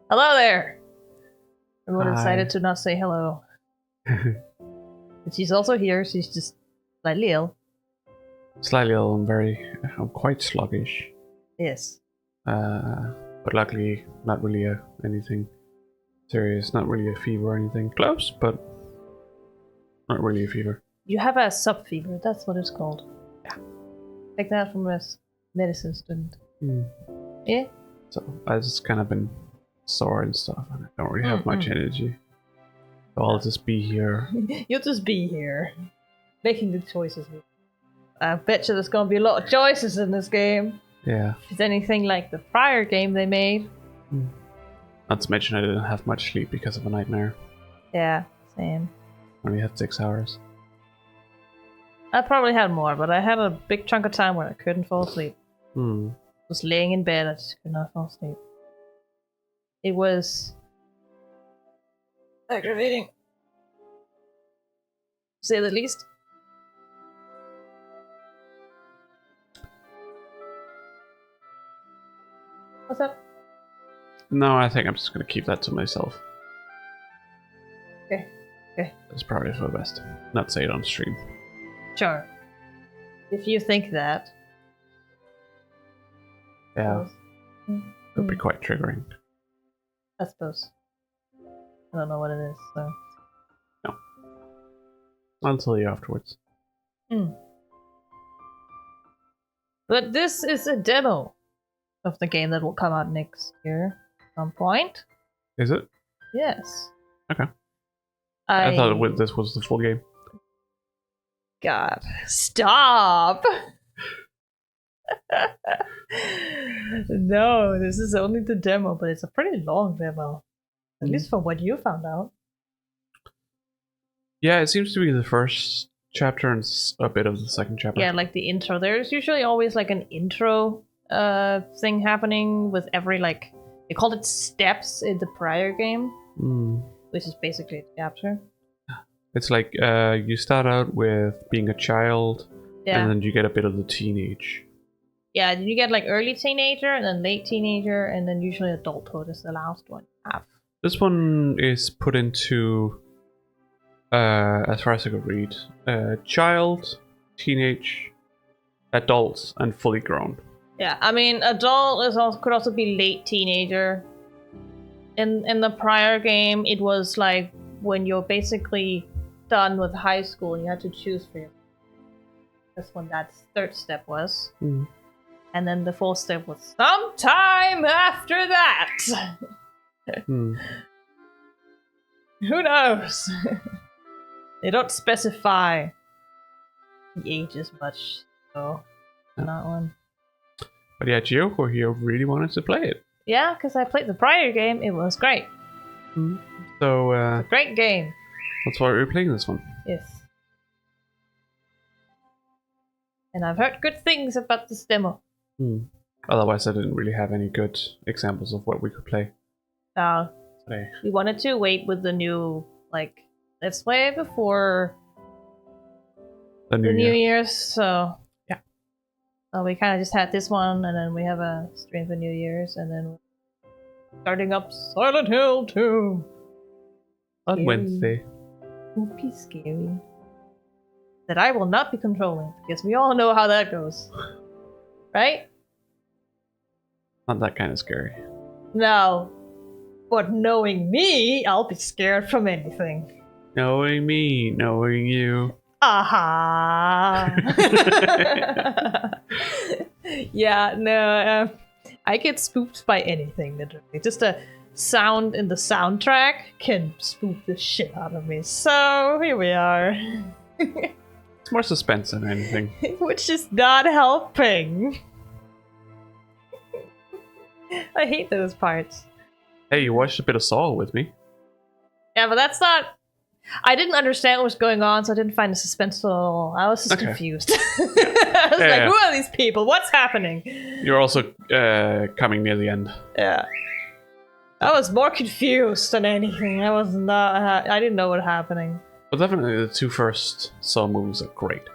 Hello there! Everyone Hi. decided to not say hello. But she's also here, she's just slightly ill. Slightly ill and I'm quite sluggish. Yes. But luckily, not really anything serious, not really a fever or anything. Close, but not really a fever. You have a sub fever, that's what it's called. Yeah. Take that from a medicine student. Yeah? So I've just kind of been sore and stuff, and I don't really have much energy. So I'll just be here. You'll just be here. Making the choices. I bet you there's gonna be a lot of choices in this game. Yeah. If it's anything like the prior game they made. Not to mention I didn't have much sleep because of a nightmare. Yeah, same. Only had 6 hours. I probably had more, but I had a big chunk of time where I couldn't fall asleep. Just laying in bed, I just could not fall asleep. It was aggravating, to say the least. What's up? No, I think I'm just gonna keep that to myself. Okay. That's probably for the best. Not say it on stream. Sure. If you think that. Yeah. It'll be quite triggering. I suppose. I don't know what it is, so. No. I'll tell you afterwards. But this is a demo of the game that will come out next year at some point. Is it? Yes. Okay. I thought this was the full game. God. Stop! No, this is only the demo, but it's a pretty long demo. At least from what you found out. Yeah, it seems to be the first chapter and a bit of the second chapter. Yeah, like the intro. There's usually always like an intro thing happening with every like they called it steps in the prior game. Which is basically a chapter. It's like you start out with being a child, and then you get a bit of the teenage. Yeah, you get like early teenager, and then late teenager, and then usually adulthood is the last one you have. This one is put into, as far as I could read, child, teenage, adult, and fully grown. Yeah, I mean, adult could also be late teenager. In the prior game, it was like when you're basically done with high school, you had to choose for yourself. That's when that third step was. And then the fourth step was sometime after that. Who knows? They don't specify the ages much, so not one. But yeah, Chiyoko here really wanted to play it. Yeah, because I played the prior game, it was great. So it's a great game. That's why we're playing this one. Yes. And I've heard good things about this demo. Otherwise, I didn't really have any good examples of what we could play. Today. We wanted to wait with the new, like, let's play before the New Year's, so yeah. We kind of just had this one, and then we have a stream for New Year's, and then we're starting up Silent Hill 2 on Wednesday. Spooky scary. That I will not be controlling, because we all know how that goes. Right? Not that kind of scary. No. But knowing me, I'll be scared from anything. Knowing me, knowing you. Aha! Yeah, no, I get spooked by anything, literally. Just a sound in the soundtrack can spook the shit out of me. So, here we are. It's more suspense than anything. Which is not helping. I hate those parts. Hey, you watched a bit of Saw with me. Yeah, but that's not... I didn't understand what was going on, so I didn't find the suspense at all. I was just confused. I was like, who are these people? What's happening? You're also coming near the end. Yeah. I was more confused than anything. I didn't know what was happening. Well, definitely the two first Saw movies are great.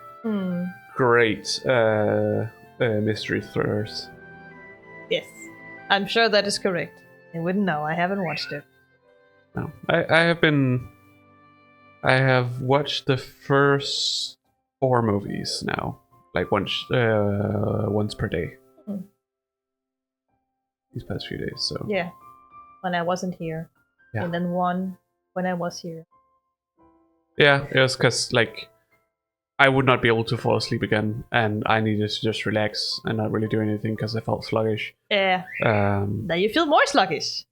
Great mystery thrillers. Yes. I'm sure that is correct. I wouldn't know. I haven't watched it. No, I have watched the first 4 movies now, like once per day. These past few days, so Yeah, when I wasn't here, and then one when I was here. Yeah, it was because like I would not be able to fall asleep again, and I needed to just relax and not really do anything because I felt sluggish. Yeah. Now you feel more sluggish.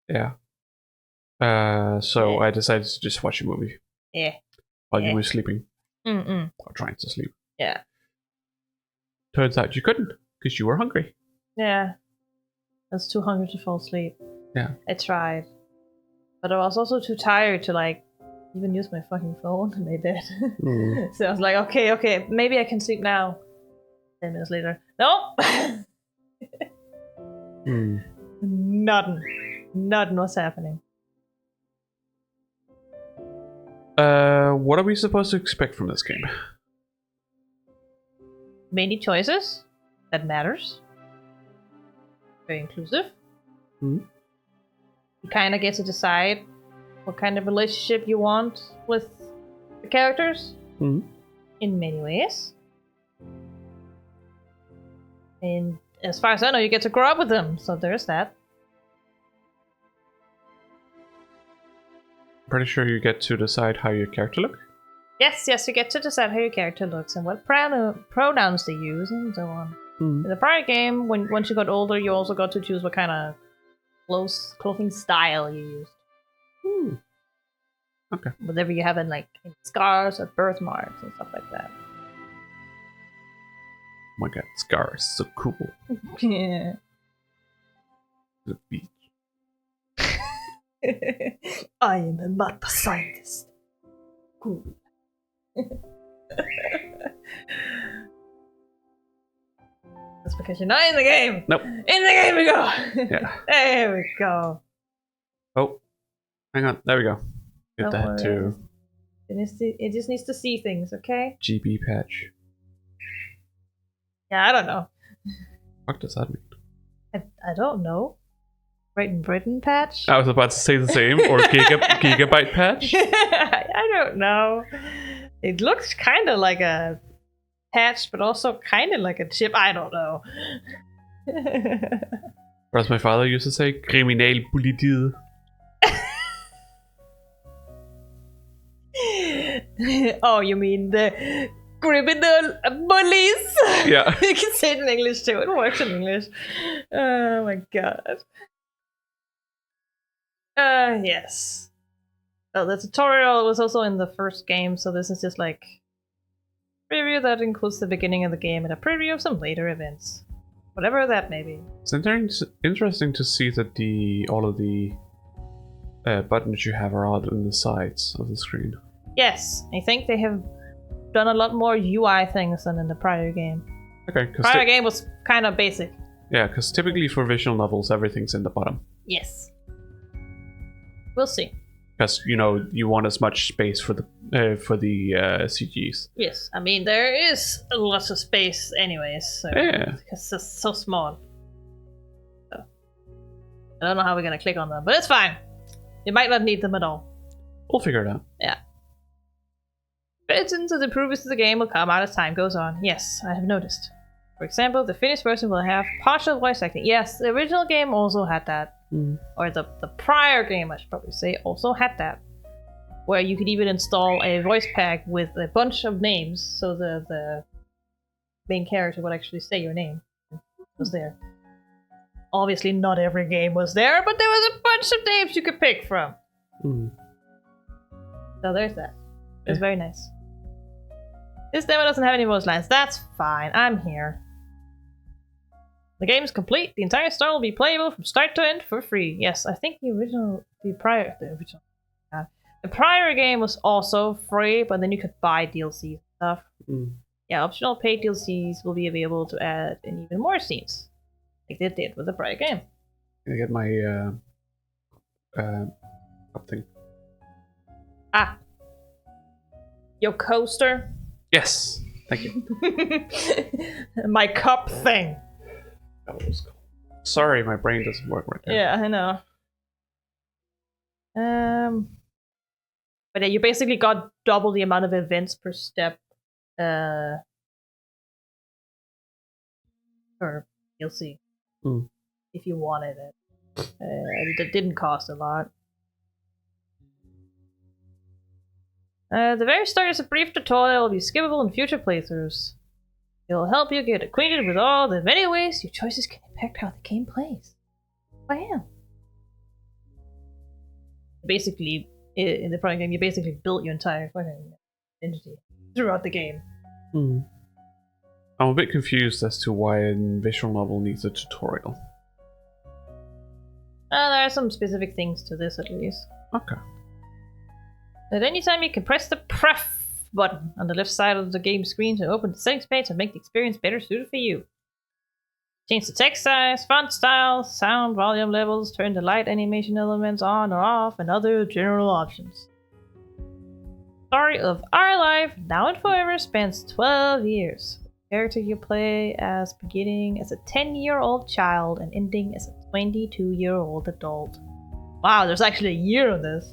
Yeah. So I decided to just watch a movie. Yeah. While you were sleeping. Mm-mm. Or trying to sleep. Yeah. Turns out you couldn't, because you were hungry. Yeah. I was too hungry to fall asleep. Yeah. I tried. But I was also too tired to like even use my fucking phone, and I did. So I was like, okay, maybe I can sleep now. 10 minutes later. Nope! Nothing was happening. What are we supposed to expect from this game? Many choices. That matters. Very inclusive. You kind of get to decide what kind of relationship you want with the characters. In many ways. And as far as I know, you get to grow up with them, so there's that. Pretty sure you get to decide how your character looks. Yes, you get to decide how your character looks and what pronouns they use and so on. In the prior game, once you got older, you also got to choose what kind of clothing style you used. Okay. Whatever you have in like scars or birthmarks and stuff like that. Oh my god, scars, so cool. Yeah. The beach. I am a mad scientist. Cool. That's because you're not in the game. Nope. In the game we go. Yeah. There we go. Oh, hang on. There we go. Get Don't that worry. to It just needs to see things, okay? GB patch. Yeah, I don't know. What does that mean? I don't know. Great Britain patch? I was about to say the same, or gigabyte patch. I don't know. It looks kind of like a patch, but also kind of like a chip. I don't know. Or as my father used to say, kriminalpolitiet. Oh, you mean the criminal police? Yeah. You can say it in English too. It works in English. Oh my god. Yes. Oh, the tutorial was also in the first game, so this is just like a preview that includes the beginning of the game and a preview of some later events. Whatever that may be. It's interesting to see that all of the buttons you have are out on the sides of the screen. Yes, I think they have done a lot more UI things than in the prior game. Okay, Prior game was kind of basic. Yeah, because typically for visual novels, everything's in the bottom. Yes. We'll see. Because you want as much space for the CGs. Yes, I mean there is lots of space, anyways. So, Yeah. because it's so small. So, I don't know how we're gonna click on them, but it's fine. You might not need them at all. We'll figure it out. Yeah. Versions of the improvements to the game will come out as time goes on. Yes, I have noticed. For example, the finished version will have partial voice acting. Yes, the original game also had that. Or the prior game, I should probably say, also had that. Where you could even install a voice pack with a bunch of names, so the main character would actually say your name. It was there. Obviously, not every game was there, but there was a bunch of names you could pick from. So there's that. It's very nice. This demo doesn't have any voice lines. That's fine. I'm here. The game is complete. The entire story will be playable from start to end for free. Yes, I think the prior game was also free, but then you could buy DLC and stuff. Yeah, optional paid DLCs will be available to add in even more scenes, like they did with the prior game. Can I get my up thing? Ah, your coaster. Yes, thank you. My cup thing. That was cool. Sorry, my brain doesn't work right now. Yeah, I know. But yeah, you basically got double the amount of events per step. Or you'll see if you wanted it. It didn't cost a lot. The very start is a brief tutorial that will be skippable in future playthroughs. It will help you get acquainted with all the many ways your choices can impact how the game plays. Wow. Basically, in the front game, you basically built your entire fucking identity throughout the game. I'm a bit confused as to why a visual novel needs a tutorial. There are some specific things to this, at least. Okay. At any time, you can press the pref button on the left side of the game screen to open the settings page and make the experience better suited for you. Change the text size, font style, sound volume levels, turn the light animation elements on or off, and other general options. The story of our life, now and forever, spans 12 years. The character you play as beginning as a 10-year-old child and ending as a 22-year-old adult. Wow, there's actually a year on this.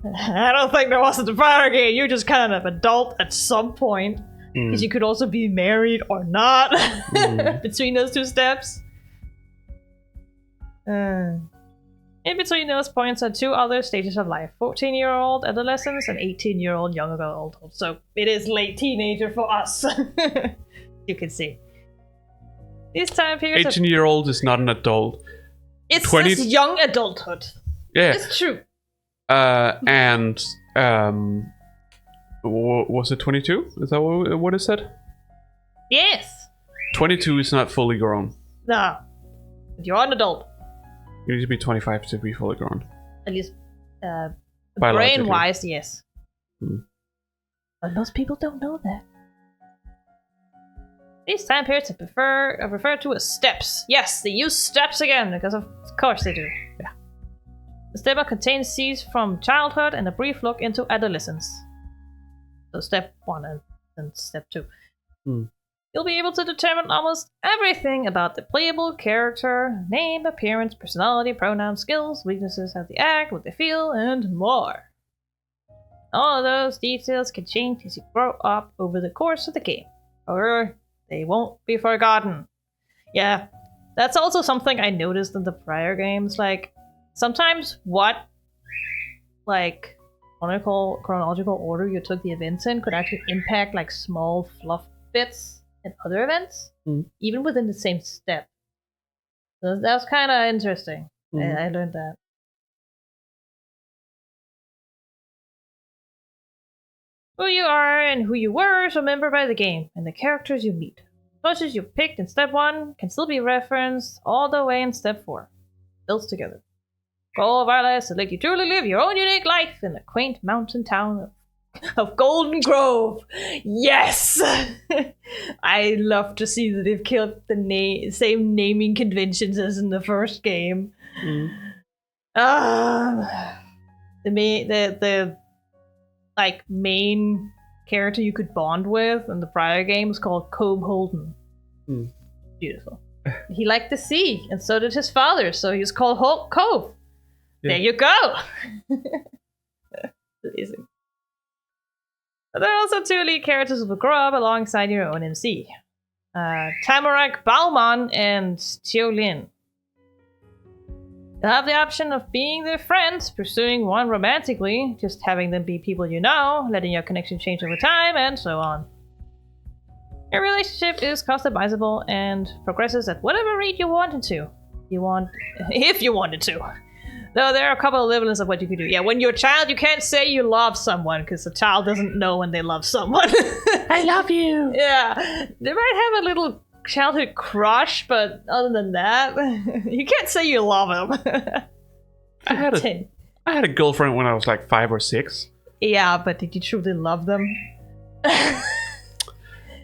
I don't think there was in the prior game. You're just kind of adult at some point. Because you could also be married or not between those two steps. In between those points are two other stages of life. 14-year-old adolescence and 18-year-old young adult. So it is late teenager for us. You can see. This time period. 18-year-old is not an adult. It's this young adulthood. Yeah. It's true. And was it 22? Is that what it said? Yes. 22 is not fully grown. No. You're an adult. You need to be 25 to be fully grown. At least brain-wise, yes. But most people don't know that. These time periods are referred to as steps. Yes, they use steps again, because of course they do. Yeah. The step contains scenes from childhood and a brief look into adolescence. So step 1 and step 2. You'll be able to determine almost everything about the playable character: name, appearance, personality, pronouns, skills, weaknesses, how they act, what they feel, and more. All of those details can change as you grow up over the course of the game. However, they won't be forgotten. Yeah, that's also something I noticed in the prior games. Like, sometimes what, like, chronological order you took the events in could actually impact, like, small fluff bits in other events, even within the same step. So that was kind of interesting. I learned that. Who you are and who you were is remembered by the game and the characters you meet. Choices you picked in step 1 can still be referenced all the way in step 4. Built together. Goal of our lives to let you truly live your own unique life in the quaint mountain town of Golden Grove. Yes! I love to see that they've kept the same naming conventions as in the first game. The like main character you could bond with in the prior game was called Cove Holden. Beautiful. He liked the sea, and so did his father, so he was called Cove. Yeah. There you go. Amazing. But there are also two lead characters who will grow up alongside your own MC. Tamarack Baumann and Qiu. You'll have the option of being their friends, pursuing one romantically, just having them be people you know, letting your connection change over time, and so on. Your relationship is customizable and progresses at whatever rate you want it to. If you wanted to. Though there are a couple of levels of what you could do. Yeah, when you're a child, you can't say you love someone, because the child doesn't know when they love someone. I love you! Yeah, they might have a little childhood crush, but other than that, you can't say you love him. I had a girlfriend when I was like 5 or 6. Yeah, but did you truly love them?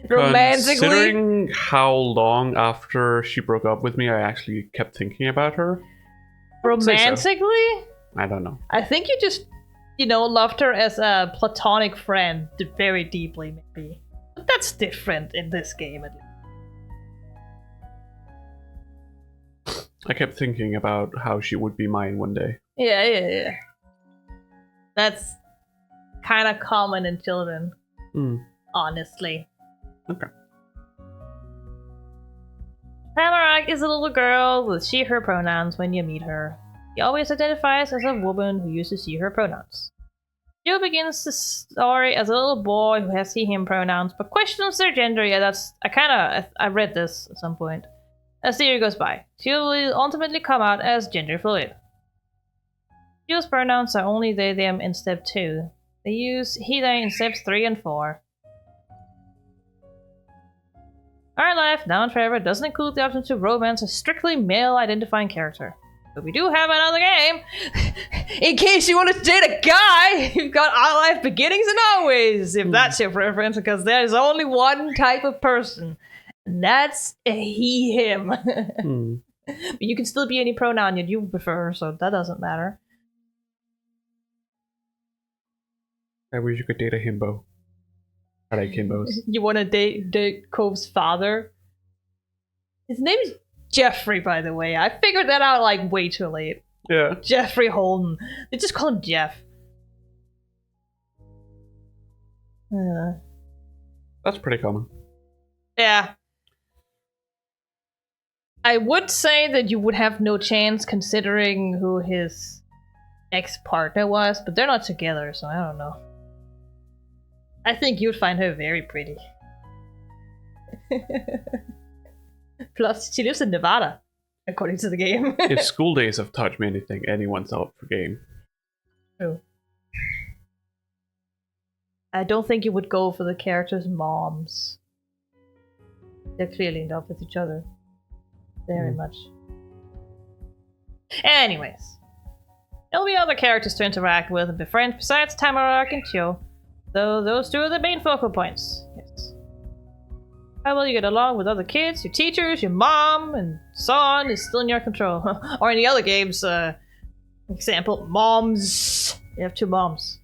Romantically? Considering how long after she broke up with me I actually kept thinking about her. Romantically? I don't know. I think you just, loved her as a platonic friend very deeply, maybe. But that's different in this game, at least. I kept thinking about how she would be mine one day. Yeah. That's kind of common in children, honestly. Okay. Tamarack is a little girl with she/her pronouns when you meet her. She always identifies as a woman who uses she/her pronouns. Qiu begins the story as a little boy who has he/him pronouns, but questions their gender. Yeah, I read this at some point. As the year goes by, she will ultimately come out as gender fluid. Qiu's pronouns are only they/them in step 2. They use he/they in steps 3 and 4. Our life, now and forever, doesn't include the option to romance a strictly male-identifying character. But we do have another game. In case you want to date a guy, you've got Our Life Beginnings and Always, if that's your preference, because there's only one type of person. And that's a he/him. But you can still be any pronoun you prefer, so that doesn't matter. I wish you could date a himbo. I like himbos. You want to date Cove's father? His name's Jeffrey, by the way. I figured that out like way too late. Yeah. Jeffrey Holden. They just call him Jeff. That's pretty common. Yeah. I would say that you would have no chance considering who his ex-partner was, but they're not together, so I don't know. I think you'd find her very pretty. Plus, she lives in Nevada, according to the game. If school days have taught me anything, anyone's up for game. True. I don't think you would go for the characters' moms. They're clearly in love with each other. Very much. Anyways. There'll be other characters to interact with and befriend besides Tamarack and Qiu. Though those two are the main focal points. Yes. How well you get along with other kids, your teachers, your mom, and so on is still in your control. Or in the other games, example, moms. You have 2 moms.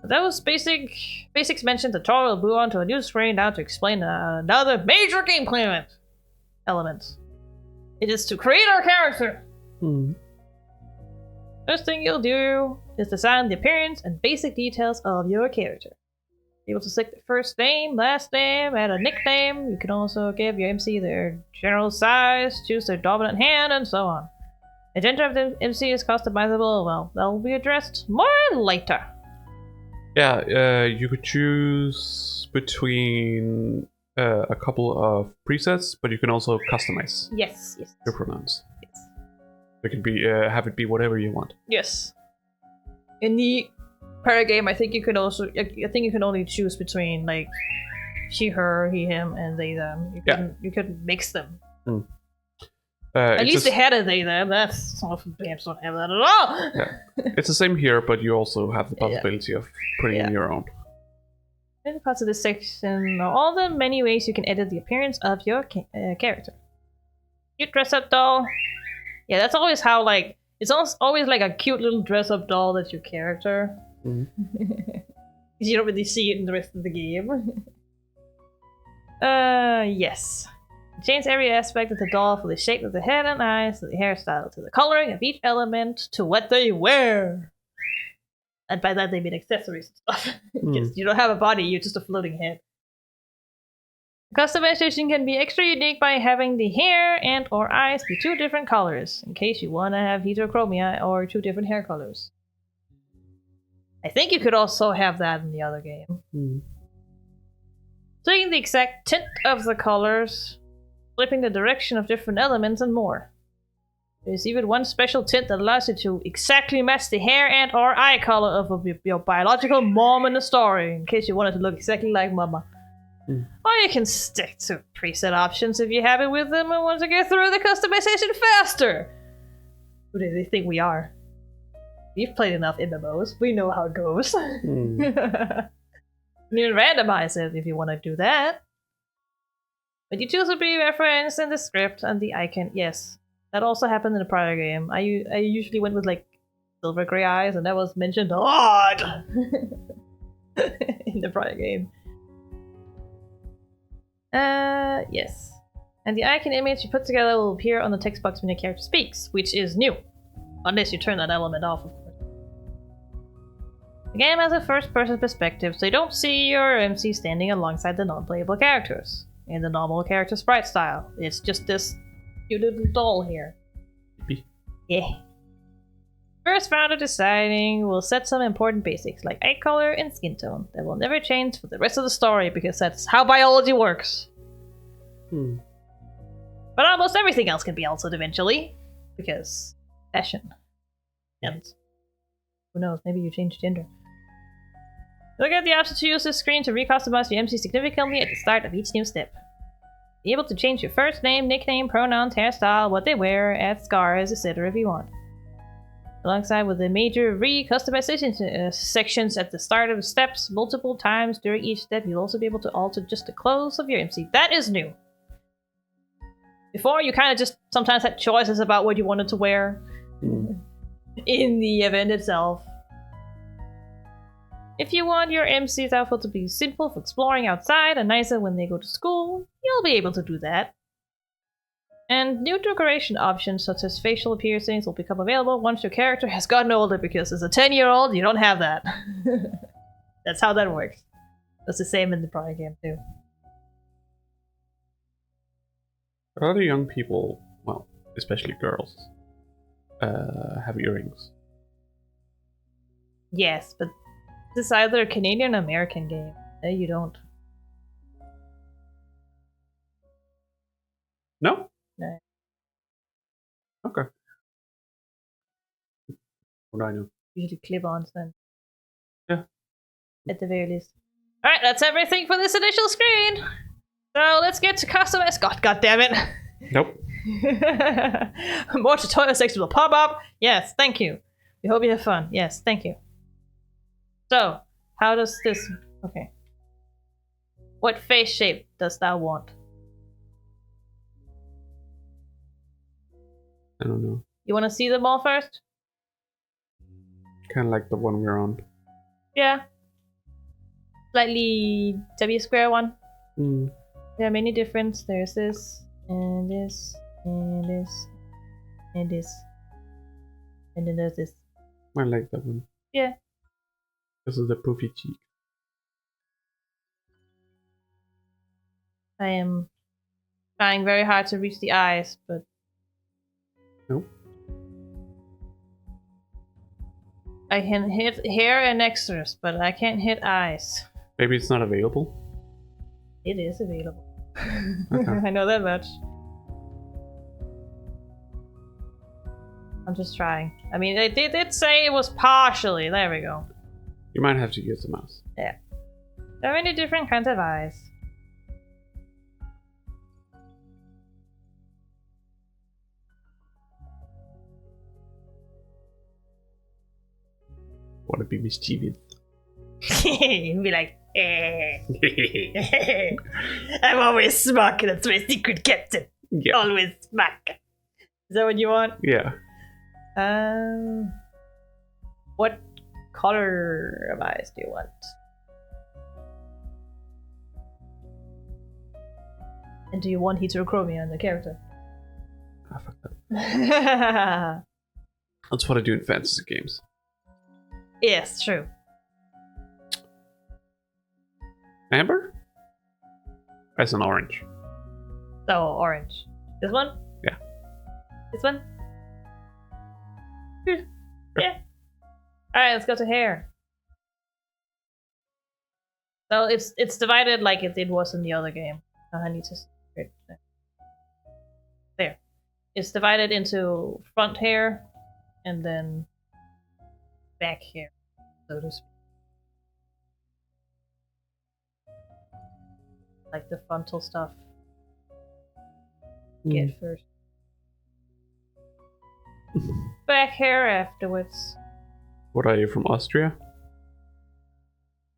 That was basics mentioned. The tutorial will move on to a new screen now to explain another major gameplay element. It is to create our character. First thing you'll do is design the appearance and basic details of your character. Be able to select the first name, last name, add a nickname. You can also give your MC their general size, choose their dominant hand, and so on. The gender of the MC is customizable. Well, that will be addressed more later. Yeah, you could choose between a couple of presets, but you can also customize Yes. your pronouns. Yes. It can be have it be whatever you want. Yes. In the prior game, I think you can only choose between like she, her, he, him, and they, them. You can mix them. At least they had a they, them. That's some of the games don't have that at all. Yeah. It's the same here, but you also have the possibility of putting in your own. In parts of this section are all the many ways you can edit the appearance of your character. Cute dress-up doll. Yeah, that's always how, like, it's always like a cute little dress-up doll that's your character. Because you don't really see it in the rest of the game. Yes. Change every aspect of the doll, from the shape of the head and eyes, to the hairstyle, to the coloring of each element, to what they wear. And by that they mean accessories and stuff. Because you don't have a body, you're just a floating head. Customization can be extra unique by having the hair and or eyes be 2 different colors, in case you want to have heterochromia or 2 different hair colors. I think you could also have that in the other game. Taking the exact tint of the colors, flipping the direction of different elements, and more. There's even one special tint that allows you to exactly match the hair and or eye color of your biological mom in the story, in case you want it to look exactly like mama. Or you can stick to preset options if you're happy with them and want to get through the customization faster. Who do they think we are? We've played enough MMOs. We know how it goes. You can randomize it if you want to do that. But you choose to be referenced in the script and the icon. Yes, that also happened in the prior game. I usually went with like silver gray eyes, and that was mentioned a lot in the prior game. Yes. And the icon image you put together will appear on the text box when your character speaks, which is new. Unless you turn that element off, of course. The game has a first-person perspective, so you don't see your MC standing alongside the non-playable characters in the normal character sprite style. It's just this cute little doll here. Yeah. First round of deciding, we'll set some important basics like eye color and skin tone that will never change for the rest of the story because that's how biology works. But almost everything else can be altered eventually because fashion. And who knows, maybe you change gender. Look at the option to use this screen to recustomize your MC significantly at the start of each new step. Be able to change your first name, nickname, pronouns, hairstyle, what they wear, add scars, etc. if you want. Alongside with the major re-customization sections at the start of the steps multiple times during each step, you'll also be able to alter just the clothes of your MC. That is new. Before, you kind of just sometimes had choices about what you wanted to wear in the event itself. If you want your MC's outfit to be simple for exploring outside and nicer when they go to school, you'll be able to do that. And new decoration options such as facial piercings will become available once your character has gotten older, because as a 10-year-old, you don't have that. That's how that works. That's the same in the prior game too. A lot of young people, well, especially girls, have earrings. Yes, but this is either a Canadian or American game. No, you don't. No? No. Okay. What do I know? Usually clip-ons then. Yeah. At the very least. Alright, that's everything for this initial screen! So let's get to customize. God damn it! Nope. More tutorial sections will pop up. Yes, thank you. We hope you have fun. Yes, thank you. So, how does this... Okay. What face shape does thou want? I don't know. You want to see them all first? Kind of like the one we're on. Yeah. Slightly W square one. There are many different. There's this, and this, and this, and this. And then there's this. I like that one. Yeah. This is the poofy cheek. I am trying very hard to reach the eyes, but... Nope. I can hit hair and extras, but I can't hit eyes. Maybe it's not available? It is available. Okay. I know that much. I'm just trying. I mean, they did say it was partially. There we go. You might have to use the mouse. Yeah. There are many different kinds of eyes. Want to be mischievous? You'd be like, I'm always smart, that's my secret captain. Yeah. Always smart. Is that what you want? Yeah. What color of eyes do you want? And do you want heterochromia on the character? Ah, fuck that. That's what I do in fantasy games. Yes, true. Amber? That's an orange. Oh, orange. This one? Yeah. This one? Yeah. Alright, let's go to hair. So it's divided like it was in the other game. I need to... There. It's divided into front hair and then back hair, so to speak. Like the frontal stuff. Get first. Back hair afterwards. What are you, from Austria?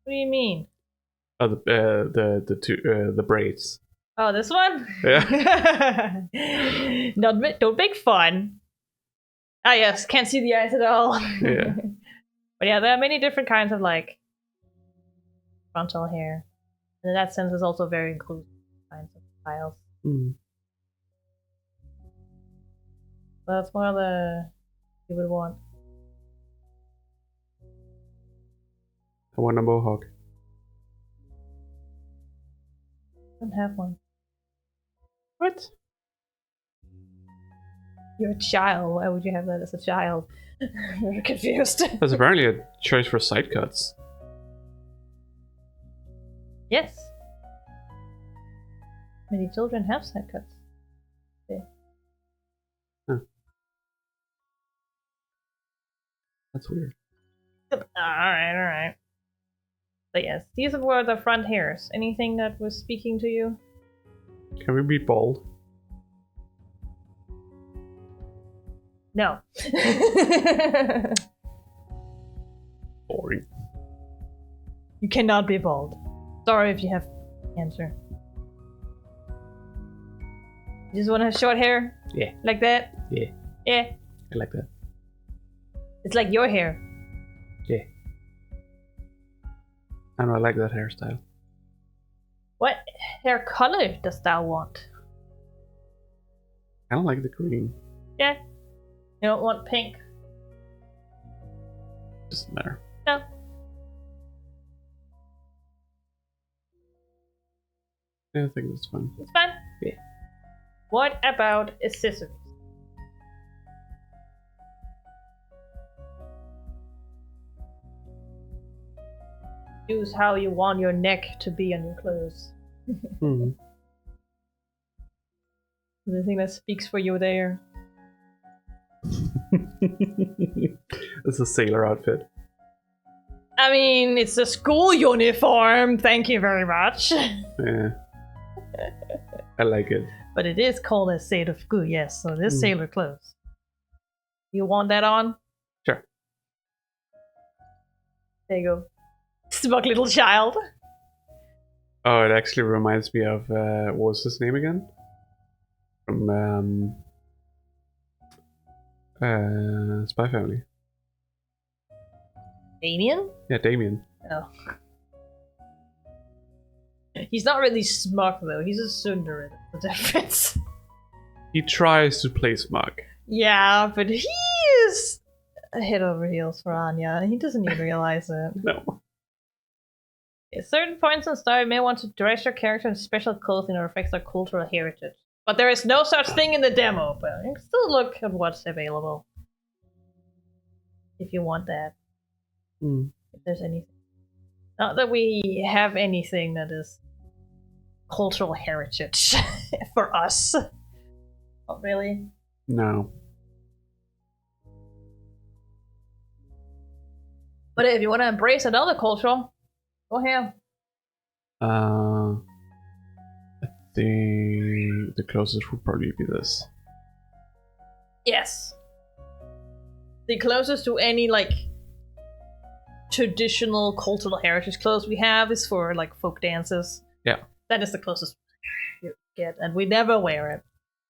What do you mean? Oh, the braids. Oh, this one? Yeah. Don't make fun. Ah, yes, can't see the eyes at all. Yeah. But yeah, there are many different kinds of like frontal hair. And in that sense, it's also very inclusive kinds of styles. That's what you would want. I want a mohawk. I don't have one. What? You're a child. Why would you have that as a child? I'm confused. There's apparently a choice for side cuts. Yes. Many children have side cuts. Yeah. Huh. That's weird. Alright. But yes, these were the front hairs. Anything that was speaking to you? Can we be bald? No. Boring. You cannot be bald. Sorry if you have cancer. You just want to have short hair? Yeah. Like that? Yeah. Yeah. I like that. It's like your hair. Yeah. I don't know, I like that hairstyle. What hair color does thou want? I don't like the green. Yeah. You don't want pink? Doesn't matter. No. Yeah, I think that's fine. It's fine. Yeah. What about accessories? Choose how you want your neck to be on your clothes. Hmm. Anything that speaks for you there? It's a sailor outfit. I mean, it's a school uniform. Thank you very much. Yeah. I like it. But it is called a sailor school, yes. So this sailor clothes. You want that on? Sure. There you go. Smug little child. Oh, it actually reminds me of what was his name again? From Spy Family. Damien? Yeah, Damien. Oh. He's not really smug though. He's a tsundere. That's the difference. He tries to play smug. Yeah, but he is head over heels for Anya. He doesn't even realize it. No. At certain points in the story, you may want to dress your character in special clothing that reflects their cultural heritage. But there is no such thing in the demo, but you can still look at what's available. If you want that. If there's anything. Not that we have anything that is cultural heritage for us. Not really. No. But if you want to embrace another culture, go ahead. I think the closest would probably be this. Yes. The closest to any, like, traditional cultural heritage clothes we have is for, like, folk dances. Yeah. That is the closest you get, and we never wear it.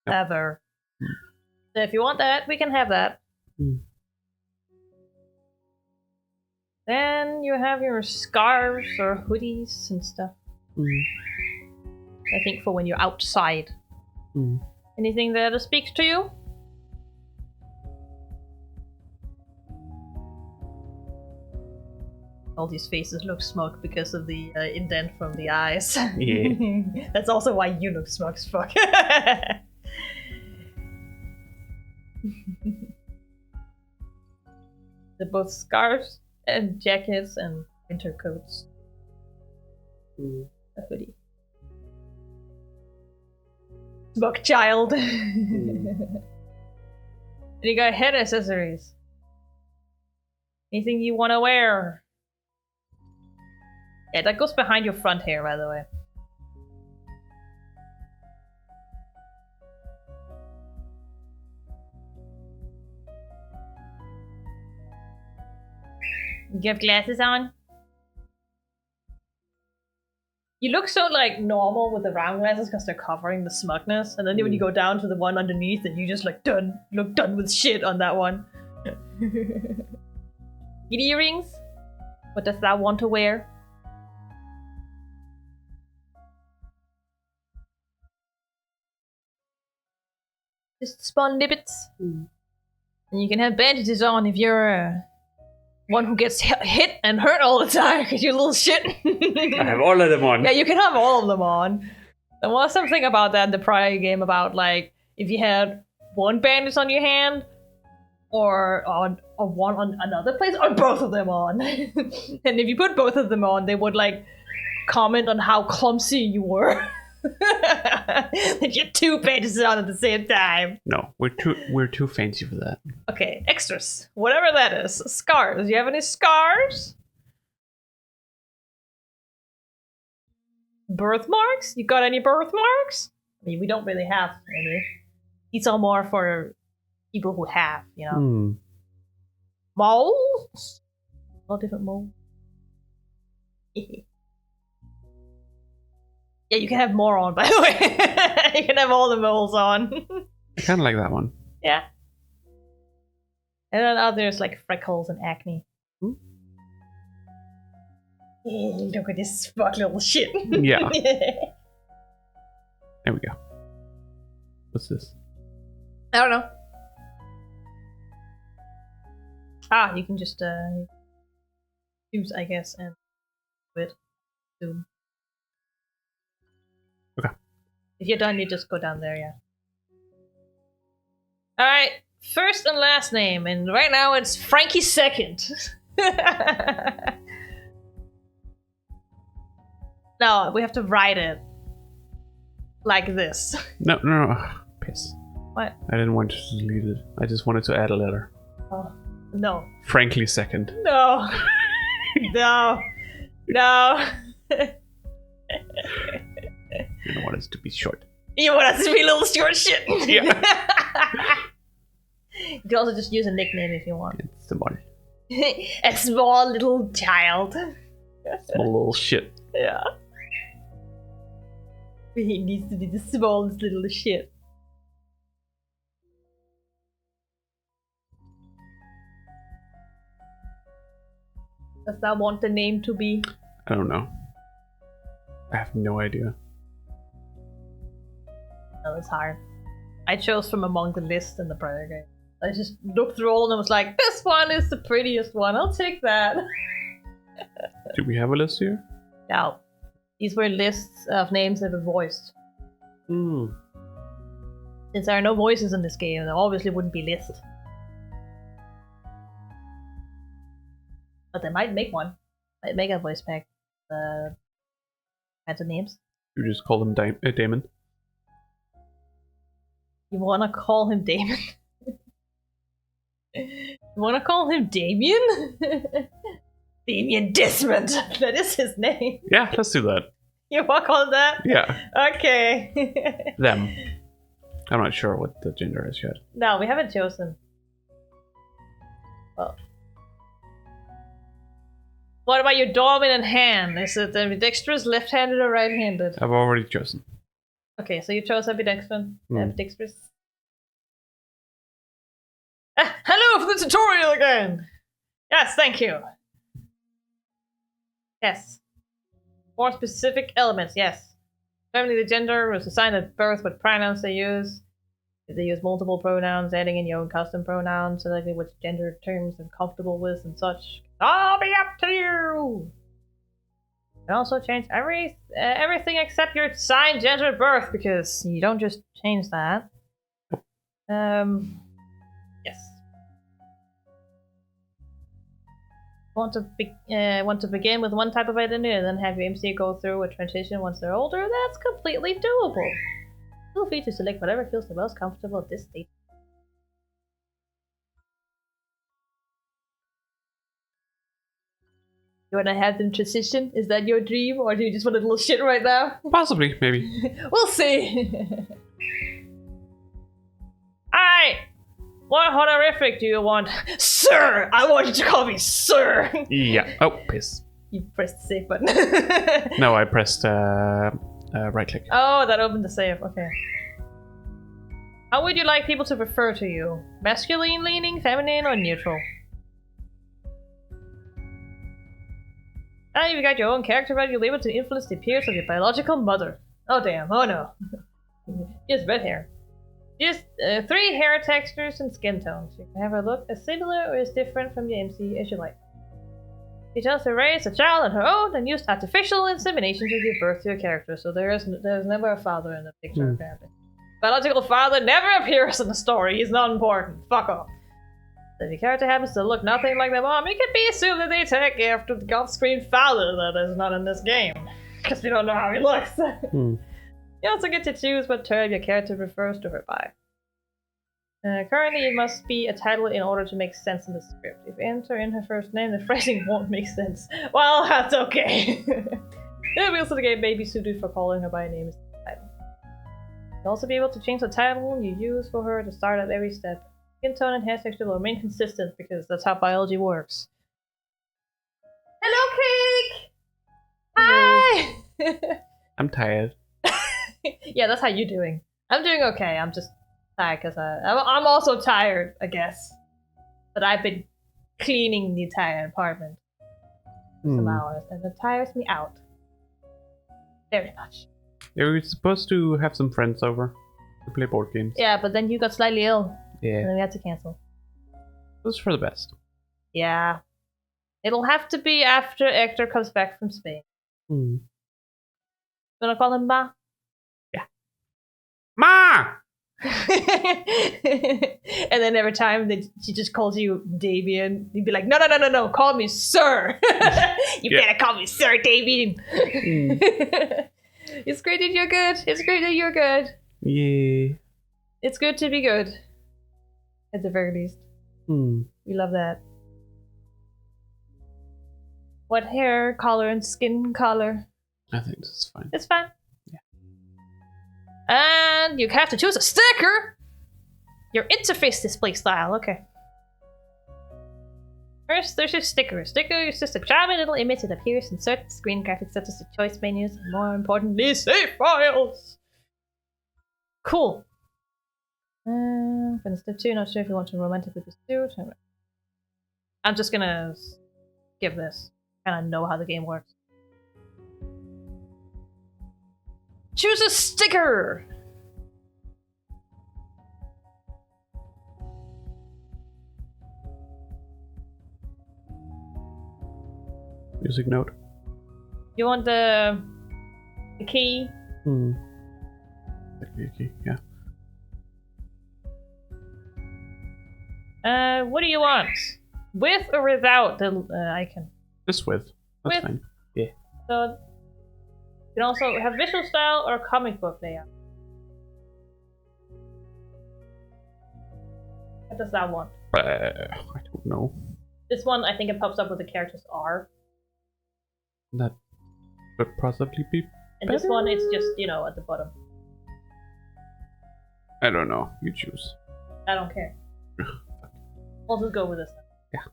Yep. Ever. So if you want that, we can have that. Then you have your scarves or hoodies and stuff. I think for when you're outside. Anything that speaks to you? All these faces look smug because of the indent from the eyes. Yeah. That's also why you look smug as fuck. They're both scarves and jackets and winter coats. A hoodie. Smug child. And you got head accessories. Anything you want to wear? Yeah, that goes behind your front hair, by the way. You have glasses on? You look so, like, normal with the round glasses because they're covering the smugness. And then when you go down to the one underneath, and you just, like, look done with shit on that one. Get earrings? What does that want to wear? Just spawn nibbits. And you can have bandages on if you're one who gets hit and hurt all the time because you little shit. I have all of them on. Yeah, you can have all of them on. There was something about that in the prior game about like if you had one bandage on your hand or one on another place or both of them on. And if you put both of them on, they would like comment on how clumsy you were. That you had two bandages on at the same time. No, we're too fancy for that. Okay, extras. Whatever that is. Scars. You have any scars? Birthmarks? You got any birthmarks? I mean, we don't really have any. These are more for people who have, you know. Moles? All different moles. Yeah, you can have more on, by the way. You can have all the moles on. I kind of like that one. Yeah. And then others like freckles and acne. Look at this fuck little shit. Yeah. There we go. What's this? I don't know. Ah, you can just choose, I guess, and quit. Zoom. Okay. If you're done, you just go down there, yeah. Alright, first and last name, and right now it's Frankie Second. No, we have to write it like this. No. Piss. What? I didn't want to delete it. I just wanted to add a letter. Oh, no. Frankly second. No. No. No. You don't want us to be short. You want us to be little short shit? Yeah. You can also just use a nickname if you want. It's the money. A small little child. Small little shit. Yeah. He needs to be the smallest little shit. Does that want the name to be? I don't know. I have no idea. That was hard. I chose from among the list in the prior game. I just looked through all of them and was like, this one is the prettiest one, I'll take that. Do we have a list here? No. These were lists of names that were voiced. Since there are no voices in this game, there obviously wouldn't be lists. But they might make one. Might make a voice pack. Kinds of names. You just call them Damon? You wanna call him Damon? You wanna call him Damien? Damien Desmond! That is his name. Yeah, let's do that. You wanna call him that? Yeah. Okay. Them. I'm not sure what the gender is yet. No, we haven't chosen. Well. What about your dominant hand? Is it ambidextrous, left-handed, or right-handed? I've already chosen. Okay, so you chose ambidextrous. Ambidextrous. Hello for the tutorial again! Yes, thank you. Yes. More specific elements, yes. Determining the gender was assigned at birth, what pronouns they use. If they use multiple pronouns, adding in your own custom pronouns, selecting which gender terms they're comfortable with and such. I'll be up to you! You can also change everything except your assigned gender at birth, because you don't just change that. Yes. Want to begin with one type of identity and then have your MC go through a transition once they're older? That's completely doable. Feel free to select whatever feels the most comfortable at this stage. You wanna have them transition? Is that your dream, or do you just want a little shit right now? Possibly, maybe. We'll see. Alright! What honorific do you want? Sir! I want you to call me Sir! Yeah. Oh, piss. You pressed the save button. No, I pressed right click. Oh, that opened the save. Okay. How would you like people to refer to you? Masculine leaning, feminine, or neutral? Now you've got your own character, but you'll be able to influence the appearance of your biological mother. Oh damn, oh no. He has red hair. Just 3 hair textures and skin tones. You can have a look as similar or as different from your MC as you like. She chose to raise a child on her own and used artificial insemination to give birth to a character, so there's never a father in the picture, apparently. Biological father never appears in the story, he's not important. Fuck off. If your character happens to look nothing like their mom, it can be assumed that they take after the off-screen father that is not in this game. Because we don't know how he looks. You also get to choose what term your character refers to her by. Currently, it must be a title in order to make sense in the script. If you enter in her first name, the phrasing won't make sense. Well, that's okay. The wheels of the game may be suited for calling her by a name as the title. You'll also be able to change the title you use for her to start at every step. Skin tone and hair texture will remain consistent because that's how biology works. Hello, Cake! Hi! I'm tired. Yeah, that's how you're doing. I'm doing okay. I'm just tired because I'm also tired, I guess. But I've been cleaning the entire apartment for some hours, and it tires me out very much. Yeah, we were supposed to have some friends over to play board games. Yeah, but then you got slightly ill. Yeah. And then we had to cancel. It was for the best. Yeah. It'll have to be after Hector comes back from Spain. You wanna call him Ma? Yeah. Ma! And then every time that she just calls you Davian, you'd be like, no, call me Sir. You better call me Sir Davian. It's great that you're good. It's great that you're good. Yeah. It's good to be good. At the very least. We love that. What hair color and skin color? I think this is fine. It's fine. Yeah. And you have to choose a sticker! Your interface display style, okay. First, there's your sticker. A sticker is just a charming little image that appears in certain screen graphics such as the choice menus and, more importantly, save files! Cool. For step 2, not sure if you want to romantically pursue. I'm just gonna skip this. Kinda know how the game works. Choose a sticker! Music note. You want the key? The key, yeah. What do you want? With or without the icon? Just with. That's with. fine. Yeah. So, you can also have visual style or comic book layout. What does that want? I don't know. This one, I think it pops up with the characters R. That could possibly be And better? this one, it's just, you know, at the bottom. I don't know. You choose. I don't care. We'll just go with this. Yeah.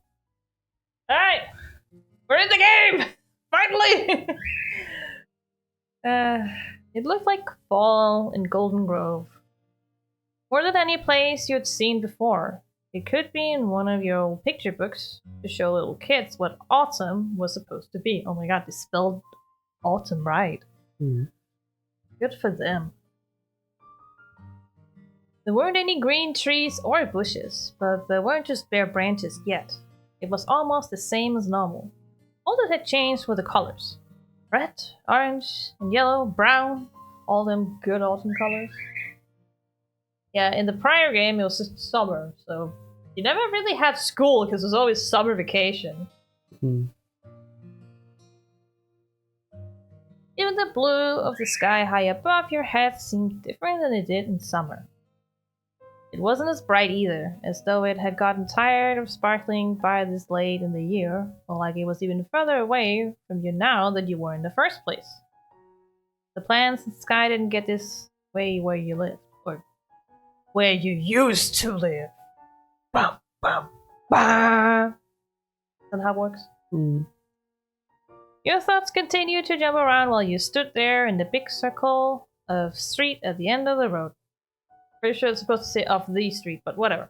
Alright! We're in the game! Finally! It looked like fall in Golden Grove. More than any place you'd seen before. It could be in one of your old picture books to show little kids what autumn was supposed to be. Oh my god, they spelled autumn right. Good for them. There weren't any green trees or bushes, but there weren't just bare branches yet. It was almost the same as normal. All that had changed were the colors. Red, orange, and yellow, brown, all them good autumn colors. Yeah, in the prior game it was just summer, so you never really had school because it was always summer vacation. Even the blue of the sky high above your head seemed different than it did in summer. It wasn't as bright either, as though it had gotten tired of sparkling by this late in the year, or like it was even further away from you now than you were in the first place. The plants and sky didn't get this way where you live, or where you used to live. Bam, bam, bam. Is that how it works? Your thoughts continued to jump around while you stood there in the big circle of street at the end of the road. Pretty sure it's supposed to say off the street, but whatever.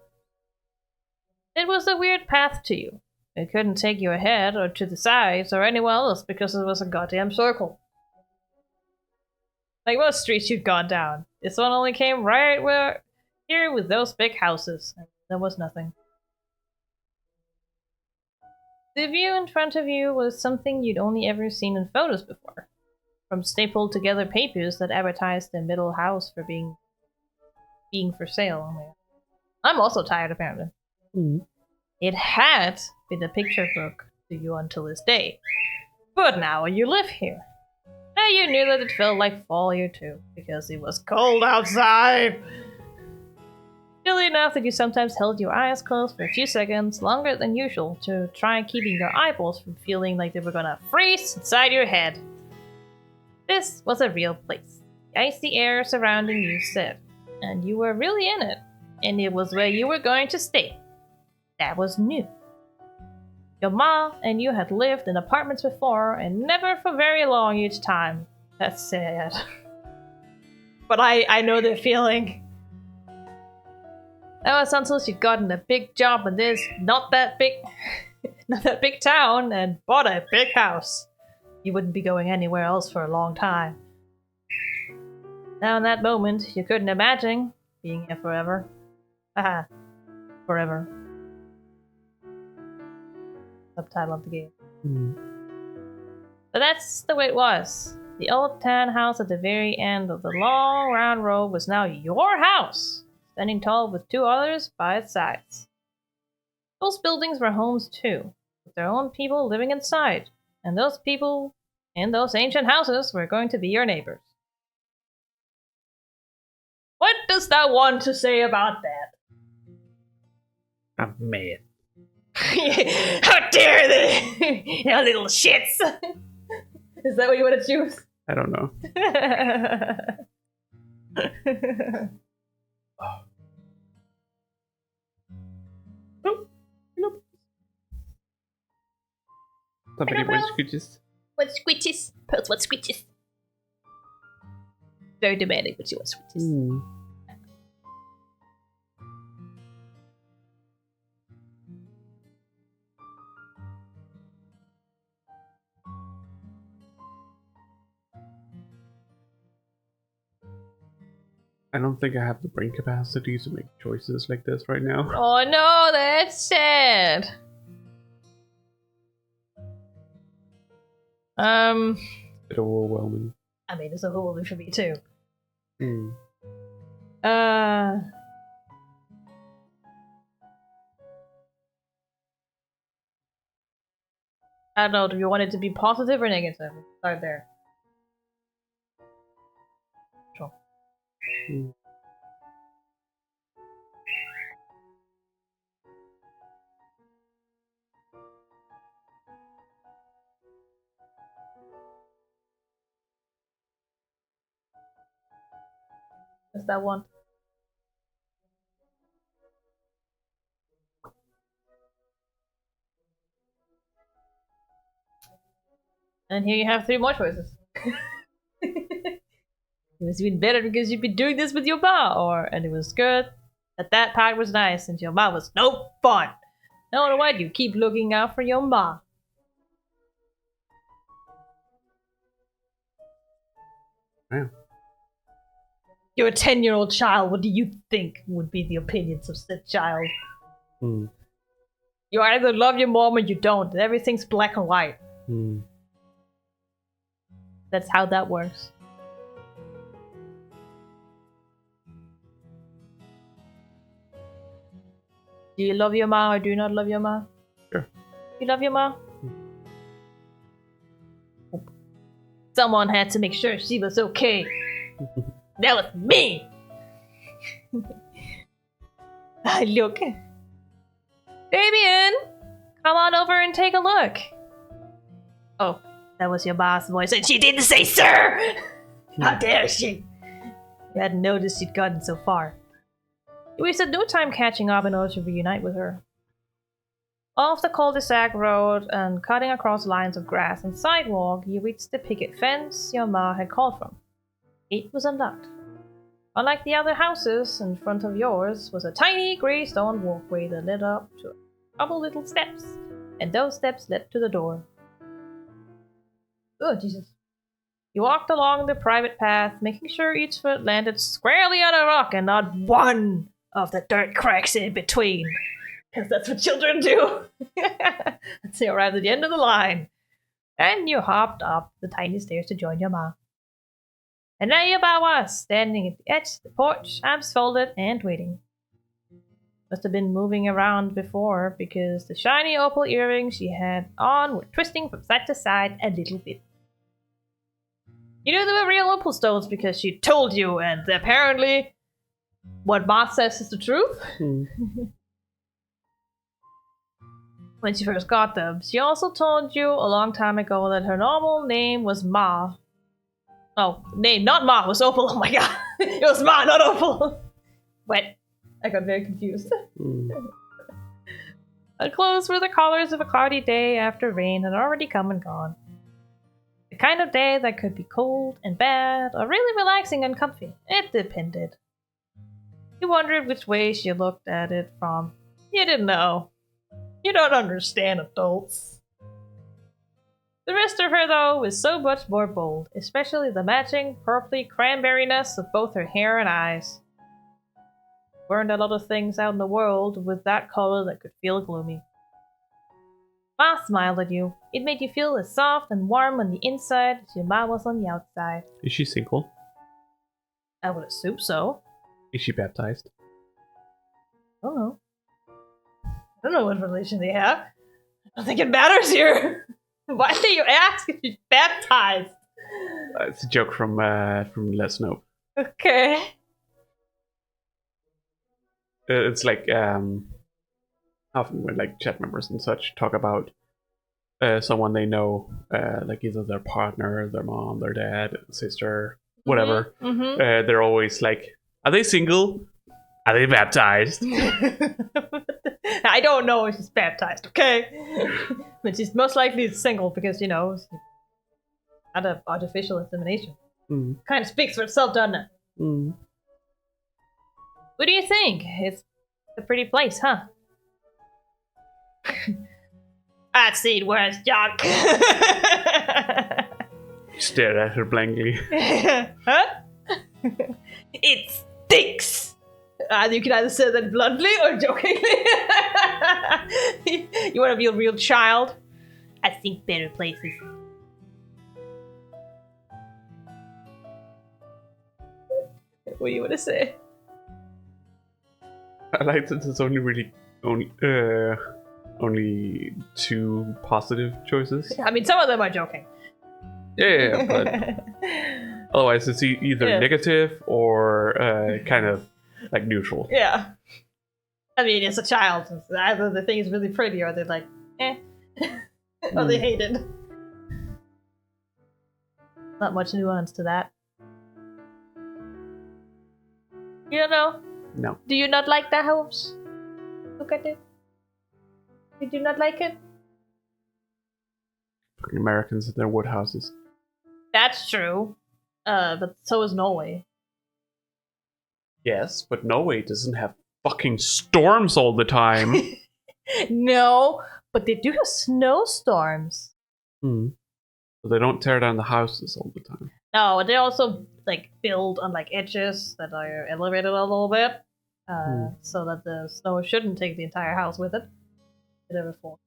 It was a weird path to you. It couldn't take you ahead or to the sides or anywhere else because it was a goddamn circle. Like most streets you'd gone down. This one only came right where Here with those big houses. There was nothing. The view in front of you was something you'd only ever seen in photos before. From stapled together papers that advertised the middle house for being for sale. I'm also tired, apparently. It had been a picture book to you until this day. But now you live here. Now you knew that it felt like fall here too, because it was cold outside. Silly enough that you sometimes held your eyes closed for a few seconds, longer than usual, to try keeping your eyeballs from feeling like they were gonna freeze inside your head. This was a real place. The icy air surrounding you said, and you were really in it, and it was where you were going to stay. That was new. Your ma and you had lived in apartments before, and never for very long each time. That's sad. But I know the feeling. That was until she'd gotten a big job in this not that big town and bought a big house. You wouldn't be going anywhere else for a long time. Now in that moment, you couldn't imagine being here forever. Haha. Forever. Subtitle of the game. But that's the way it was. The old tan house at the very end of the long round road was now your house, standing tall with two others by its sides. Those buildings were homes too, with their own people living inside, and those people in those ancient houses were going to be your neighbors. What does that want to say about that? I'm mad. How dare they! You little shits! Is that what you want to choose? I don't know. Somebody wants squitches. What squitches? Pearls, what squitches? Very demanding, but she wants squitches. I don't think I have the brain capacity to make choices like this right now. Oh no, that's sad. A bit overwhelming. I mean, it's overwhelming for me too. I don't know, do you want it to be positive or negative? Start there. Sure. That's that one. And here you have 3 more choices. It was even better because you've been doing this with your ma, and it was good. That part was nice, and your ma was no fun. I don't know why you keep looking out for your ma. Yeah. You're a 10-year-old child. What do you think would be the opinions of said child? You either love your mom or you don't. Everything's black and white. That's how that works. Do you love your ma or do you not love your ma? Sure. You love your ma? Someone had to make sure she was okay. That was me! Look. Damien! Come on over and take a look. Oh, that was your boss voice, and she didn't say sir! How dare she! You hadn't noticed she'd gotten so far. You wasted no time catching up in order to reunite with her. Off the cul-de-sac road and cutting across lines of grass and sidewalk, you reached the picket fence your ma had called from. It was unlocked. Unlike the other houses, in front of yours was a tiny grey stone walkway that led up to a couple little steps, and those steps led to the door. Oh, Jesus. You walked along the private path, making sure each foot landed squarely on a rock and not one of the dirt cracks in between. Because that's what children do. Until you arrived at the end of the line. And you hopped up the tiny stairs to join your mom. And there you was, standing at the edge of the porch, arms folded and waiting. Must have been moving around before, because the shiny opal earrings she had on were twisting from side to side a little bit. You knew they were real opal stones because she told you, and apparently what Ma says is the truth. When she first got them, she also told you a long time ago that her normal name was Ma. Oh, name, not Ma, was Opal. Oh my god. It was Ma, not Opal. What? I got very confused. Her clothes were the colors of a cloudy day after rain had already come and gone. The kind of day that could be cold and bad, or really relaxing and comfy. It depended. You wondered which way she looked at it from. You didn't know. You don't understand adults. The rest of her, though, was so much more bold, especially the matching purpley cranberryness of both her hair and eyes. Weren't a lot of things out in the world with that color that could feel gloomy. Ma smiled at you. It made you feel as soft and warm on the inside as your ma was on the outside. Is she single? I would assume so. Is she baptized? I don't know. I don't know what relation they have. I don't think it matters here. Why do you ask if she's baptized? It's a joke from Les Snow. Okay. It's like often when like chat members and such talk about someone they know, like either their partner, their mom, their dad, sister, whatever. Mm-hmm. They're always like, "Are they single? Are they baptized?" I don't know if she's baptized, okay? But she's most likely single because, you know, she's out of artificial insemination. Kind of speaks for itself, doesn't it? What do you think? It's a pretty place, huh? I've seen worse junk. Stare at her blankly. Huh? It stinks! You can either say that bluntly or jokingly. You want to be a real child? I think better places. What do you want to say? I like that there's only two positive choices. I mean, some of them are joking. Yeah, but otherwise it's either negative or kind of like neutral. Yeah. I mean, it's a child. It's either the thing is really pretty or they're like, eh. Or they hate it. Not much nuance to that. You don't know? No. Do you not like the house? Look at it. You do not like it? Fucking Americans and their wood houses. That's true. But so is Norway. Yes, but Norway doesn't have fucking storms all the time. No, but they do have snowstorms. So they don't tear down the houses all the time. No, they also like build on like edges that are elevated a little bit, so that the snow shouldn't take the entire house with it. It ever fall.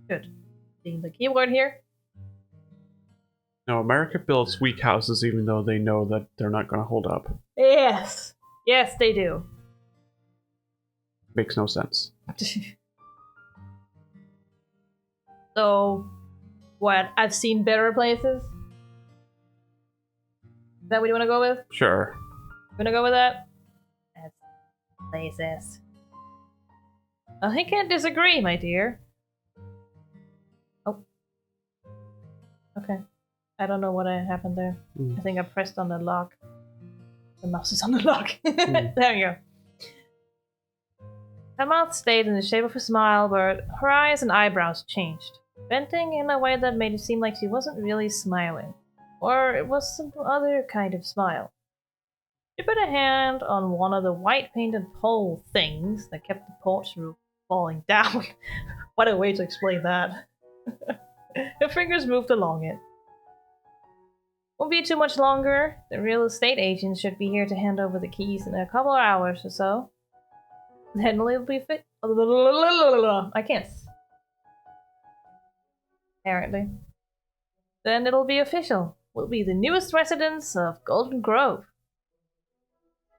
Good. Seeing the keyword here. No, America builds weak houses even though they know that they're not going to hold up. Yes. Yes, they do. Makes no sense. So, what? I've seen better places? Is that what you want to go with? Sure. You want to go with that? That's places. I can't disagree, my dear. Oh. Okay. I don't know what happened there. I think I pressed on the lock. The mouse is on the lock. There we go. Her mouth stayed in the shape of a smile, but her eyes and eyebrows changed, bending in a way that made it seem like she wasn't really smiling. Or it was some other kind of smile. She put a hand on one of the white-painted pole things that kept the porch roof falling down. What a way to explain that. Her fingers moved along it. Won't be too much longer. The real estate agent should be here to hand over the keys in a couple of hours or so. Then it'll be fit. I can't. Apparently. Then it'll be official. We'll be the newest residents of Golden Grove.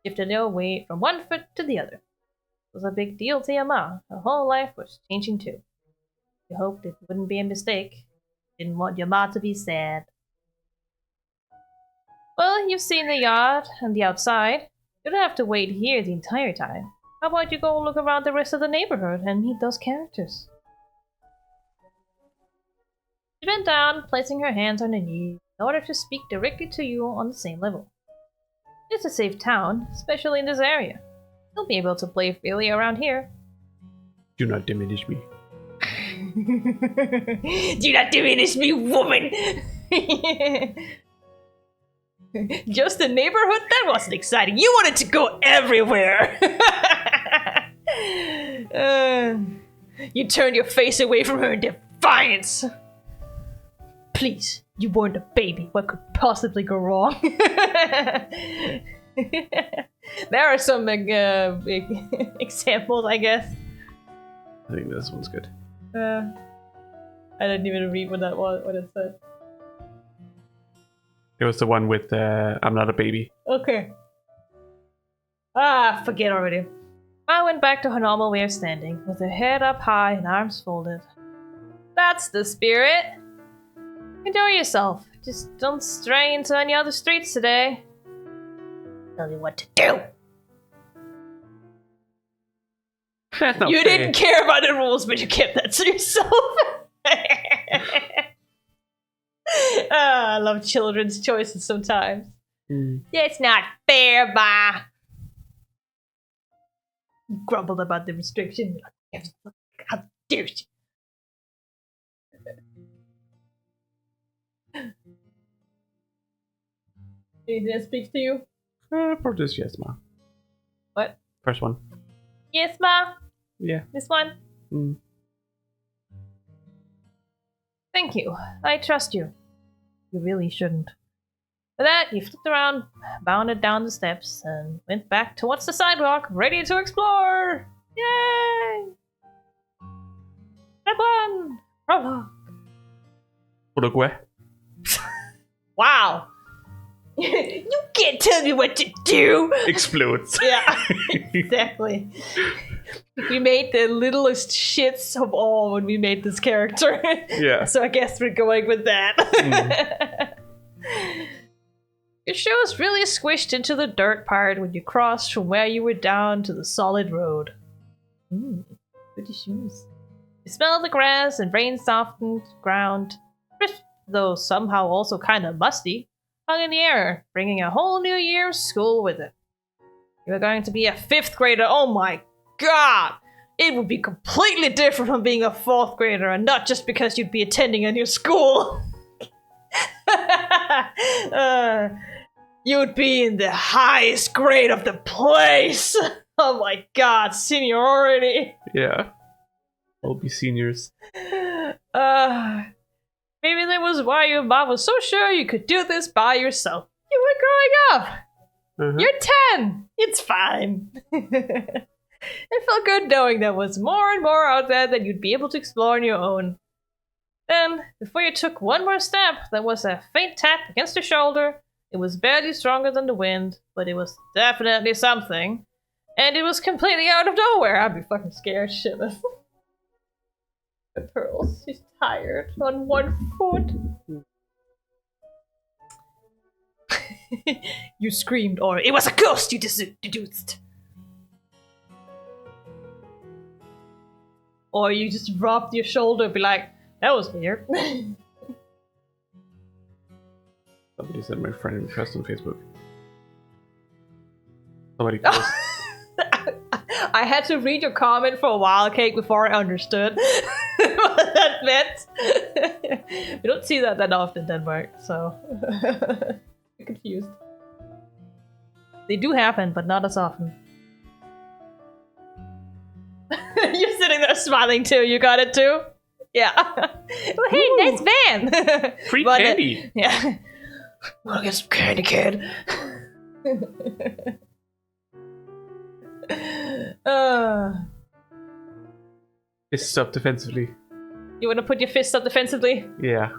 Shifted away from one foot to the other. It was a big deal to your ma. Her whole life was changing too. You hoped it wouldn't be a mistake. Didn't want your ma to be sad. Well, you've seen the yard and the outside. You don't have to wait here the entire time. How about you go look around the rest of the neighborhood and meet those characters? She bent down, placing her hands on her knees in order to speak directly to you on the same level. It's a safe town, especially in this area. You'll be able to play freely around here. Do not diminish me. Do not diminish me, woman! Just the neighborhood? That wasn't exciting. You wanted to go everywhere! You turned your face away from her in defiance. Please, you weren't a baby. What could possibly go wrong? There are some examples, I guess. I think this one's good. I didn't even read what that was. What it said. It was the one with I'm not a baby. Okay. Forget already. I went back to her normal way of standing, with her head up high and arms folded. That's the spirit. Enjoy yourself. Just don't stray into any other streets today. Tell you what to do. That's not You fair. didn't care about the rules, but you kept that to yourself. I love children's choices sometimes. Yeah, it's not fair, bah. You grumbled about the restriction. How dare you? Anything that speaks to you? For this, yes, ma. What? First one. Yes, ma. Yeah. This one. Thank you. I trust you. You really shouldn't. For that, you flipped around, bounded down the steps, and went back towards the sidewalk, ready to explore! Yay! Step 1! Prologue. Uruguay. Wow! You can't tell me what to do! Explodes. Yeah, exactly. We made the littlest shits of all when we made this character. Yeah. So I guess we're going with that. Your shoes really squished into the dirt part when you crossed from where you were down to the solid road. Pretty shoes. You smell the grass and rain-softened ground, crisp, though somehow also kind of musty, hung in the air, bringing a whole new year of school with it. You were going to be a 5th grader. Oh my god! It would be completely different from being a 4th grader, and not just because you'd be attending a new school. You'd be in the highest grade of the place. Oh my god, seniority. Yeah. We'll be seniors. Maybe that was why your mom was so sure you could do this by yourself. You were growing up. You're 10. It's fine. It felt good knowing there was more and more out there that you'd be able to explore on your own. Then, before you took one more step, there was a faint tap against your shoulder. It was barely stronger than the wind, but it was definitely something. And it was completely out of nowhere. I'd be fucking scared shitless. The Pearls, she's tired on one foot. You screamed, or it was a ghost, you deduced. Or you just rubbed your shoulder and be like, that was weird. Somebody said my friend request on Facebook. Somebody goes. I had to read your comment for a while, Cake, before I understood what that meant. We don't see that often in Denmark, so I'm confused. They do happen, but not as often. You're sitting there smiling too. You got it too? Yeah. Well, hey, nice van. Free candy. Yeah. Wanna get some candy, kid? Fists up defensively. You wanna put your fists up defensively? Yeah.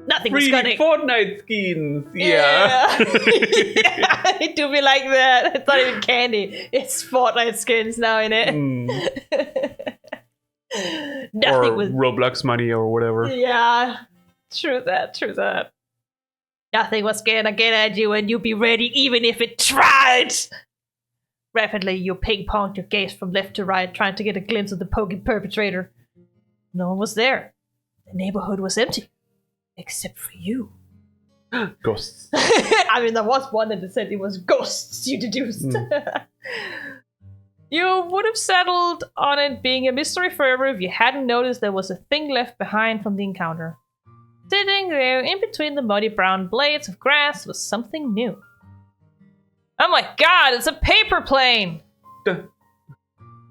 Nothing was Free gonna... Fortnite skins! Yeah. Yeah, it do be like that. It's not even candy. It's Fortnite skins now, innit? Nothing or was... Roblox money or whatever. Yeah. True that. Nothing was gonna get at you and you'd be ready even if it tried! Rapidly, you ping-ponged your gaze from left to right, trying to get a glimpse of the pokey perpetrator. No one was there. The neighborhood was empty. Except for you. Ghosts. I mean, there was one that said it was ghosts you deduced. You would have settled on it being a mystery forever if you hadn't noticed there was a thing left behind from the encounter. Sitting there in between the muddy brown blades of grass was something new. Oh my god, it's a paper plane!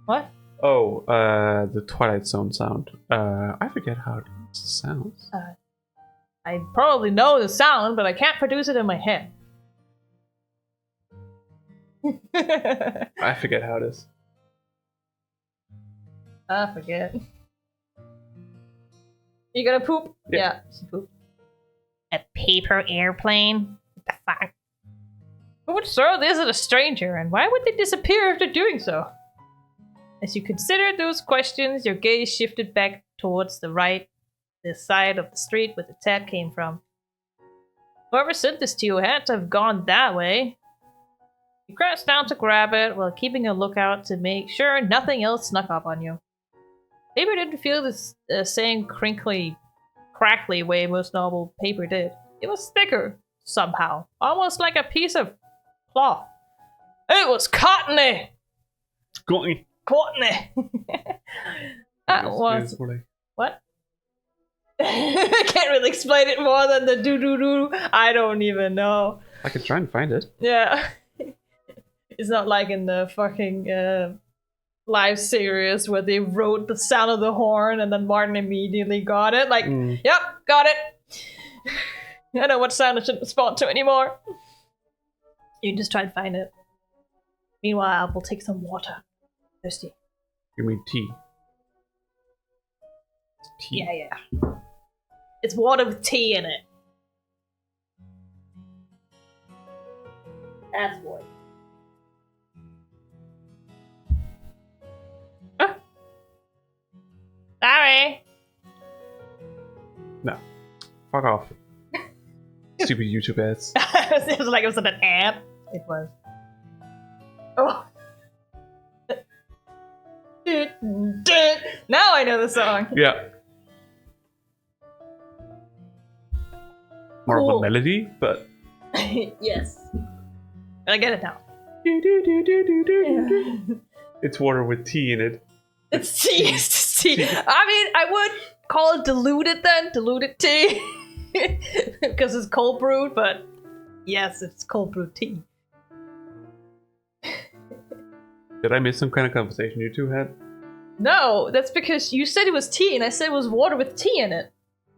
What? Oh, the Twilight Zone sound. I forget how it sounds. I probably know the sound, but I can't produce it in my head. I forget how it is. I forget. You gonna poop? Yeah, she pooped. A paper airplane? What the fuck? Who would throw this at a stranger, and why would they disappear after doing so? As you considered those questions, your gaze shifted back towards the right, the side of the street where the tat came from. Whoever sent this to you had to have gone that way. You crouched down to grab it while keeping a lookout to make sure nothing else snuck up on you. Paper didn't feel the same crinkly, crackly way most normal paper did. It was thicker, somehow. Almost like a piece of cloth. It was cottony! Cottony. Cottony! That was... What? I can't really explain it more than the doo-doo-doo. I don't even know. I could try and find it. Yeah. It's not like in the fucking live series where they wrote the sound of the horn and then Martin immediately got it. Like, yep, got it. I know what sound I shouldn't respond to anymore. You can just try and find it. Meanwhile, we'll take some water. Thirsty. You mean tea? Tea. Yeah. It's water with tea in it. That's what. Sorry. No. Fuck off. Stupid YouTube ads. It was like it was an ad. It was. Oh. Now I know the song. Yeah. More Cool. of a melody, but... Yes. I get it now. It's water with tea in it. It's tea. It's tea. I mean, I would call it diluted then. Diluted tea. Because it's cold brewed, but yes, it's cold brewed tea. Did I miss some kind of conversation you two had? No, that's because you said it was tea, and I said it was water with tea in it.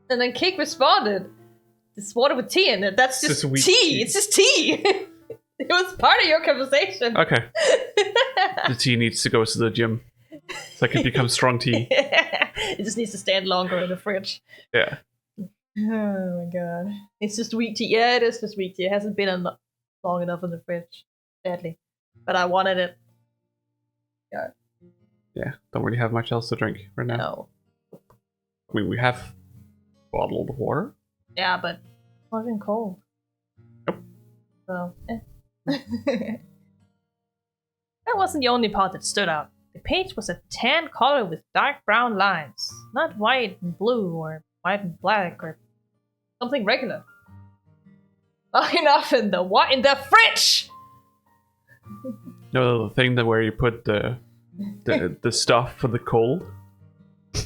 And then Cake responded, it's water with tea in it. That's just tea. It's just tea. It was part of your conversation. Okay. The tea needs to go to the gym. So I can become strong tea. It just needs to stand longer in the fridge. Yeah. Oh my god. It's just weak tea. Yeah, it is just weak tea. It hasn't been long enough in the fridge. Sadly. But I wanted it. Yeah. Yeah, don't really have much else to drink right now. No. I mean, we have bottled water. Yeah, but it's not even cold. Nope. So, That wasn't the only part that stood out. The page was a tan color with dark brown lines. Not white and blue or white and black or something regular. Enough in the what in the fridge? No, the thing that where you put the stuff for the cold.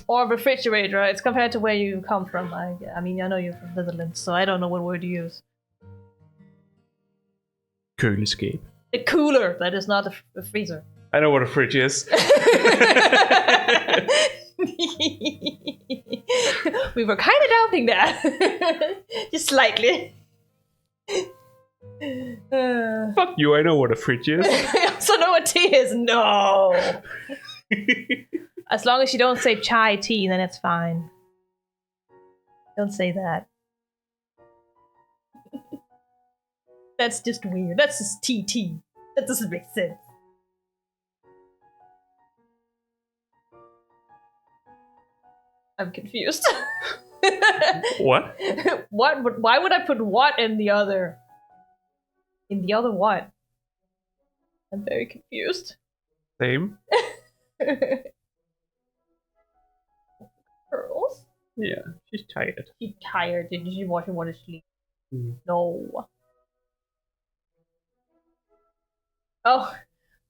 Or refrigerator. It's compared to where you come from. I mean, I know you're from Netherlands, so I don't know what word to use. Køleskab. The cooler. That is not a freezer. I know what a fridge is. We were kind of doubting that. Just slightly. Fuck you, I know what a fridge is. I also know what tea is. No. As long as you don't say chai tea, then it's fine. Don't say that. That's just weird. That's just tea. That doesn't make sense. I'm confused. What? What? Why would I put what in the other? In the other what? I'm very confused. Same. Pearls? Yeah, she's tired. She's tired. Did she want to sleep? Mm. No. Oh,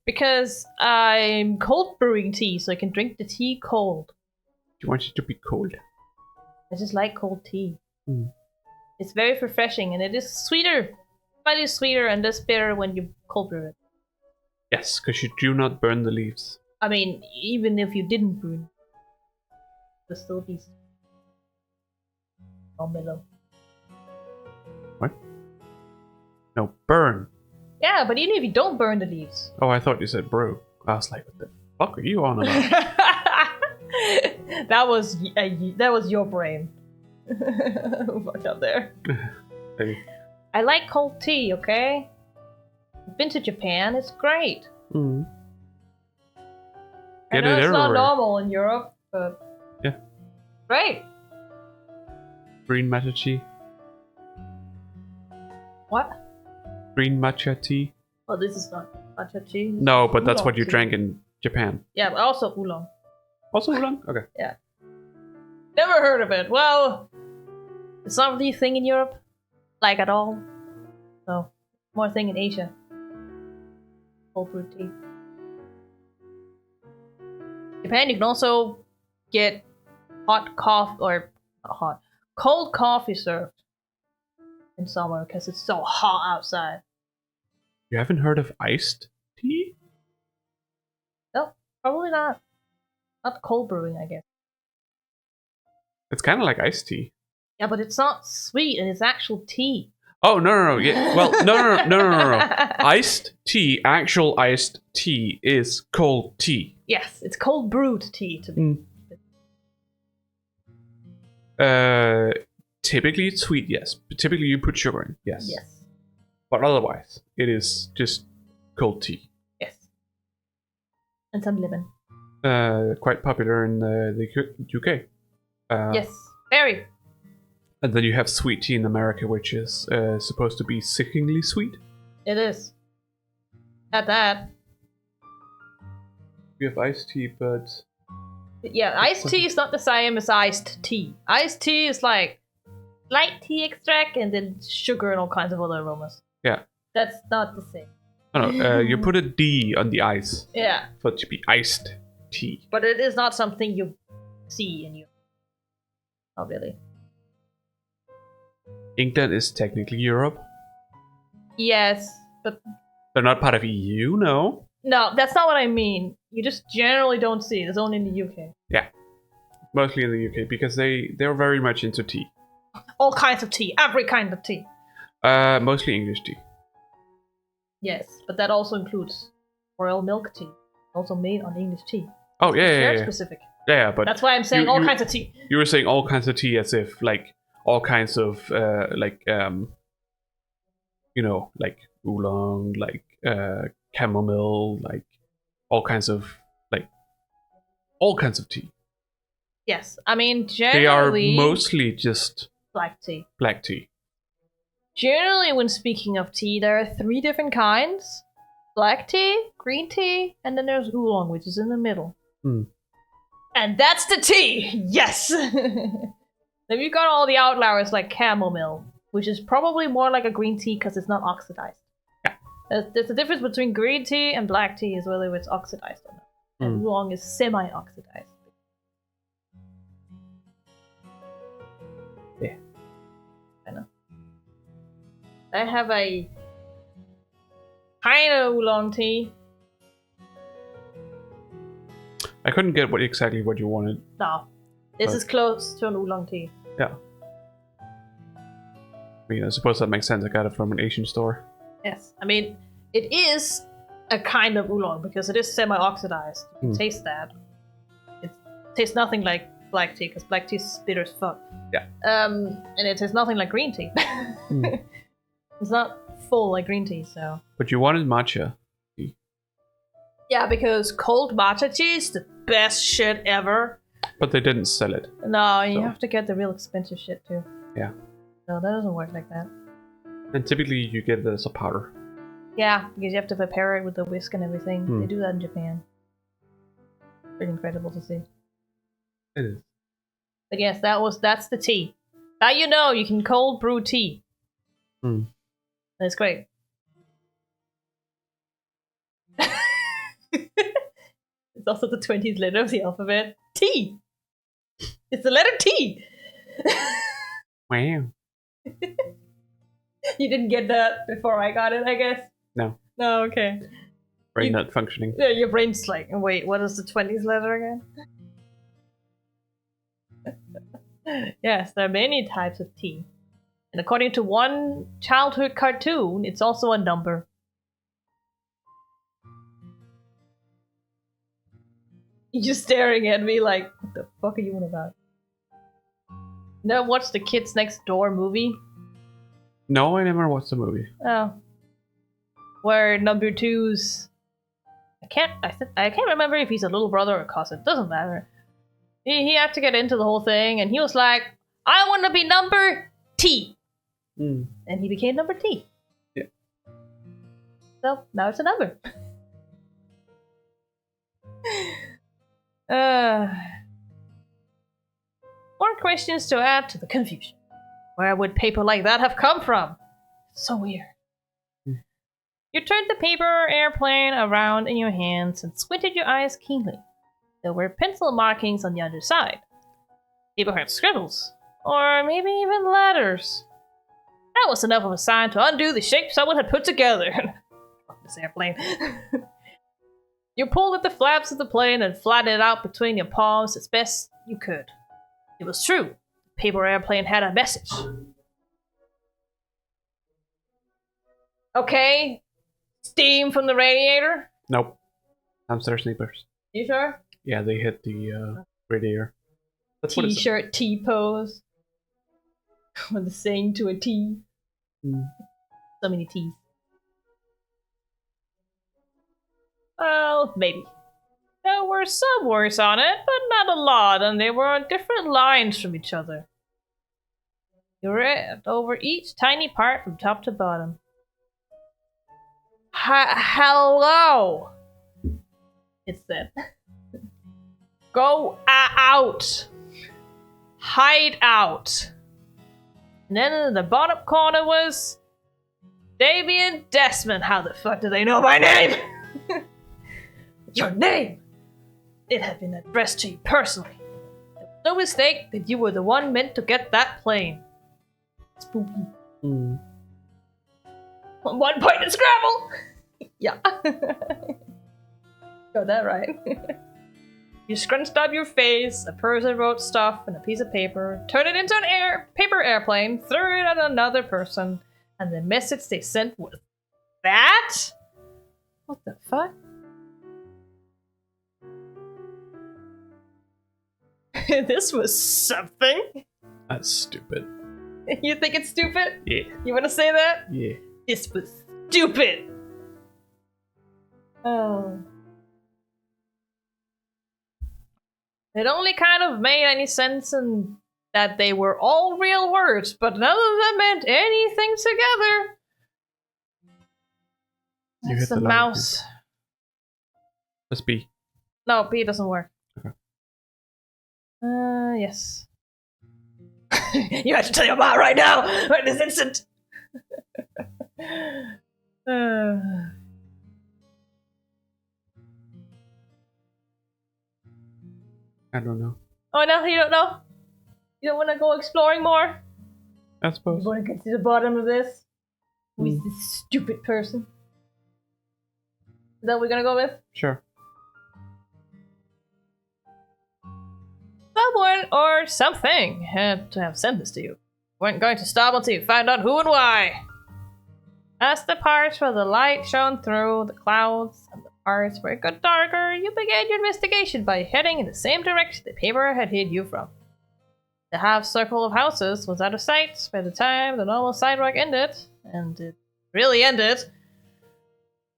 because I'm cold brewing tea, so I can drink the tea cold. She wants it to be cold. I just like cold tea. Mm. It's very refreshing, and it is sweeter. Slightly sweeter and less bitter when you cold brew it. Yes, because you do not burn the leaves. I mean, even if you didn't brew it, it'll still be mellow. What? No, burn. Yeah, but even if you don't burn the leaves. Oh, I thought you said brew. I was like, what the fuck are you on about? That was your brain. Who fucked up there? Hey. I like cold tea, okay? I've been to Japan, it's great. Mm. I know it's not normal in Europe, but yeah, great. Green matcha tea. What? Green matcha tea. Oh, this is not matcha tea. No, but that's what you tea. drank in Japan. Yeah, but also oolong. Also oolong? Okay. Yeah. Never heard of it. Well, it's not really a thing in Europe, like at all. So, more thing in Asia. Cold brew tea. Japan, you can also get hot coffee or not hot, cold coffee served in summer because it's so hot outside. You haven't heard of iced tea? No, probably not. Not cold brewing, I guess. It's kind of like iced tea. Yeah, but it's not sweet and it's actual tea. Oh, no. Yeah. Well, no. Iced tea, actual iced tea is cold tea. Yes, it's cold brewed tea to be. Typically it's sweet, yes. But typically you put sugar in, yes. Yes. But otherwise, it is just cold tea. Yes. And some lemon. Quite popular in the UK. Yes, very. And then you have sweet tea in America, which is supposed to be sickeningly sweet. It is. At that. We have iced tea, but... Yeah, iced tea is not the same as iced tea. Iced tea is like light tea extract and then sugar and all kinds of other aromas. Yeah. That's not the same. Oh, no, you put a D on the ice. Yeah. For it to be iced tea. But it is not something you see in you. Not really. England is technically Europe. Yes, but... They're not part of EU, no. No, that's not what I mean. You just generally don't see it. It's only in the UK. Yeah. Mostly in the UK, because they're very much into tea. All kinds of tea. Every kind of tea. Mostly English tea. Yes, but that also includes royal milk tea. Also made on English tea. Oh, yeah, Very yeah. specific. Yeah, but... That's why I'm saying all kinds of tea. You were saying all kinds of tea as if, like, all kinds of, like oolong, like, chamomile, like, all kinds of tea. Yes, I mean, They are generally... mostly just... black tea. Black tea. Generally, when speaking of tea, there are 3 different kinds. Black tea, green tea, and then there's oolong, which is in the middle. Hmm. And that's the tea! Yes! Then you've got all the outliers like chamomile, which is probably more like a green tea because it's not oxidized. Yeah. There's a difference between green tea and black tea is whether it's oxidized or not. And oolong is semi-oxidized. Yeah. I know. I have a kind of oolong tea. I couldn't get exactly what you wanted. No. This is close to an oolong tea. Yeah. I mean, I suppose that makes sense. I got it from an Asian store. Yes. I mean, it is a kind of oolong because it is semi-oxidized. You can taste that. It tastes nothing like black tea because black tea is bitter as fuck. Yeah. And it tastes nothing like green tea. It's not full like green tea, so. But you wanted matcha. Yeah, because cold matcha tea is the best shit ever. But they didn't sell it. No, you have to get the real expensive shit too. Yeah. No, that doesn't work like that. And typically you get it as a powder. Yeah, because you have to prepare it with the whisk and everything. They do that in Japan. Pretty incredible to see. It is. But yes, that's the tea. Now you know you can cold brew tea. That's great. It's also the 20th letter of the alphabet. T. It's the letter T. Wow. You didn't get that before I got it, I guess? No. No, okay. Brain not functioning. Yeah, your brain's like, wait, what is the 20th letter again? Yes, there are many types of tea. And according to one childhood cartoon, it's also a number. You're just staring at me like, what the fuck are you on about? Never watched the Kids Next Door movie? No, I never watched the movie. Oh. Where number two's... I can't remember if he's a little brother or a cousin. Doesn't matter. He had to get into the whole thing, and he was like, I want to be number T. And he became number T. Yeah. So, now it's a number. More questions to add to the confusion. Where would paper like that have come from? It's so weird. You turned the paper airplane around in your hands and squinted your eyes keenly. There were pencil markings on the other side. People had scribbles, or maybe even letters. That was enough of a sign to undo the shape someone had put together. Fuck this airplane. You pulled at the flaps of the plane and flattened it out between your palms as best you could. It was true. The paper airplane had a message. Okay. Steam from the radiator? Nope. Hamster sleepers. You sure? Yeah, they hit the radiator. That's what T-shirt T-pose. With the saying to a T. So many T's. Well, maybe. There were some words on it, but not a lot, and they were on different lines from each other. You read over each tiny part from top to bottom. Hello! It said. Go out! Hide out! And then in the bottom corner was... Damien Desmond. How the fuck do they know my name? Your name! It had been addressed to you personally. There was no mistake that you were the one meant to get that plane. Spooky. 1 point in Scrabble! Yeah. Got that right. You scrunched up your face, a person wrote stuff on a piece of paper, turned it into an paper airplane, threw it at another person, and the message they sent was that? What the fuck? This was something. That's stupid. You think it's stupid? Yeah. You want to say that? Yeah. This was stupid. Oh. It only kind of made any sense in that they were all real words, but none of them meant anything together. You That's hit the mouse. That's B. No, B doesn't work. Okay. Yes. You have to tell your mom right now, right this instant. I don't know. Oh no, you don't know? You don't want to go exploring more? I suppose. You want to get to the bottom of this? Who is this stupid person? Is that what we're gonna go with? Sure. That Someone or something had to have sent this to you. You weren't going to stop until you found out who and why. As the parts where the light shone through the clouds and the parts where it got darker, you began your investigation by heading in the same direction the paper had hid you from. The half circle of houses was out of sight by the time the normal sidewalk ended, and it really ended.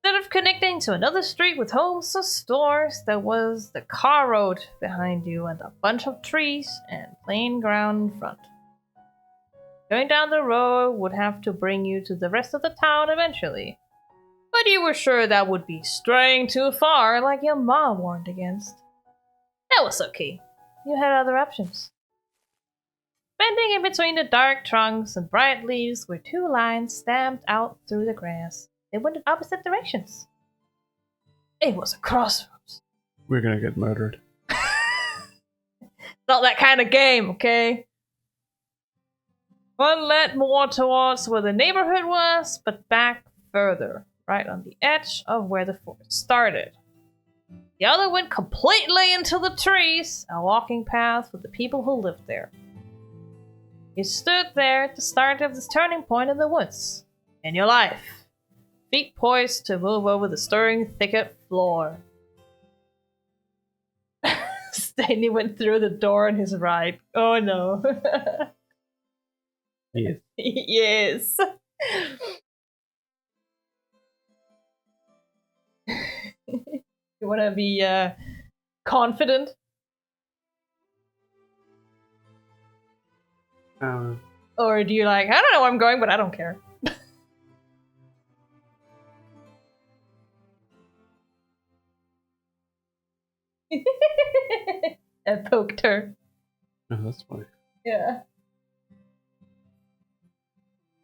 Instead of connecting to another street with homes or stores, there was the car road behind you and a bunch of trees and plain ground in front. Going down the road would have to bring you to the rest of the town eventually. But you were sure that would be straying too far, like your mom warned against. That was okay. You had other options. Bending in between the dark trunks and bright leaves were two lines stamped out through the grass. They went in opposite directions. It was a crossroads. We're gonna get murdered. It's not that kind of game, okay? One led more towards where the neighborhood was, but back further, right on the edge of where the forest started. The other went completely into the trees, a walking path for the people who lived there. You stood there at the start of this turning point in the woods, in your life, feet poised to move over the stirring thicket floor. Stanley went through the door in his ride. Oh no. Yes. Yes. You want to be confident? Or do you like, I don't know where I'm going, but I don't care? I poked her. Oh, that's funny. Yeah.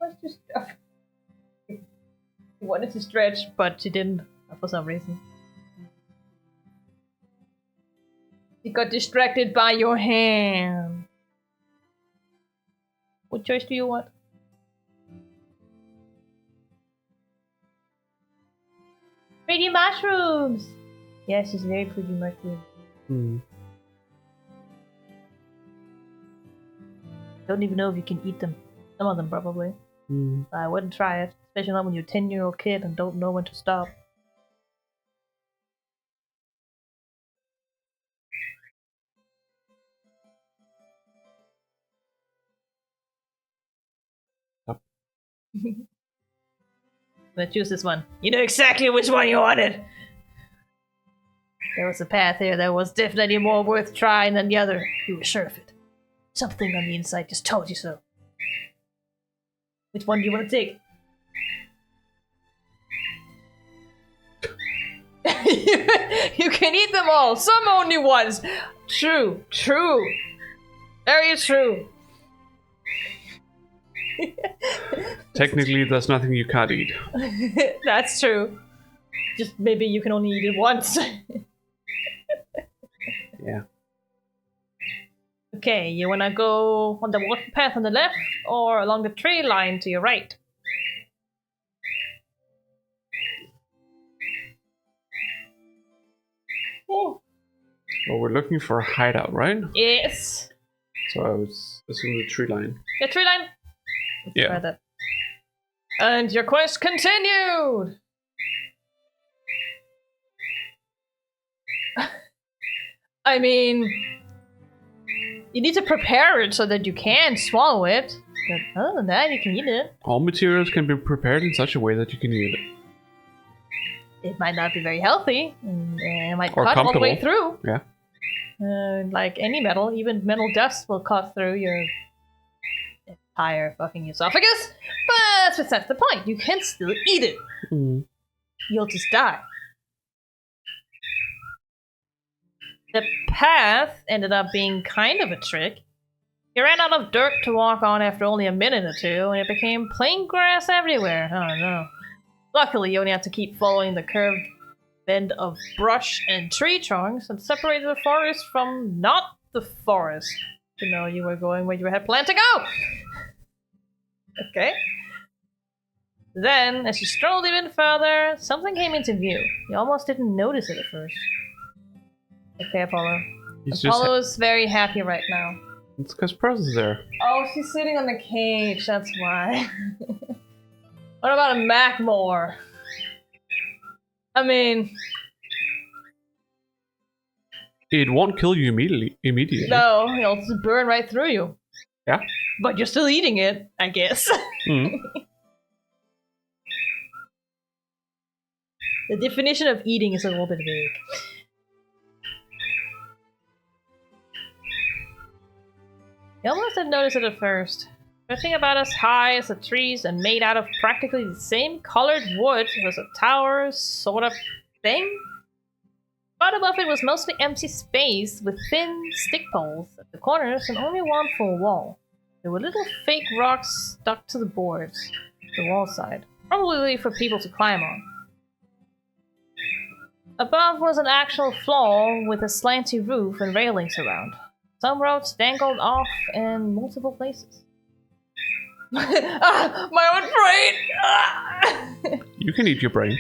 Let's just. She wanted to stretch, but she didn't for some reason. She got distracted by your hand. What choice do you want? Pretty mushrooms! Yes, it's very pretty mushrooms. Don't even know if you can eat them. Some of them probably. I wouldn't try it, especially not when you're a 10-year-old kid and don't know when to stop. Yep. Let's choose this one. You know exactly which one you wanted! There was a path here that was definitely more worth trying than the other. You were sure of it. Something on the inside just told you so. Which one do you want to take? You can eat them all, some only once. True, true. Very true. Technically, there's nothing you can't eat. That's true. Just maybe you can only eat it once. Yeah. Okay, you wanna go on the walking path on the left or along the tree line to your right? Oh. Well, we're looking for a hideout, right? Yes. So I was assuming the tree line. Yeah, tree line. Let's Yeah. try that. And your quest continued! I mean, you need to prepare it so that you can swallow it. But other than that, you can eat it. All materials can be prepared in such a way that you can eat it. It might not be very healthy, and it might Or cut all the way comfortable. through. Yeah. Like any metal, even metal dust will cut through your entire fucking esophagus. But that's the point. You can still eat it. You'll just die. The path ended up being kind of a trick. You ran out of dirt to walk on after only a minute or two, and it became plain grass everywhere. Oh no. Luckily, you only had to keep following the curved bend of brush and tree trunks that separated the forest from not the forest to know you were going where you had planned to go. Okay. Then, as you strolled even further, something came into view. You almost didn't notice it at first. Okay, Apollo. He's just. Apollo is very happy right now. It's because Pearls is there. Oh, she's sitting on the cage, that's why. What about a Macmore? I mean... It won't kill you immediately. No, it'll just burn right through you. Yeah. But you're still eating it, I guess. Mm. The definition of eating is a little bit vague. You almost didn't notice it at first. Stretching about as high as the trees and made out of practically the same colored wood was a tower sort of thing. But above it was mostly empty space with thin stick poles at the corners and only one full wall. There were little fake rocks stuck to the boards, the wall side, probably for people to climb on. Above was an actual floor with a slanty roof and railings around. Some ropes dangled off in multiple places. My own brain! Ah! You can eat your brain.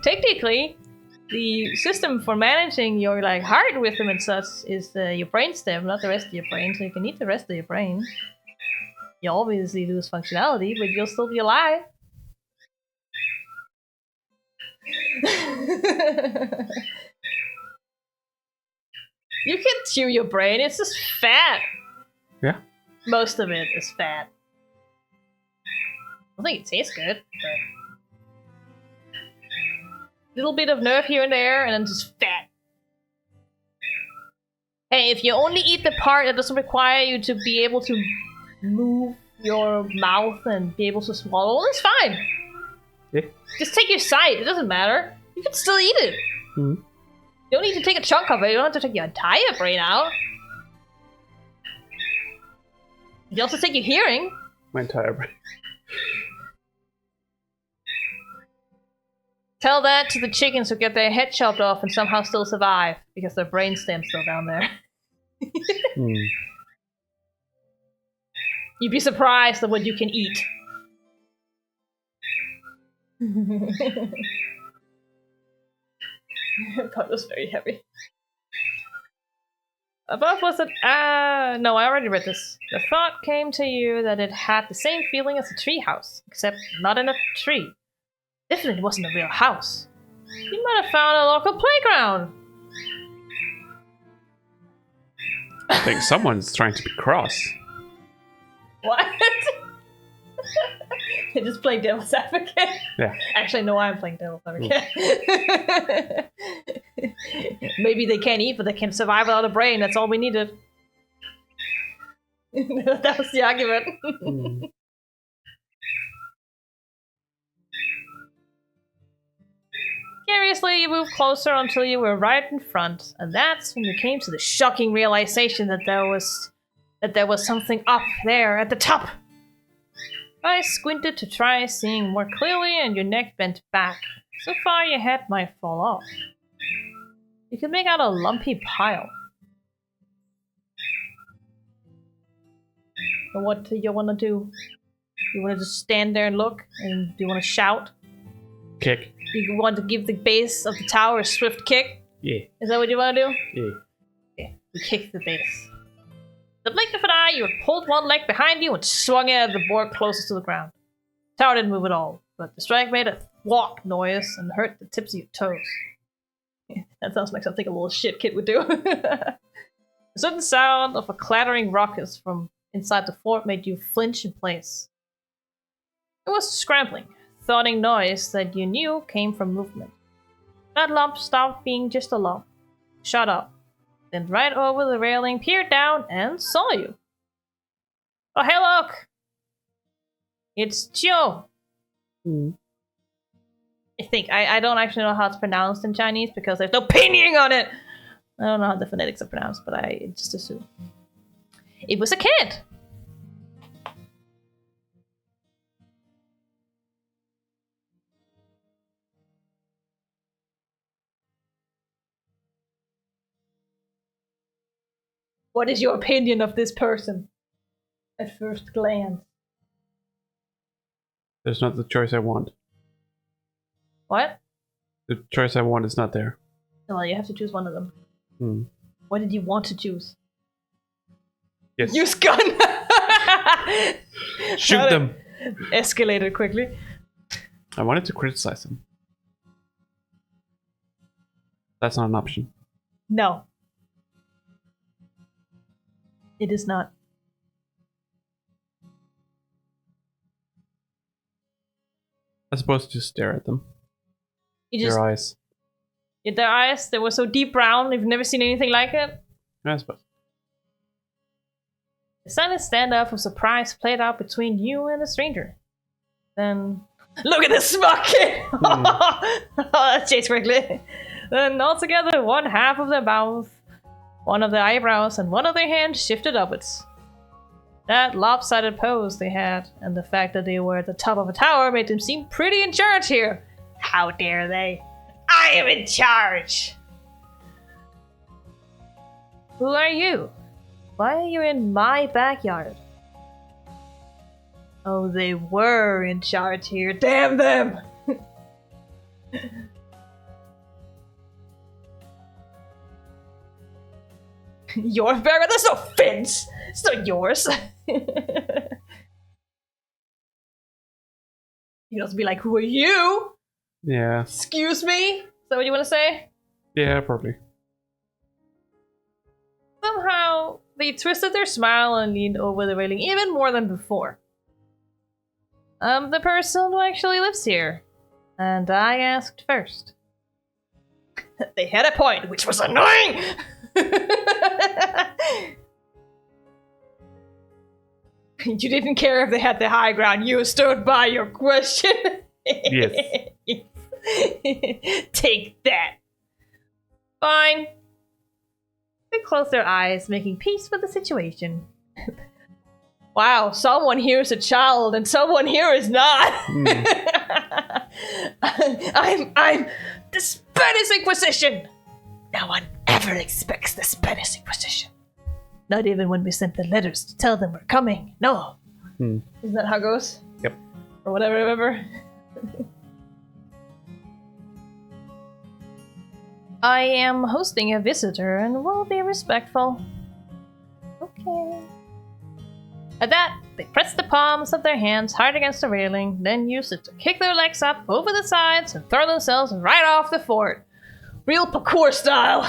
Technically, the system for managing your heart rhythm and such is your brainstem, not the rest of your brain. So you can eat the rest of your brain. You obviously lose functionality, but you'll still be alive. You can chew your brain. It's just fat. Yeah. Most of it is fat. I think it tastes good, but little bit of nerve here and there, and then just fat. Hey, if you only eat the part that doesn't require you to be able to move your mouth and be able to swallow, well, it's fine. Yeah. Just take your sight. It doesn't matter. You can still eat it. Mm-hmm. You don't need to take a chunk of it. You don't have to take your entire brain out. You also take your hearing. My entire brain. Tell that to the chickens who get their head chopped off and somehow still survive because their brainstem's still down there. Mm. You'd be surprised at what you can eat. That was very heavy. Above was it? No, I already read this. The thought came to you that it had the same feeling as a tree house, except not in a tree. Definitely wasn't a real house. You might have found a local playground. I think someone's trying to be cross. What? They're just playing devil's advocate. Yeah. Actually, no, I'm playing devil's advocate. Maybe they can't eat, but they can survive without a brain. That's all we needed. That was the argument. Mm. Curiously, you moved closer until you were right in front, and that's when you came to the shocking realization that there was something up there at the top. I squinted to try seeing more clearly, and your neck bent back. So far, your head might fall off. You could make out a lumpy pile. So what do you want to do? You want to just stand there and look? And do you want to shout? Kick. You want to give the base of the tower a swift kick? Yeah. Is that what you want to do? Yeah. Okay, you kick the base. The blink of an eye, you had pulled one leg behind you and swung it at the board closest to the ground. The tower didn't move at all, but the strike made a thwack noise and hurt the tips of your toes. That sounds like something a little shit kid would do. The sudden sound of a clattering ruckus from inside the fort made you flinch in place. It was a scrambling, thudding noise that you knew came from movement. That lump stopped being just a lump. Shut up. Then right over the railing, peered down, and saw you. Oh, hey, look! It's Qiu. Mm. I think. I don't actually know how it's pronounced in Chinese because there's no pinyin on it! I don't know how the phonetics are pronounced, but I just assume. It was a kid! What is your opinion of this person? At first glance. There's not the choice I want. What? The choice I want is not there. Well, you have to choose one of them. Hmm. What did you want to choose? Yes. Use gun! Shoot them. Escalated quickly. I wanted to criticize them. That's not an option. No. It is not. I'm supposed to just stare at them. You just Their eyes. their eyes, they were so deep brown, you've never seen anything like it. I suppose. The silent standoff of surprise played out between you and the stranger. Then, look at this smug kid! Oh, that's Chase quickly. Then, altogether, one half of their mouth, one of their eyebrows, and one of their hands shifted upwards. That lopsided pose they had, and the fact that they were at the top of a tower made them seem pretty in charge here. How dare they? I am in charge! Who are you? Why are you in my backyard? Oh, they were in charge here. Damn them! Your backyard? There's no fence! It's not yours! You'd also be like, who are you? Yeah. Excuse me? Is that what you want to say? Yeah, probably. Somehow, they twisted their smile and leaned over the railing even more than before. I'm the person who actually lives here. And I asked first. They had a point, which was annoying! You didn't care if they had the high ground. You stood by your question. Yes. Take that. Fine. They closed their eyes, making peace with the situation. Wow, someone here is a child and someone here is not. I'm the Spanish Inquisition. No one ever expects the Spanish Inquisition. Not even when we sent the letters to tell them we're coming. No. Isn't that how it goes? Yep. Or whatever, remember? I am hosting a visitor and will be respectful. Okay. At that, they pressed the palms of their hands hard against the railing, then used it to kick their legs up over the sides and throw themselves right off the fort. Real parkour style!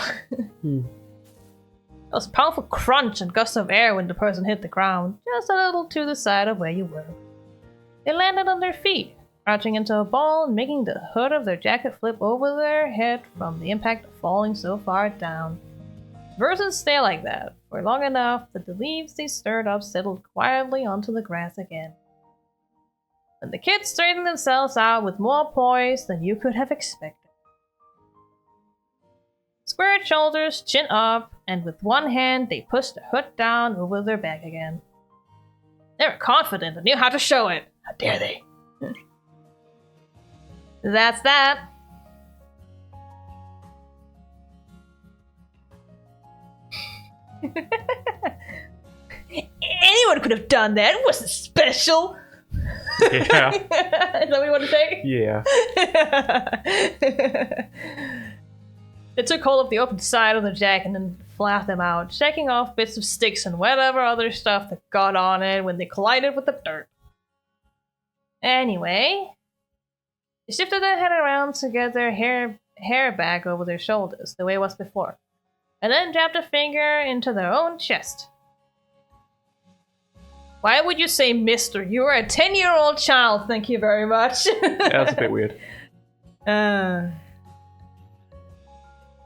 There was a powerful crunch and gust of air when the person hit the ground, just a little to the side of where you were. They landed on their feet, crouching into a ball and making the hood of their jacket flip over their head from the impact of falling so far down. Versions stay like that for long enough that the leaves they stirred up settled quietly onto the grass again. And the kids straightened themselves out with more poise than you could have expected. Squared shoulders, chin up, and with one hand they pushed the hood down over their back again. They were confident and knew how to show it. How dare they? That's that. Anyone could have done that. It wasn't special. Yeah. Is that what you want to say? Yeah. They took hold of the open side of the jacket and then flapped them out, shaking off bits of sticks and whatever other stuff that got on it when they collided with the dirt. Anyway, they shifted their head around to get their hair back over their shoulders, the way it was before, and then jabbed a finger into their own chest. Why would you say mister? You are a 10-year-old child, thank you very much. Yeah, that's a bit weird.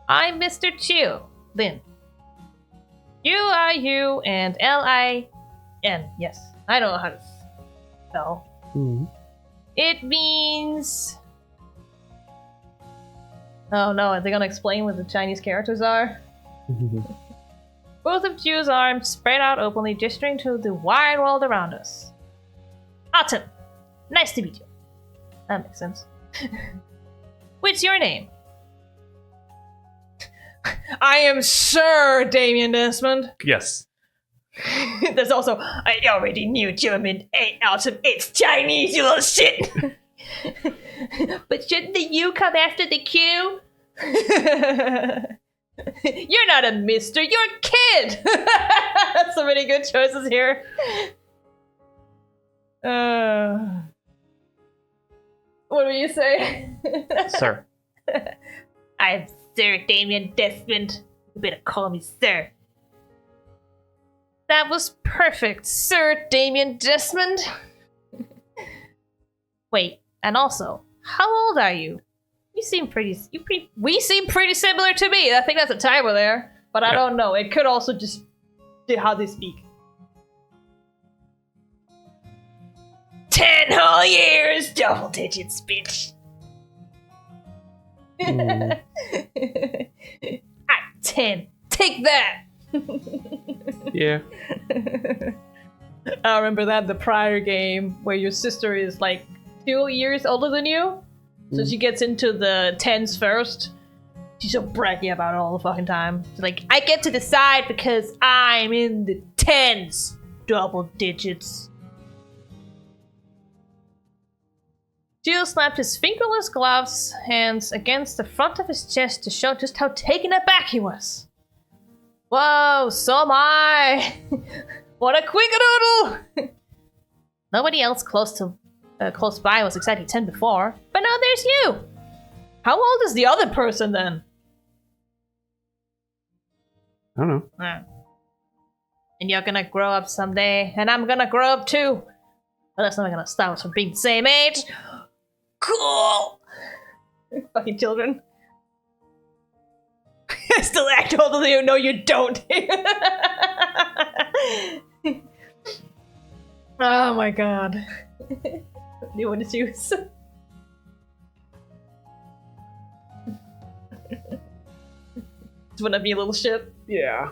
I'm Mr. Qiu, Lin. Qiu and L-I-N. Yes, I don't know how to spell. It means... Oh no, are they gonna explain what the Chinese characters are? Both of Qiu's arms spread out openly, gesturing to the wide world around us. Autumn, nice to meet you. That makes sense. What's your name? I am Sir Damien Desmond. Yes. There's also, I already knew German ain't awesome. It's Chinese, you little shit. But shouldn't the U come after the Q? You're not a mister, you're a kid! So many good choices here. What do you say? Sir. I'm Sir Damien Desmond. You better call me Sir. That was perfect, Sir Damien Desmond. Wait, and also, how old are you? We seem pretty similar to me. I think that's a typo there, but I don't know. It could also just be how they speak. 10 whole years, double digits, bitch. I'm 10. Take that. Yeah. I remember that the prior game where your sister is like 2 years older than you. So she gets into the 10s first. She's so braggy about it all the fucking time. She's like, I get to decide because I'm in the 10s. Double digits. Gio slapped his fingerless gloves hands against the front of his chest to show just how taken aback he was. Whoa, so am I. What a quick-a-doodle! Nobody else close by was exactly 10 before, but now there's you! How old is the other person then? I don't know. And you're gonna grow up someday, and I'm gonna grow up too. But that's not gonna stop us from being the same age. Cool! Fucking children. I still act older than you. No, you don't. Oh my god. You want to choose? Just wanna be a little shit? Yeah.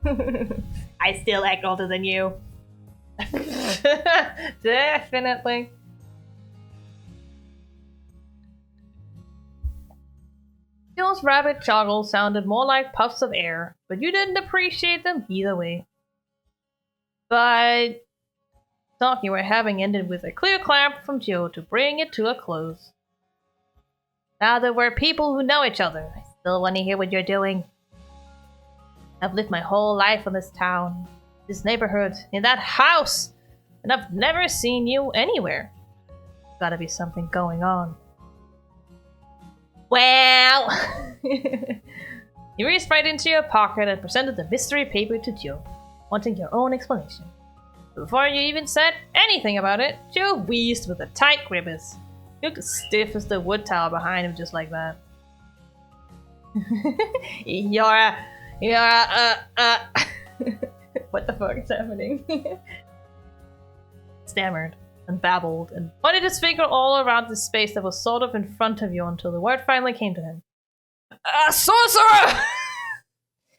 I still act older than you. Definitely. Jill's rabbit choggles sounded more like puffs of air, but you didn't appreciate them either way. But talk you were having ended with a clear clap from Jill to bring it to a close. Now that we're people who know each other, I still want to hear what you're doing. I've lived my whole life in this town, this neighborhood, in that house, and I've never seen you anywhere. Gotta be something going on. Well, you reached right into your pocket and presented the mystery paper to Jill, wanting your own explanation. Before you even said anything about it, Jill wheezed with a tight grimace. You looked as stiff as the wood tower behind him, just like that. What the fuck is happening? Stammered and babbled and pointed his finger all around the space that was sort of in front of you until the word finally came to him. Sorcerer!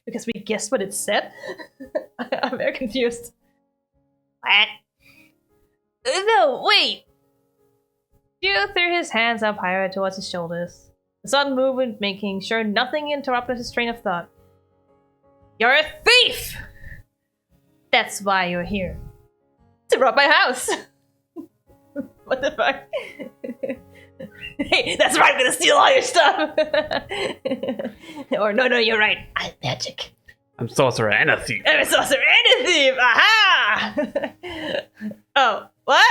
Because we guessed what it said? I'm very confused. What? No, wait! Gio threw his hands up higher towards his shoulders, the sudden movement making sure nothing interrupted his train of thought. You're a thief! That's why you're here. To rob my house! What the fuck? Hey, that's right, I'm gonna steal all your stuff! Or, no, you're right. I'm magic. I'm sorcerer and a thief. I'm a sorcerer and a thief! Aha! Oh, what?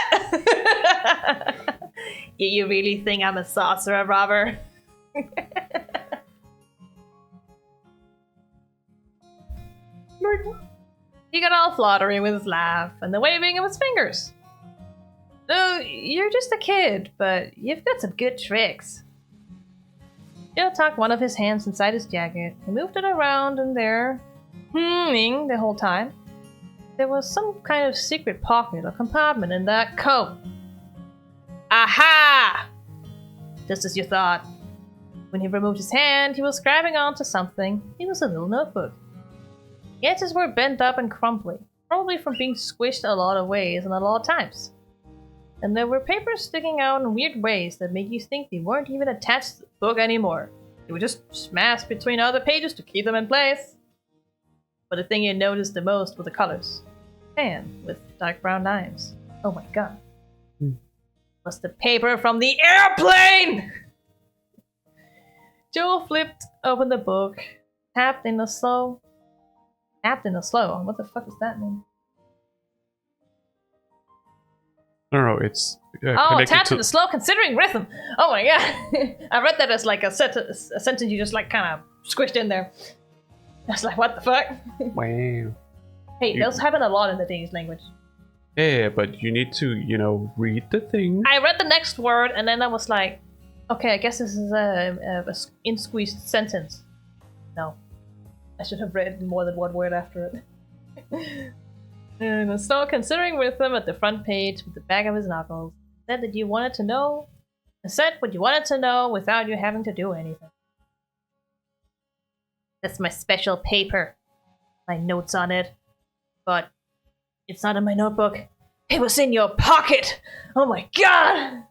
You really think I'm a sorcerer, robber? He got all fluttery with his laugh and the waving of his fingers. So, you're just a kid, but you've got some good tricks. Joe tucked one of his hands inside his jacket. He moved it around in there, humming the whole time. There was some kind of secret pocket or compartment in that coat. Aha! Just as you thought. When he removed his hand, he was grabbing onto something. It was a little notebook. The edges were bent up and crumbly, probably from being squished a lot of ways and a lot of times. And there were papers sticking out in weird ways that made you think they weren't even attached to the book anymore. They were just smashed between other pages to keep them in place. But the thing you noticed the most were the colors. Tan with dark brown lines. Oh my god. Was the paper from the airplane! Joe flipped open the book, tapped in a slow. What the fuck does that mean? No, it's tapped in a slow considering rhythm. Oh my god. I read that as like a sentence you just like kind of squished in there. I was like, what the fuck? Wow. Hey, those happen a lot in the Danish language. Yeah, but you need to, read the thing. I read the next word and then I was like, okay, I guess this is a in-squeezed sentence. No. I should have read more than one word after it. And so considering rhythm at the front page with the back of his knuckles, said that you wanted to know, said what you wanted to know without you having to do anything. That's my special paper. My notes on it. But it's not in my notebook. It was in your pocket! Oh my god!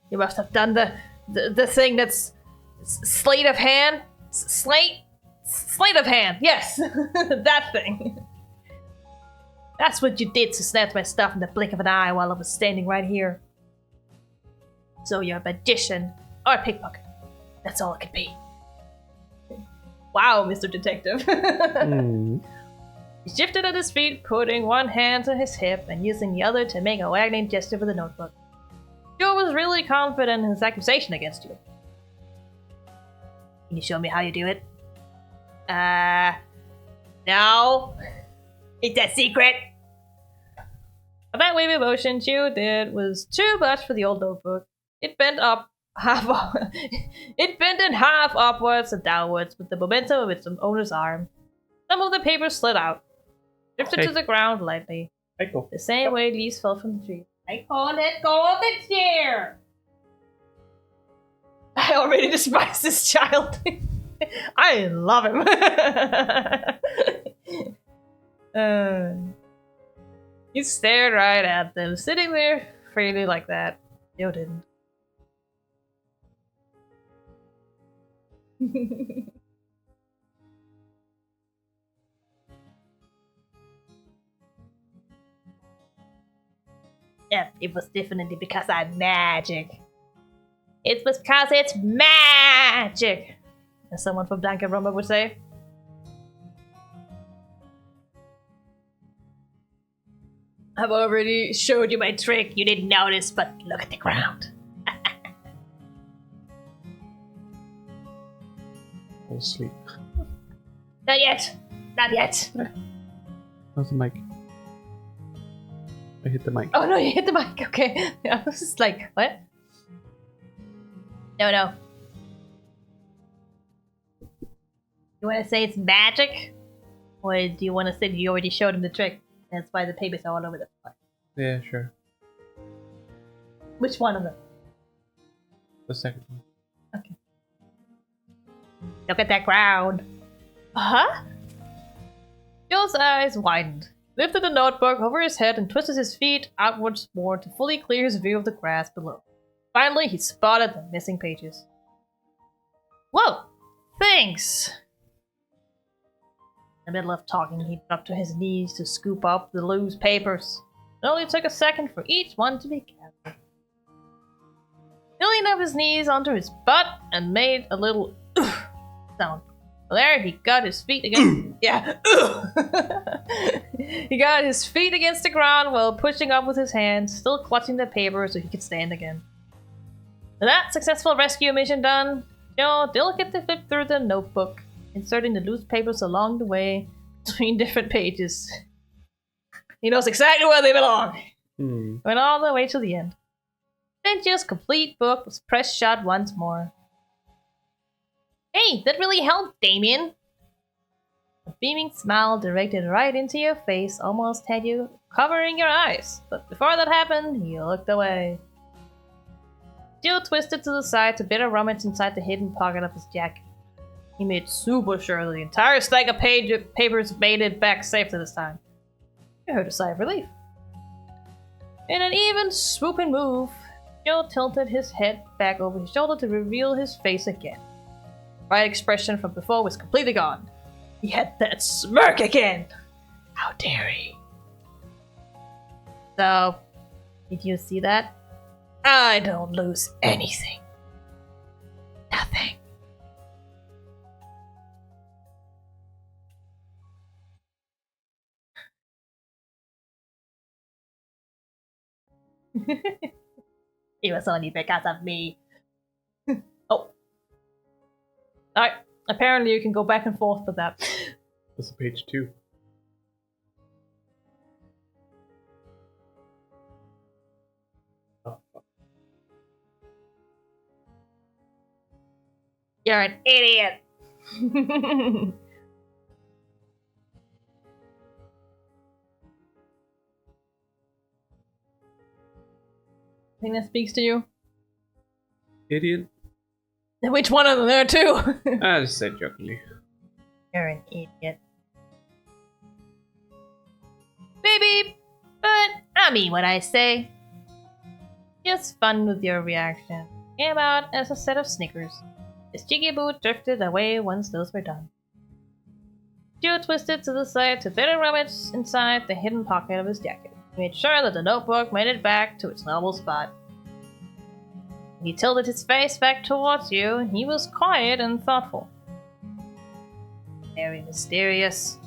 You must have done the thing that's sleight of hand? Sleight of hand, yes! That thing. That's what you did to snatch my stuff in the blink of an eye while I was standing right here. So you're a magician or a pickpocket. That's all it could be. Wow, Mr. Detective. He shifted at his feet, putting one hand to his hip and using the other to make a wagging gesture with the notebook. Joe was really confident in his accusation against you. Can you show me how you do it? No. It's a secret. But that wave of motion Joe did was too much for the old notebook. It bent in half upwards and downwards with the momentum of its owner's arm. Some of the paper slid out, drifted to the ground lightly. Michael. The same way leaves fell from the tree. Michael, let go of the chair! I already despise this child. I love him. He stared right at them, sitting there freely like that. Joe didn't. Yeah, it was definitely because I'm magic. It was because it's magic, as someone from Danganronpa would say. I've already showed you my trick. You didn't notice, but look at the ground. I'll sleep. Not yet. Not yet. How's the mic? I hit the mic. Oh no, you hit the mic. Okay. I was just like, what? No. You want to say it's magic? Or do you want to say that you already showed him the trick? That's why the paper's all over the place. Yeah, sure. Which one of them? The second one. Okay. Look at that ground. Huh? Joe's eyes widened, lifted the notebook over his head and twisted his feet outwards more to fully clear his view of the grass below. Finally, he spotted the missing pages. Whoa! Thanks! In the middle of talking, he dropped to his knees to scoop up the loose papers. It only took a second for each one to be gathered. He leaned up his knees onto his butt and made a little sound. There, he got his feet against... yeah. He got his feet against the ground while pushing up with his hands, still clutching the paper so he could stand again. With that successful rescue mission done, Joe delicately flipped through the notebook, inserting the loose papers along the way between different pages. He knows exactly where they belong. Went all the way to the end. Then Joe's complete book was pressed shut once more. Hey, that really helped, Damien! A beaming smile directed right into your face almost had you covering your eyes, but before that happened, he looked away. Joe twisted to the side to better rummage inside the hidden pocket of his jacket. He made super sure the entire stack of papers made it back safely this time. He heard a sigh of relief. In an even swooping move, Joe tilted his head back over his shoulder to reveal his face again. The bright expression from before was completely gone. He had that smirk again! How dare he? So, did you see that? I don't lose anything. Nothing. It was only because of me. Oh. Alright. Apparently you can go back and forth with that. That's page 2. Oh, fuck. You're an idiot. Thing that speaks to you? Idiot? Which one of them there too? I just said jokingly. You're an idiot. Maybe, but I mean what I say. Just fun with your reaction. Came out as a set of Snickers. His cheeky boot drifted away once those were done. Joe twisted to the side to better rummage inside the hidden pocket of his jacket. He made sure that the notebook made it back to its normal spot. He tilted his face back towards you, and he was quiet and thoughtful. Very mysterious.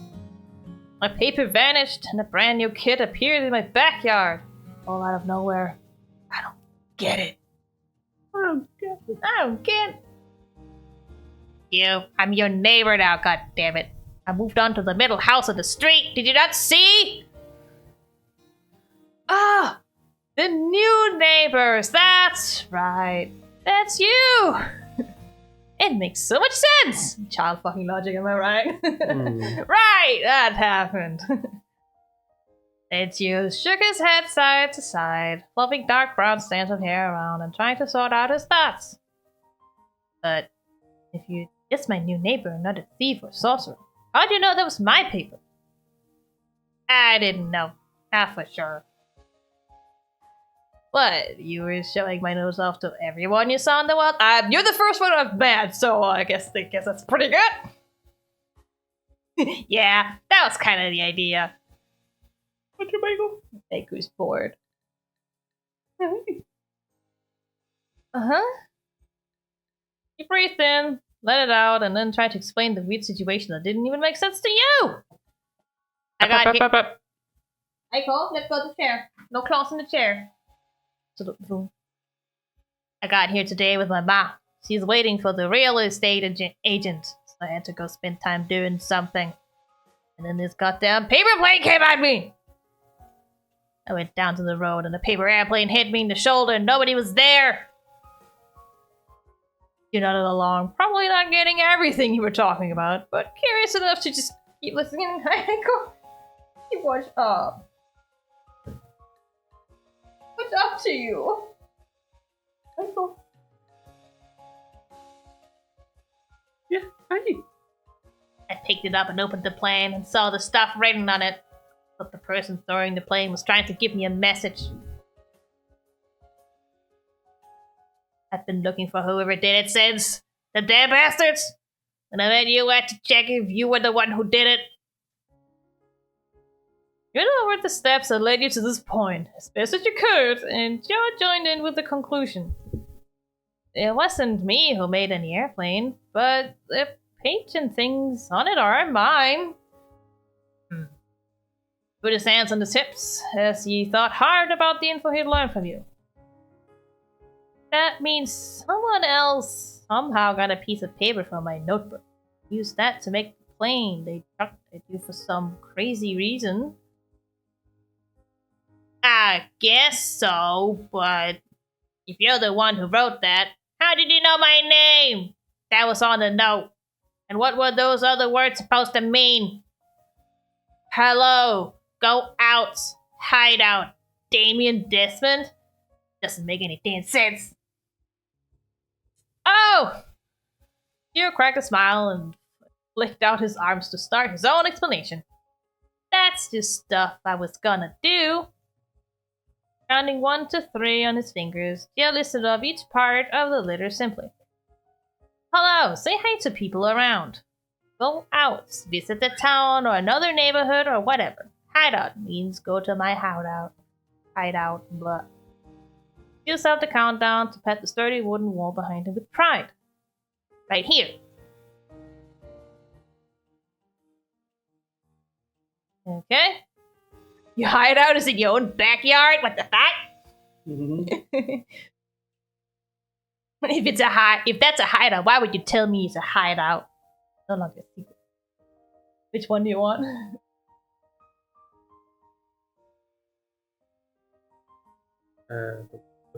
My paper vanished, and a brand new kit appeared in my backyard. All out of nowhere. I don't get it. I don't get it. You, I'm your neighbor now, goddammit. I moved on to the middle house of the street. Did you not see? Ah! The new neighbors! That's right. That's you! It makes so much sense! Child fucking logic, am I right? Right! That happened. It's you shook his head side to side, fluffing dark brown strands of hair around and trying to sort out his thoughts. But if you're just my new neighbor and not a thief or sorcerer, how'd you know that was my paper? I didn't know. Not for sure. What? You were showing my nose off to everyone you saw in the world? You're the first one I've met, so I guess that's pretty good. Yeah, that was kind of the idea. What's your bagel? Baker's bored. Uh-huh. You breathed in, let it out, and then tried to explain the weird situation that didn't even make sense to you. I got here. Hey, Cole, let's go to the chair. No claws in the chair. I got here today with my mom. She's waiting for the real estate agent, so I had to go spend time doing something. And then this goddamn paper plane came at me! I went down to the road and the paper airplane hit me in the shoulder and nobody was there! You nodded along, probably not getting everything you were talking about, but curious enough to just keep listening. You watch up. What's up to you? Michael. Yeah, hi. I picked it up and opened the plane and saw the stuff written on it. But the person throwing the plane was trying to give me a message. I've been looking for whoever did it since. The damn bastards! And I met you had to check if you were the one who did it. You know the steps that led you to this point, as best as you could, and Joe joined in with the conclusion. It wasn't me who made any airplane, but the paint and things on it are mine. Put his hands on his hips as he thought hard about the info he'd learned from you. That means someone else somehow got a piece of paper from my notebook. Used that to make the plane they chucked at you for some crazy reason. I guess so, but if you're the one who wrote that, how did you know my name? That was on the note. And what were those other words supposed to mean? Hello, go out, hide out, Damien Desmond? Doesn't make any damn sense. Oh! Hugh cracked a smile and flicked out his arms to start his own explanation. That's just stuff I was gonna do. Counting 1 to 3 on his fingers, Jill listed off each part of the letter simply. Hello, say hi to people around. Go out, visit the town or another neighborhood or whatever. Hideout means go to my hideout. Hideout, blah. Jill stopped the countdown to pat the sturdy wooden wall behind him with pride. Right here. Okay. Your hideout is in your own backyard? What the fuck? If that's a hideout, why would you tell me it's a hideout? No longer a secret. Which one do you want? The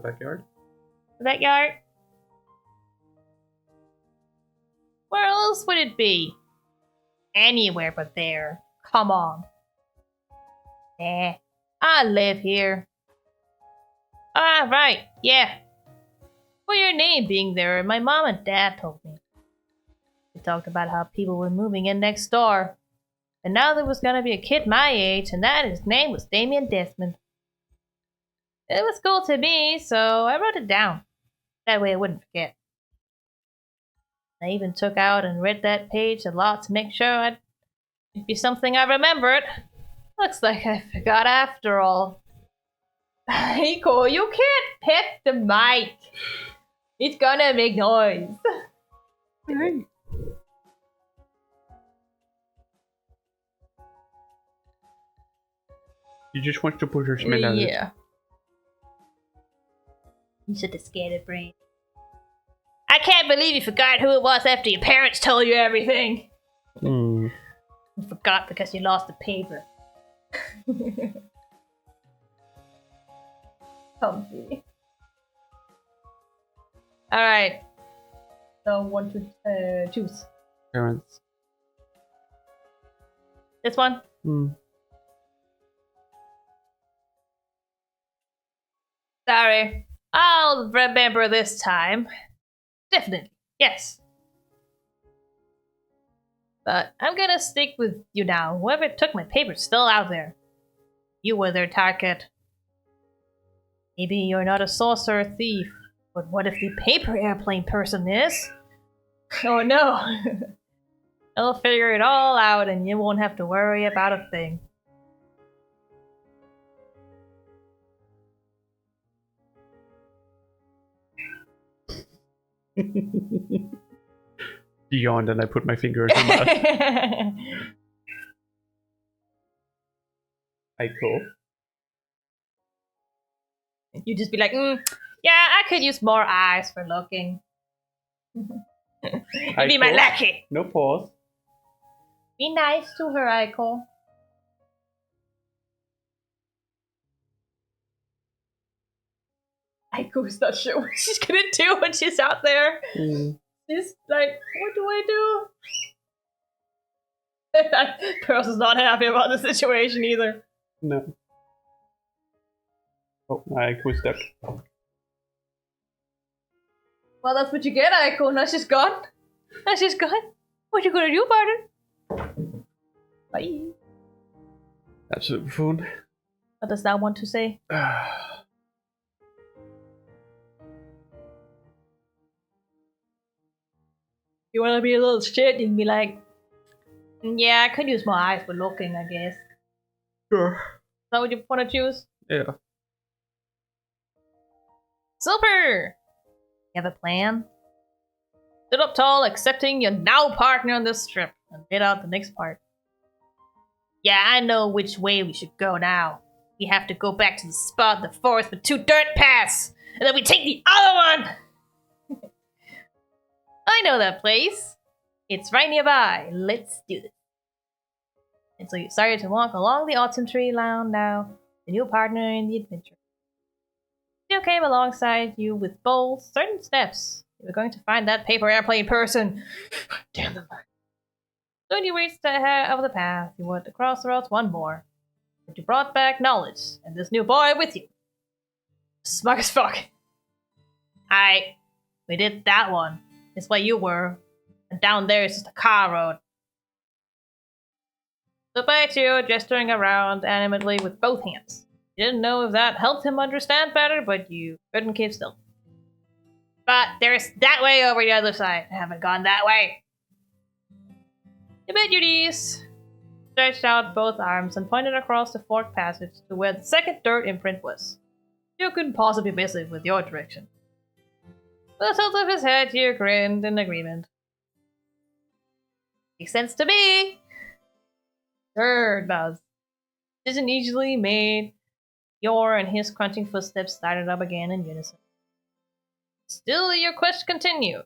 backyard. The backyard? Where else would it be? Anywhere but there. Come on. Nah, I live here. Ah, right, yeah. For your name being there, my mom and dad told me. They talked about how people were moving in next door. And now there was gonna be a kid my age, and that his name was Damien Desmond. It was cool to me, so I wrote it down. That way I wouldn't forget. I even took out and read that page a lot to make sure it'd be something I remembered. Looks like I forgot after all. Eiko, you can't pet the mic. It's gonna make noise. Hey. You just want to put your smell on it. Yeah. You should have scared brain. I can't believe you forgot who it was after your parents told you everything. Mm. You forgot because you lost the paper. Comfy. Alright. So, want to choose? Parents. This one? Mm. Sorry. I'll remember this time. Definitely. Yes. But I'm gonna stick with you now. Whoever took my paper's still out there. You were their target. Maybe you're not a sorcerer thief, but what if the paper airplane person is? Oh no! They'll figure it all out and you won't have to worry about a thing. Yawned and I put my finger in her mouth. Aiko. You just be like, yeah, I could use more eyes for looking. Be my lackey. No pause. Be nice to her, Aiko. Aiko's not sure what she's gonna do when she's out there. Mm. She's like, what do I do? Pearl's not happy about the situation either. No. Oh, Aiko's stuck. Well, that's what you get, Aiko. Now she's gone. Now she's gone. What you gonna do about it? Bye. Absolute buffoon. What does that want to say? You wanna be a little shit, you can be like, yeah, I could use my eyes for looking, I guess. Sure. Is that what you wanna choose? Yeah. Silver! You have a plan? Stood up tall, accepting your now partner on this trip, and bid out the next part. Yeah, I know which way we should go now. We have to go back to the spot in the forest with 2 dirt paths, and then we take the other one! I know that place. It's right nearby. Let's do this. And so you started to walk along the autumn tree line now, the new partner in the adventure. Still came alongside you with bold, certain steps. You were going to find that paper airplane person. Damn them. Soon you reached the head of the path. You went across the roads one more. But you brought back knowledge, and this new boy with you. Smug as fuck. We did that one. It's where you were. And down there is just a car road. So by you, gesturing around animatedly with both hands. You didn't know if that helped him understand better, but you couldn't keep still. But there's that way over the other side. I haven't gone that way. You bent your knees, stretched out both arms, and pointed across the forked passage to where the second dirt imprint was. You couldn't possibly miss it with your direction. With a tilt of his head, you grinned in agreement. Makes sense to me. Sure it does. Decision easily made. Your and his crunching footsteps started up again in unison. Still, your quest continued.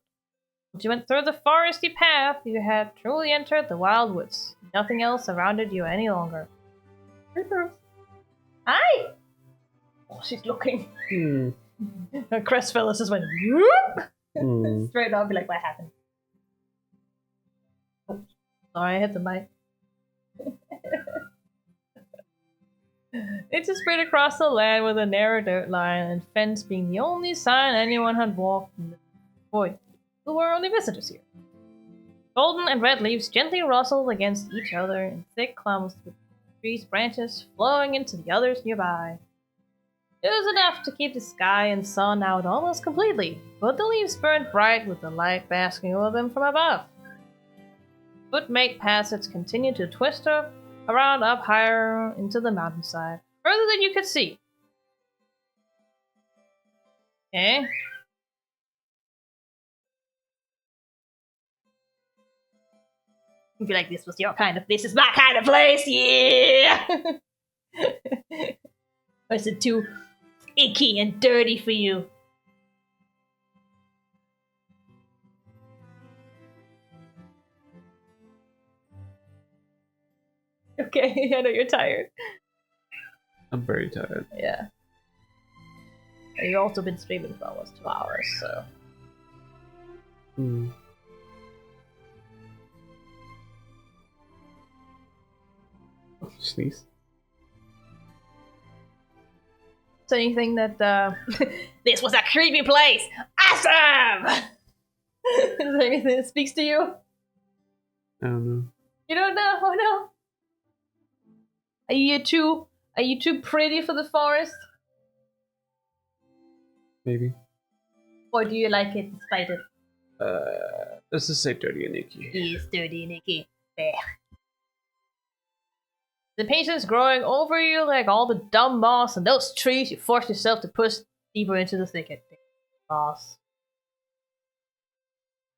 As you went through the foresty path, you had truly entered the wild woods. Nothing else surrounded you any longer. Hi! Oh, she's looking. Her crestfella just went whoop! Straight up, be like, what happened? Oh, sorry, I hit the mic. It just spread across the land with a narrow dirt line and fence being the only sign anyone had walked in the void. Who were only visitors here. Golden and red leaves gently rustled against each other in thick clumps with trees' branches flowing into the others nearby. It was enough to keep the sky and sun out almost completely, but the leaves burned bright with the light basking over them from above. Footmate passage continued to twist around up higher into the mountainside, further than you could see. Okay. You'd be like, this is my kind of place, yeah! Or is it too icky and dirty for you? Okay, I know you're tired. I'm very tired. Yeah. You've also been streaming for almost 2 hours, so... Sneeze. So you think that this was a creepy place? Awesome! Is there anything that speaks to you? I don't know. You don't know? Oh no. Are you too pretty for the forest? Maybe. Or do you like it despite it? Let's just say dirty and icky. Yes, dirty and icky. There. The patience growing over you like all the dumb moss and those trees you force yourself to push deeper into the thicket. Moss.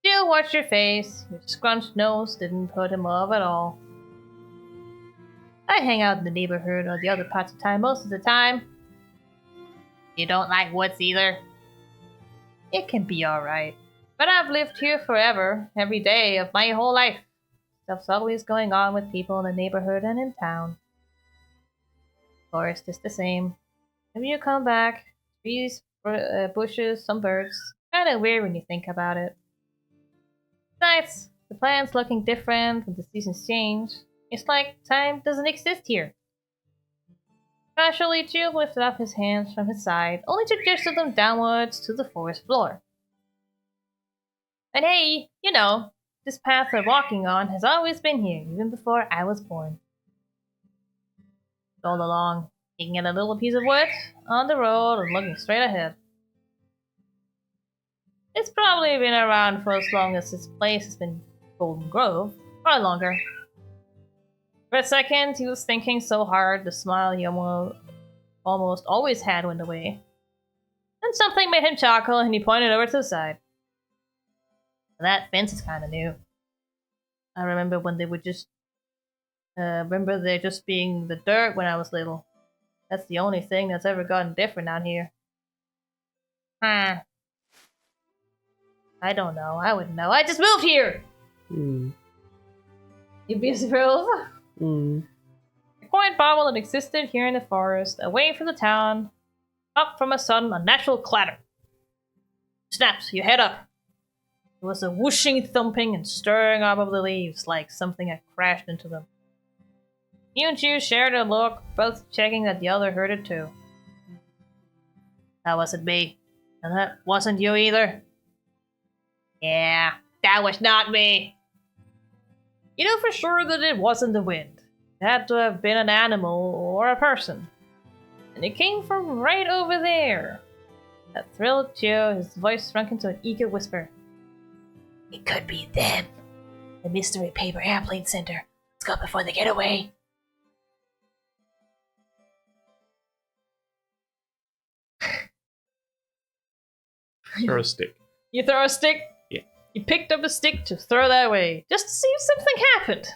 Still watch your face. Your scrunched nose didn't put him off at all. I hang out in the neighborhood or the other parts of town most of the time. You don't like woods either? It can be alright. But I've lived here forever, every day of my whole life. Stuff's always going on with people in the neighborhood and in town. Forest is the same. When you come back, trees, bushes, some birds. Kinda weird when you think about it. Besides, the plants looking different when the seasons change. It's like time doesn't exist here. Casually, Qiu lifted up his hands from his side, only to gesture them downwards to the forest floor. And hey, you know, this path we're walking on has always been here, even before I was born. Strolled along, taking at a little piece of wood on the road and looking straight ahead. It's probably been around for as long as this place has been Golden Grove, or longer. For a second, he was thinking so hard the smile he almost always had went away. Then something made him chuckle and he pointed over to the side. That fence is kinda new. I remember when they were just... remember there just being the dirt when I was little. That's the only thing that's ever gotten different out here. Huh. I don't know. I wouldn't know. I just moved here! You'd be thrilled? A quiet bubble that existed here in the forest, away from the town, up from a sudden unnatural clatter. Snaps, you head up. There was a whooshing thumping and stirring up of the leaves like something had crashed into them. You and Qiu shared a look, both checking that the other heard it too. That wasn't me. And that wasn't you either. Yeah, that was not me. You know for sure that it wasn't the wind. It had to have been an animal or a person. And it came from right over there. That thrilled Qiu, his voice shrunk into an eager whisper. It could be them. The mystery paper airplane center. Let's go before they get away. Throw a stick. You throw a stick? Yeah. You picked up a stick to throw that way, just to see if something happened.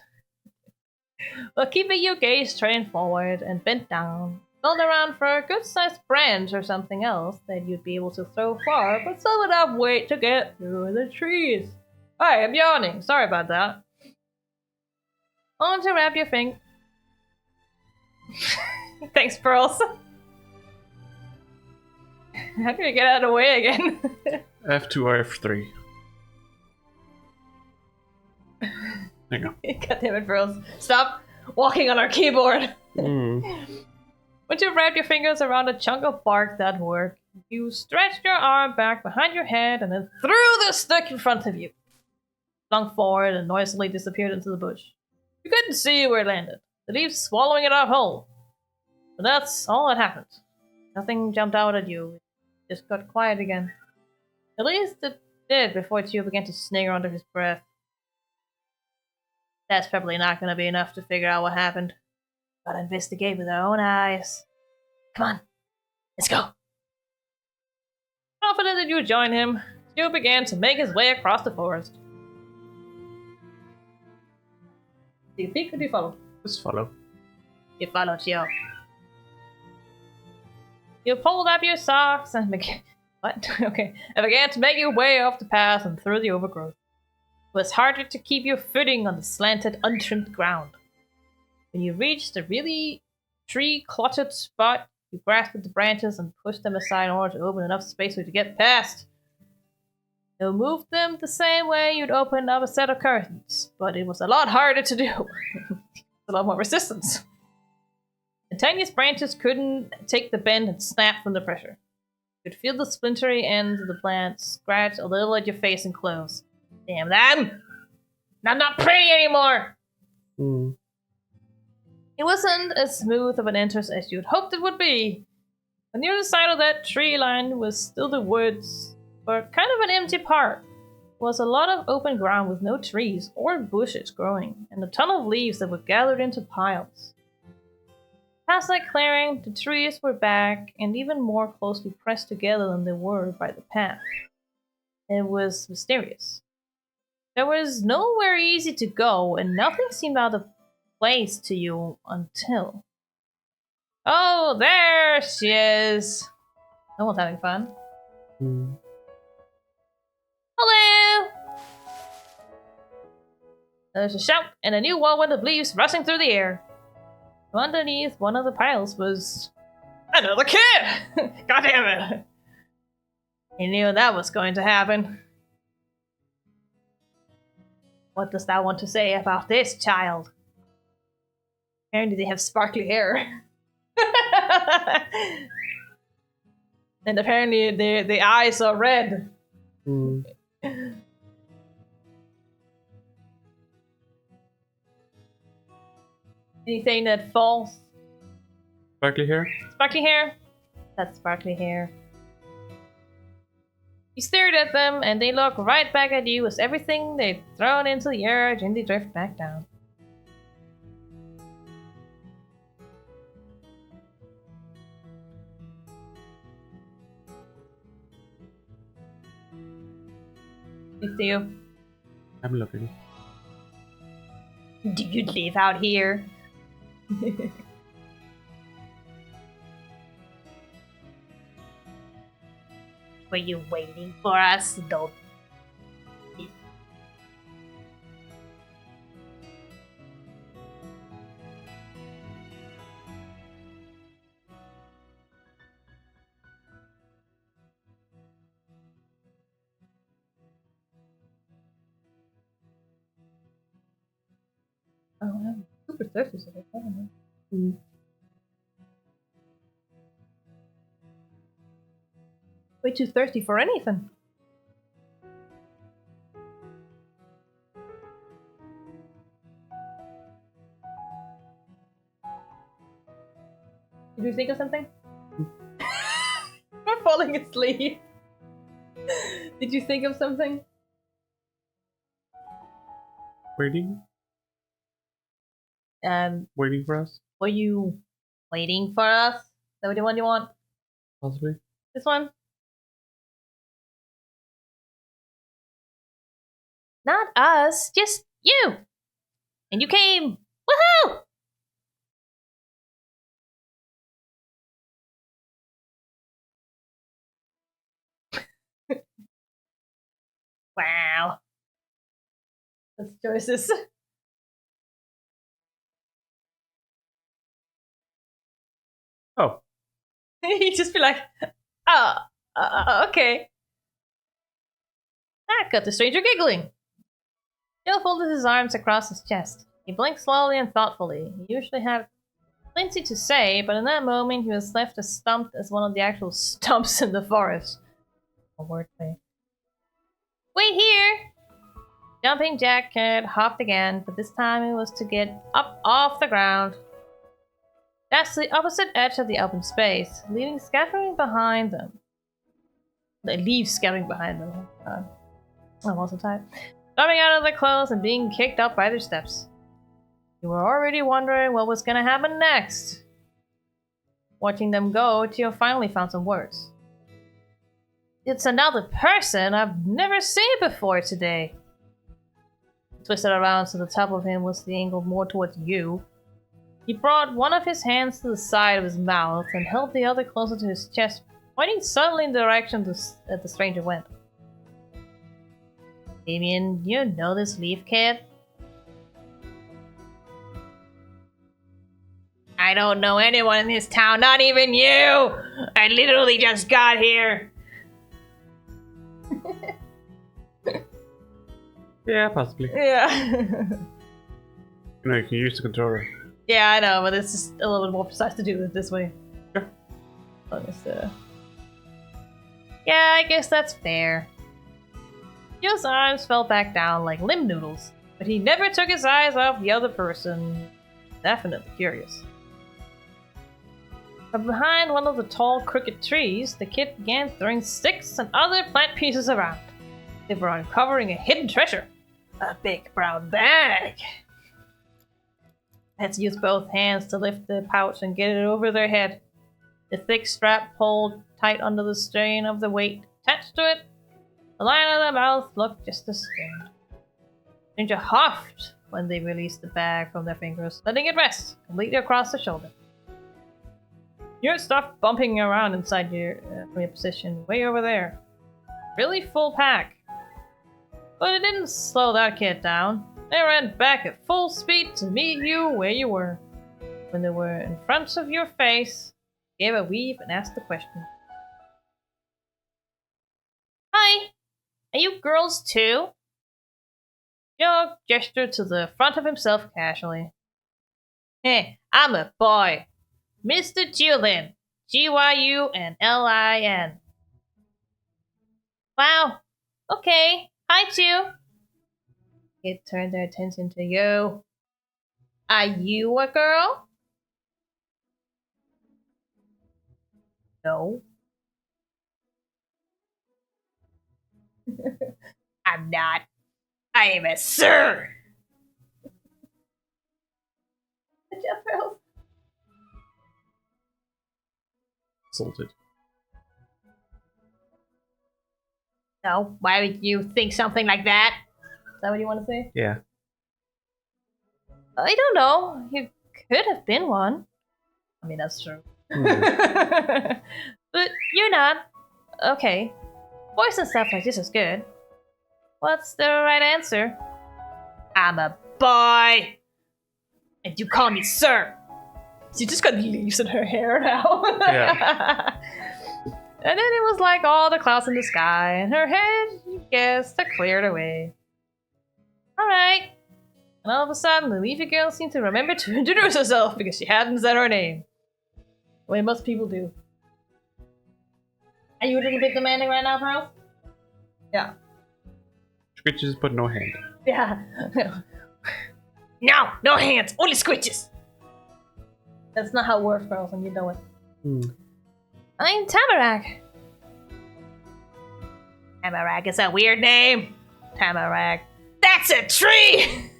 Well, keeping your gaze trained forward and bent down, Felt around for a good-sized branch or something else that you'd be able to throw far, but still enough weight to get through the trees. Hi, I'm yawning. Sorry about that. On to wrap your finger. Thanks, Pearls. How can we get out of the way again? F2 or F3. There you go. God damn it, Pearls. Stop walking on our keyboard. Once you've wrapped your fingers around a chunk of bark that worked, you stretched your arm back behind your head and then threw the stick in front of you. Slunk forward and noisily disappeared into the bush. You couldn't see where it landed, the leaves swallowing it up whole. But that's all that happened. Nothing jumped out at you. It just got quiet again. At least it did before Chiyoko began to snigger under his breath. That's probably not going to be enough to figure out what happened. Gotta investigate with our own eyes. Come on, let's go. Confident that you would join him, Chiyoko began to make his way across the forest. Do you peek or do you follow? Just follow. You follow, Chiyoko. You pulled up your socks and began... What? Okay. And began to make your way off the path and through the overgrowth. It was harder to keep your footing on the slanted, untrimmed ground. When you reached a really tree-cluttered spot, you grasped the branches and pushed them aside in order to open enough space for you to get past. You moved them the same way you'd open up a set of curtains, but it was a lot harder to do. A lot more resistance. The tiniest branches couldn't take the bend and snap from the pressure. You could feel the splintery ends of the plants scratch a little at your face and clothes. Damn them! I'm not pretty anymore! It wasn't as smooth of an entrance as you'd hoped it would be. On the other side of that tree line was still the woods, but kind of an empty part. There was a lot of open ground with no trees or bushes growing, and a ton of leaves that were gathered into piles. Past that clearing, the trees were back and even more closely pressed together than they were by the path. It was mysterious. There was nowhere easy to go, and nothing seemed out of place to you until... Oh, there she is! No one's having fun. Hello! There's a shout and a new whirlwind of leaves rushing through the air. Underneath one of the piles was... Another kid! God damn it! He knew that was going to happen. What does that want to say about this child? Apparently they have sparkly hair. And apparently the eyes are red. Anything that falls? Sparkly hair? Sparkly hair? That's sparkly hair. You stared at them, and they look right back at you as everything they'd thrown into the air gently drift back down. You see you. I'm looking. Do you live out here? Were you waiting for us? Don't. Oh, I'm super thirsty, so I don't know. Way too thirsty for anything. Did you think of something? I'm falling asleep. Did you think of something? Waiting? Waiting for us? Were you waiting for us? Is that the one you want? Possibly. This one? Not us, just you. And you came. Woohoo! Wow. That's choices. Oh, He'd just be like, oh, okay. That got the stranger giggling. Joe folded his arms across his chest. He blinked slowly and thoughtfully. He usually had plenty to say, but in that moment he was left as stumped as one of the actual stumps in the forest. A wordplay. Wait here! Jumping Jack Cat hopped again, but this time it was to get up off the ground. That's the opposite edge of the open space, leaving scattering behind them. They leave scattering behind them. I'm also tired. Jumping out of their clothes and being kicked up by their steps. You were already wondering what was gonna happen next. Watching them go, Chiyoko finally found some words. It's another person I've never seen before today. He twisted around so the top of him was the angle more towards you. He brought one of his hands to the side of his mouth and held the other closer to his chest, pointing suddenly in the direction that the stranger went. Damien, you know this leaf kid? I don't know anyone in this town, not even you! I literally just got here! yeah, possibly. Yeah. You can use the controller. Yeah, I know, but it's just a little bit more precise to do it this way. Sure. Yeah, I guess that's fair. Joe's arms fell back down like limb noodles, but he never took his eyes off the other person. Definitely curious. From behind one of the tall, crooked trees, the kid began throwing sticks and other plant pieces around. They were uncovering a hidden treasure. A big brown bag. They had to use both hands to lift the pouch and get it over their head. The thick strap pulled tight under the strain of the weight attached to it. The line of the mouth looked just as strange. Stranger huffed when they released the bag from their fingers, letting it rest completely across the shoulder. You heard stuff bumping around inside from your position, way over there. Really full pack. But it didn't slow that kid down. They ran back at full speed to meet you where you were. When they were in front of your face, gave a weave and asked the question. Hi, are you girls too? Joe gestured to the front of himself casually. Hey, I'm a boy. Mr. Gyulin. Gyulin. Wow. Okay. Hi, Qiu. It turned their attention to you. Are you a girl? No. I'm not. I am a sir. Good job, girls. Salted. No, why would you think something like that? Is that what you want to say? Yeah. I don't know. You could have been one. I mean, that's true. But you're not. Okay. Boys and stuff like this is good. What's the right answer? I'm a boy. And you call me sir. She just got leaves in her hair now. Yeah. And then it was like all the clouds in the sky, and her head, you guessed, cleared away. Alright. And all of a sudden, the leafy girl seemed to remember to introduce herself because she hadn't said her name. The way most people do. Are you a little bit demanding right now, Pearl? Yeah. Scritches, but no hand. Yeah. No hands, only squitches. That's not how it works, Pearl, and you know it. I'm Tamarack. Tamarack is a weird name. Tamarack. That's a tree!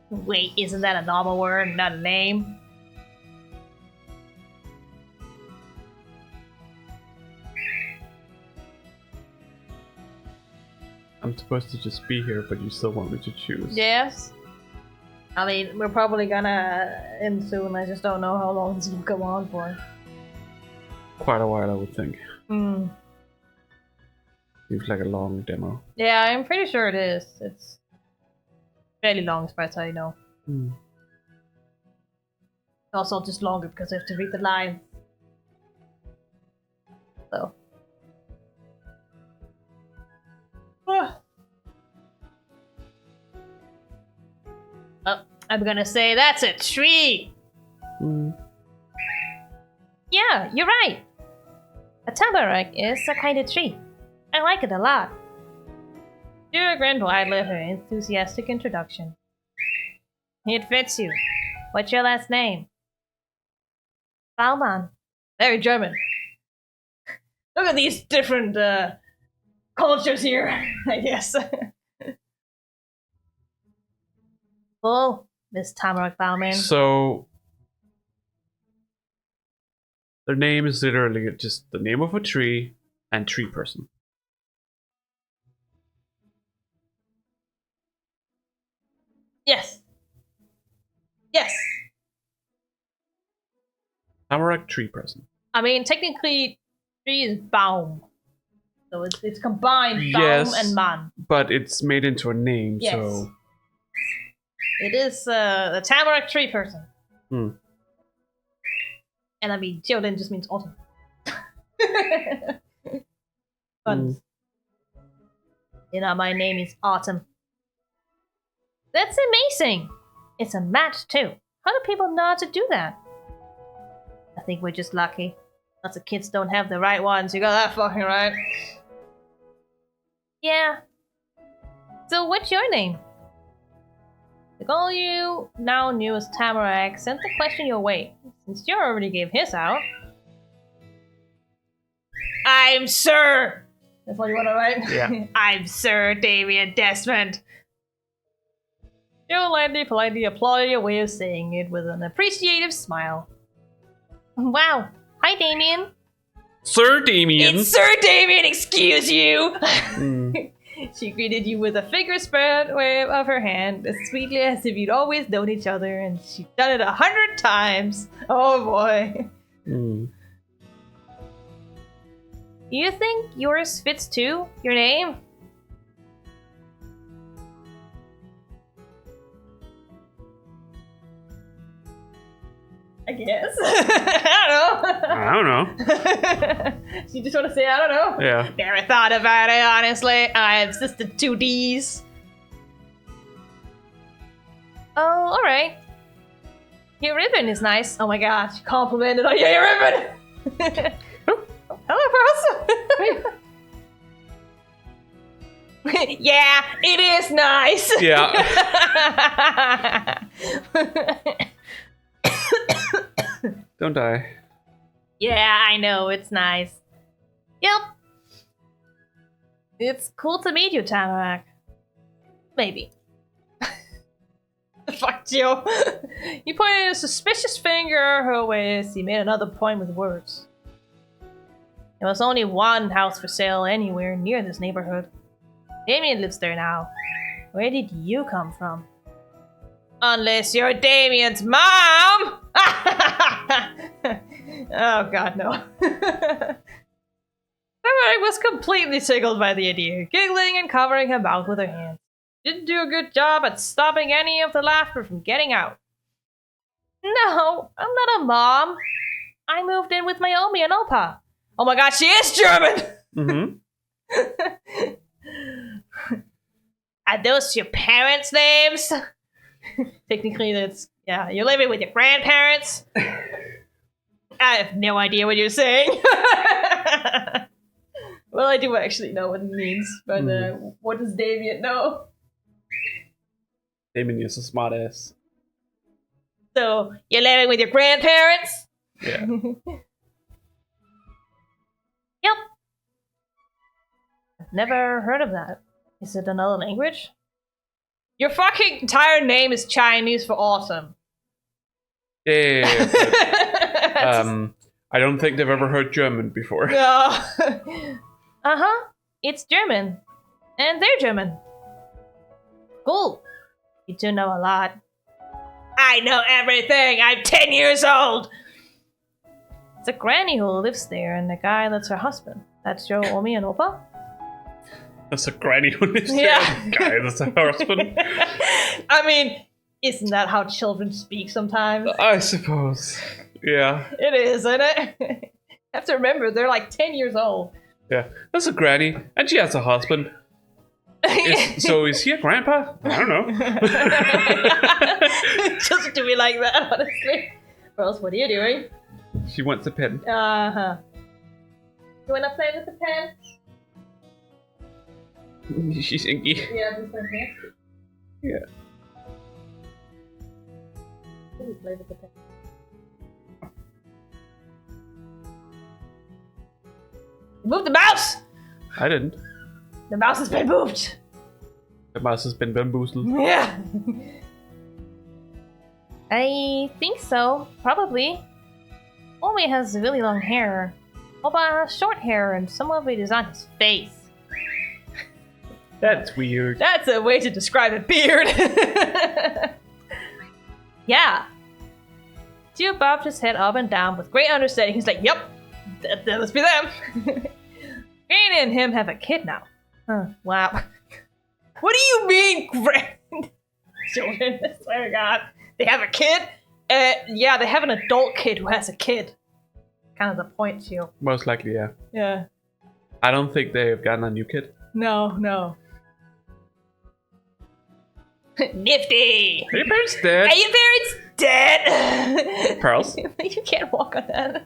Wait, isn't that a normal word, not a name? I'm supposed to just be here, but you still want me to choose. Yes. I mean, we're probably gonna end soon. I just don't know how long this will go on for. Quite a while, I would think. Hmm. Seems like a long demo. Yeah, I'm pretty sure it is. It's fairly long, as far as I know. Hmm. Also, just longer because I have to read the lines. So. Oh, I'm gonna say that's a tree! Hmm. Yeah, you're right! A tamarack is a kind of tree. I like it a lot. Shira grinned widely at her enthusiastic introduction. It fits you. What's your last name? Baumann. Very German. Look at these different cultures here, I guess. Oh, Miss Tamarack Baumann. So, their name is literally just the name of a tree and tree person. Yes. Yes. Tamarack tree person. I mean, technically, tree is Baum. So it's combined Baum Yes, and Man. but it's made into a name, Yes. so... It is the Tamarack tree person. Hmm. And I mean, Jiolin just means autumn. Fun. You know, my name is Autumn. That's amazing! It's a match, too. How do people know how to do that? I think we're just lucky. Lots of kids don't have the right ones. You got that fucking right. Yeah. So what's your name? The girl you now knew as Tamarack sent the question your way. Since you already gave his out. I'm Sir! That's what you want to write? Yeah. I'm Sir Damien Desmond. Joe Landy politely applauded your way of saying it with an appreciative smile. Wow. Hi, Damien. Sir Damien! It's Sir Damien, excuse you! Mm. She greeted you with a finger-spread wave of her hand, as sweetly as if you'd always known each other, and she'd done it 100 times. Oh boy. Mm. You think yours fits too? Your name? I guess. I don't know. You just want to say, I don't know? Yeah. Never thought about it, honestly. I've just the 2 Ds. Oh, alright. Your ribbon is nice. Oh my god, she complimented on your ribbon! Hello, person! Yeah, it is nice! Yeah. Don't die. Yeah, I know, it's nice. Yep. It's cool to meet you, Tamarack. Maybe. Fuck you. He pointed a suspicious finger her way as he made another point with words. There was only one house for sale anywhere near this neighborhood. Damien lives there now. Where did you come from? Unless you're Damien's mom! Oh god, no. Tamarack was completely tickled by the idea, giggling and covering her mouth with her hands. Didn't do a good job at stopping any of the laughter from getting out. No, I'm not a mom. I moved in with my Omi and Opa. Oh my god, she is German! Mm-hmm. Are those your parents' names? Technically, that's... Yeah, you're living with your grandparents? I have no idea what you're saying. Well, I do actually know what it means, but what does Damien know? Damien is a smart ass. So, you're living with your grandparents? Yeah. Yep. I've never heard of that. Is it another language? Your fucking entire name is Chinese for autumn. Yeah. But, I don't think they've ever heard German before. No. Uh-huh. It's German. And they're German. Cool. You two know a lot. I know everything! I'm 10 years old! It's a granny who lives there, and the guy that's her husband. That's your Omi and Opa? That's a granny who lives there. Yeah. Guy, that's her husband. I mean, isn't that how children speak sometimes? I suppose. Yeah. It is, isn't it? You have to remember, they're like 10 years old. Yeah. That's a granny, and she has a husband. So is he a grandpa? I don't know. Just to be like that, honestly. Rose, what are you doing? She wants a pen. Uh-huh. You wanna play with the pen? She's inky. Yeah, this one here. Yeah. Please play with the pen. Move the mouse! I didn't. The mouse has been moved! The mouse has been bamboozled. Yeah! I think so. Probably. Omi has really long hair. Opa has short hair, and some of it is on his face. That's weird. That's a way to describe a beard! Yeah. Qiu bobbed his head up and down with great understanding. He's like, yep, that must be them. Granny and him have a kid now. Huh, wow. What do you mean, grandchildren? I swear to God. They have a kid? Yeah, they have an adult kid who has a kid. Kind of the point, Qiu. Most likely, yeah. Yeah. I don't think they've gotten a new kid. No. Nifty! Are your parents dead? Are your parents dead? Pearls? You can't walk on that.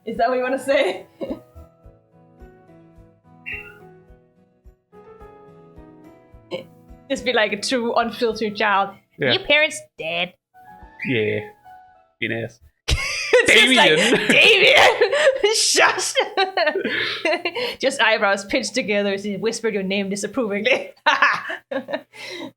Is that what you want to say? Just be like a true, unfiltered child. Yeah. Are your parents dead? Yeah. Venus. Damien! Damien! Damien! Shush! Just eyebrows pinched together as he whispered your name disapprovingly.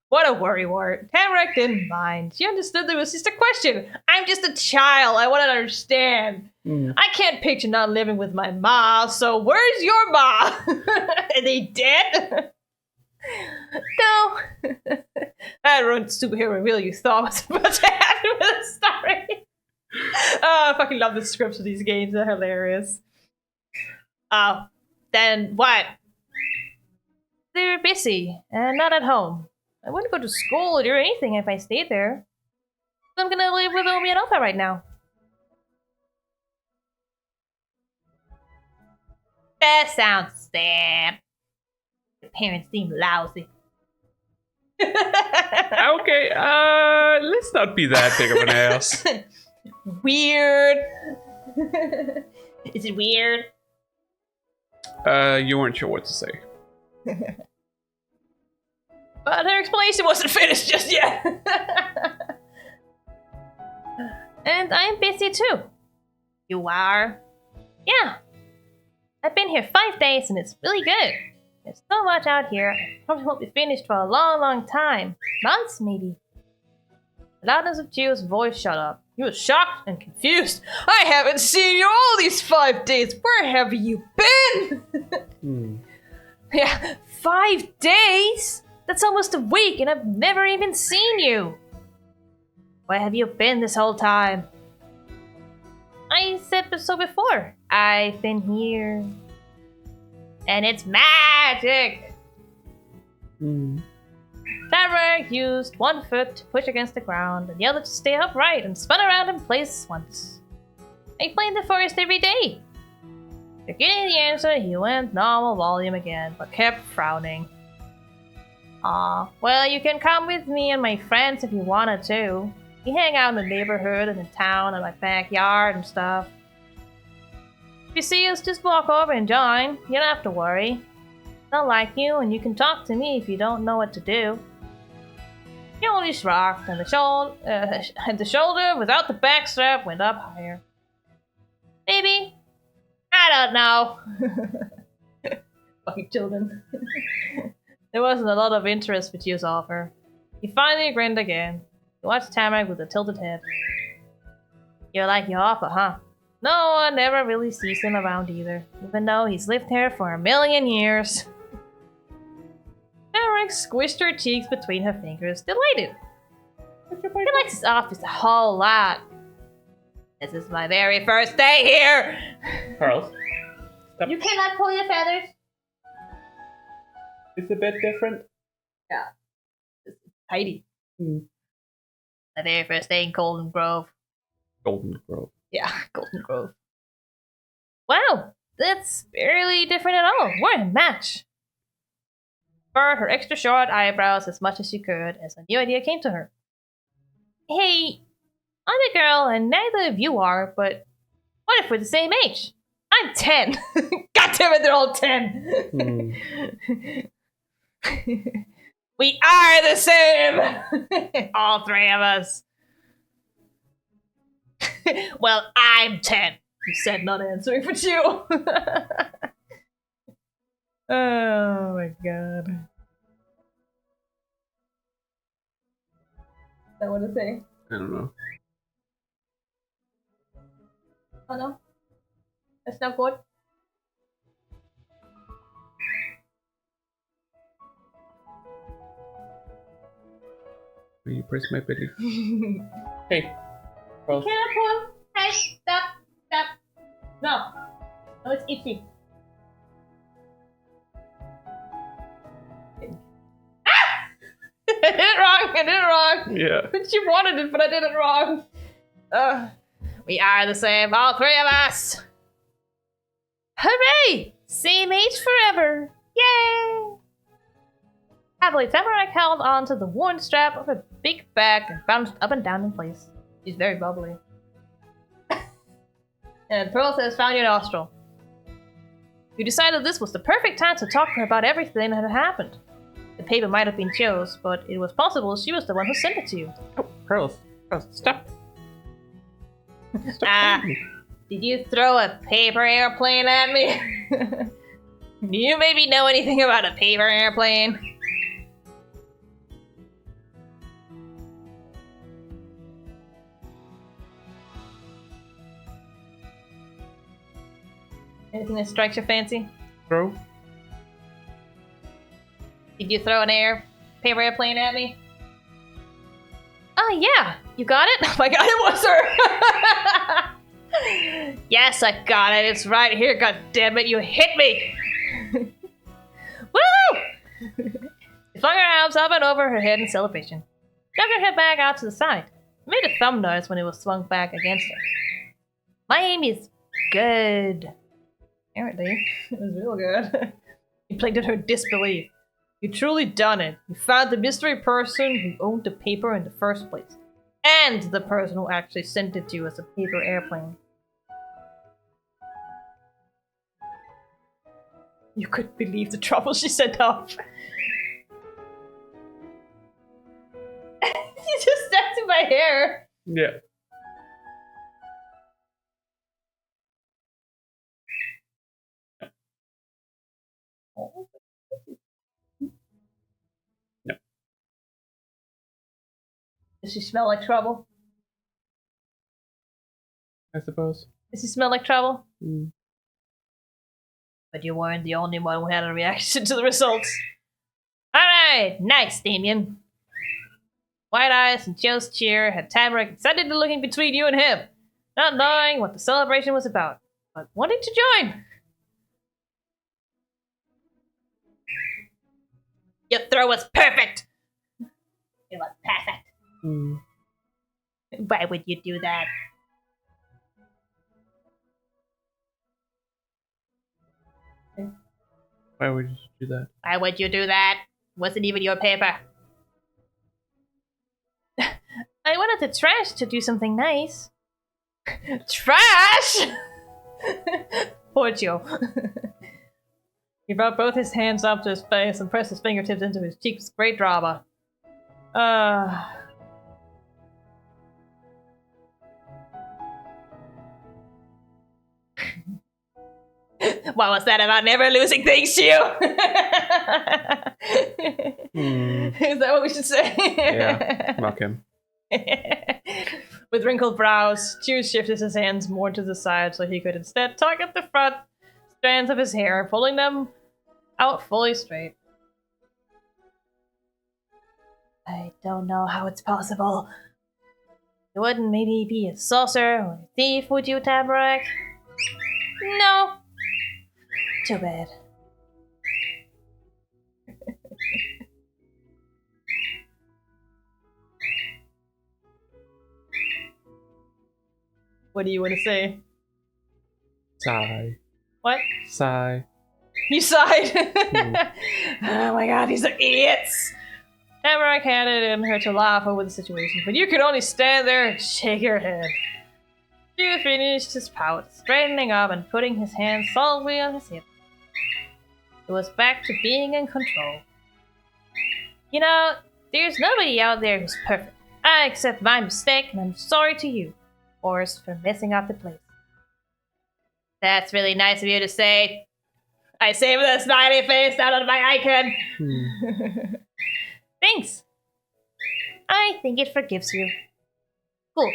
What a worrywart. Tamarack didn't mind. She understood there was just a question. I'm just a child. I want to understand. I can't picture not living with my ma, so where's your ma? Are they dead? No. That ruined the superhero reveal you thought was about to happen with the story. Oh, I fucking love the scripts of these games. They're hilarious. Then what? They were busy and not at home. I wouldn't go to school or do anything if I stayed there. So I'm gonna live with Omi and Opa right now. That sounds sad. Your parents seem lousy. Okay, let's not be that big of an ass. Weird. Is it weird? You weren't sure what to say. But her explanation wasn't finished just yet. And I'm busy too. You are? Yeah. I've been here 5 days and it's really good. There's so much out here, I probably won't be finished for a long, long time. Months, maybe. The loudness of Qiu's voice shut up. He was shocked and confused. I haven't seen you all these 5 days. Where have you been? Yeah, 5 days? That's almost a week and I've never even seen you. Where have you been this whole time? I said so before. I've been here. And it's magic! Tamarack used one foot to push against the ground and the other to stay upright and spun around in place once. I play in the forest every day. After getting the answer, he went normal volume again, but kept frowning. Aw, well, you can come with me and my friends if you wanted to. We hang out in the neighborhood and in town and my backyard and stuff. If you see us, just walk over and join. You don't have to worry. They'll like you, and you can talk to me if you don't know what to do. He only shrugged, and the shoulder without the backstrap went up higher. Maybe. I don't know. Fucking children. There wasn't a lot of interest for Qiu's offer. He finally grinned again. He watched Tamarack with a tilted head. You like your offer, huh? No one ever really sees him around either, even though he's lived here for 1,000,000 years. Tamarack squished her cheeks between her fingers, delighted. He likes his office a whole lot. This is my very first day here! Pearls. Stop. You cannot pull your feathers. It's a bit different. Yeah. It's tidy. Hmm. My very first day in Golden Grove. Golden Grove. Yeah, Golden Grove. Wow, that's barely different at all. We're a match. Furrowed her extra short eyebrows as much as she could as a new idea came to her. Hey, I'm a girl and neither of you are, but what if we're the same age? I'm 10. God damn it, they're all 10. We are the same! All three of us. Well, I'm 10. You said not answering for you. Oh my god. Is that what it's saying? I don't know. Oh no. That's not good. Will you press my belly? Hey. Pearls. Can I pull? Hey, stop. Stop. No. No, it's itchy. Ah! I did it wrong. I did it wrong. Yeah. She wanted it, but I did it wrong. We are the same, all three of us. Hooray! Same age forever. Yay! Happily, Tamarack held onto the worn strap of her big bag and bounced up and down in place. She's very bubbly. And Pearl says, found your nostril. You decided this was the perfect time to talk to her about everything that had happened. The paper might have been Chio's, but it was possible she was the one who sent it to you. Oh, Pearls. Pearls, stop. Stop. Did you throw a paper airplane at me? Do you maybe know anything about a paper airplane? Anything that strikes your fancy? Throw. Did you throw an paper airplane at me? Oh yeah, you got it? Oh my god, it was her! Yes, I got it. It's right here, god damn it, you hit me! Woo! She flung her arms up and over her head in celebration. Shoved her head back out to the side. Made a thumb noise when it was swung back against her. My aim is good. Apparently, it was real good. He blinked at her disbelief. You truly done it. You found the mystery person who owned the paper in the first place. And the person who actually sent it to you as a paper airplane. You couldn't believe the trouble she sent off. You just stepped in my hair. Yeah. No. Does she smell like trouble? I suppose. Does she smell like trouble? Mm. But you weren't the only one who had a reaction to the results. Alright, nice, Damien. White Eyes and Joe's cheer had Tamarack excitedly looking between you and him, not knowing what the celebration was about, but wanting to join. Your throw was perfect! It was perfect. Mm. Why would you do that? Why would you do that? Why would you do that? Wasn't even your paper. I wanted the trash to do something nice. Trash? Poor Joe. He brought both his hands up to his face and pressed his fingertips into his cheeks with great drama. What was that about never losing things to you? Is that what we should say? Yeah, mock him. With wrinkled brows, Qiu shifted his hands more to the side so he could instead tug at the front strands of his hair, pulling them out fully straight. I don't know how it's possible. You wouldn't maybe be a sorcerer or a thief, would you, Tamarack? No. Too bad. What do you want to say? Sigh. What? Sigh. You sighed. Oh my god, these are idiots. Tamarack had it in her to laugh over the situation, but you could only stand there and shake your head. Qiu finished his pout, straightening up and putting his hand softly on his hip. It was back to being in control. You know, there's nobody out there who's perfect. I accept my mistake, and I'm sorry to you, Forrest, for messing up the place. That's really nice of you to say. I saved the smiley face out of my icon. Thanks. I think it forgives you. Cool.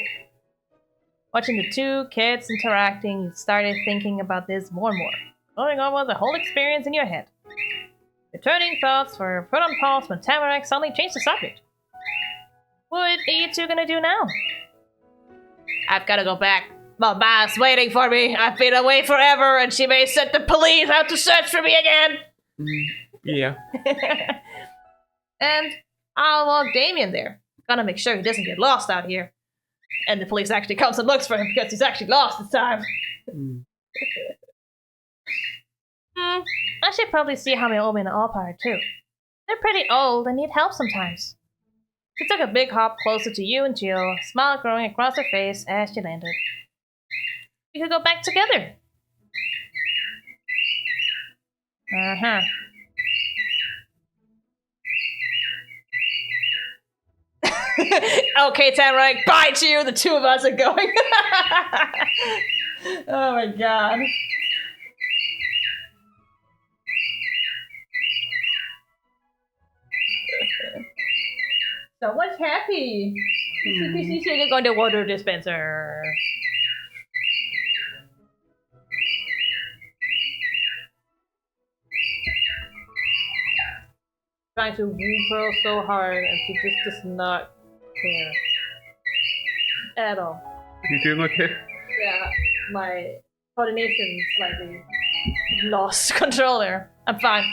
Watching the two kids interacting, you started thinking about this more and more, going over the whole experience in your head. Returning thoughts were put on pause when Tamarack suddenly changed the subject. What are you two gonna do now? I've gotta go back. My mom's waiting for me. I've been away forever, and she may send the police out to search for me again. Yeah. And I'll walk Damien there. Gotta make sure he doesn't get lost out here. And the police actually comes and looks for him because he's actually lost this time. I should probably see how my old man all are too. They're pretty old and need help sometimes. She took a big hop closer to you and Jill, a smile growing across her face as she landed. We could go back together. Okay, Tamarack, bye to you. The two of us are going. Oh my god. Someone's happy. She's going to water dispenser. Trying to woo Pearl so hard, and she just does not care at all. You doing okay? Yeah, my coordination slightly lost control there. I'm fine.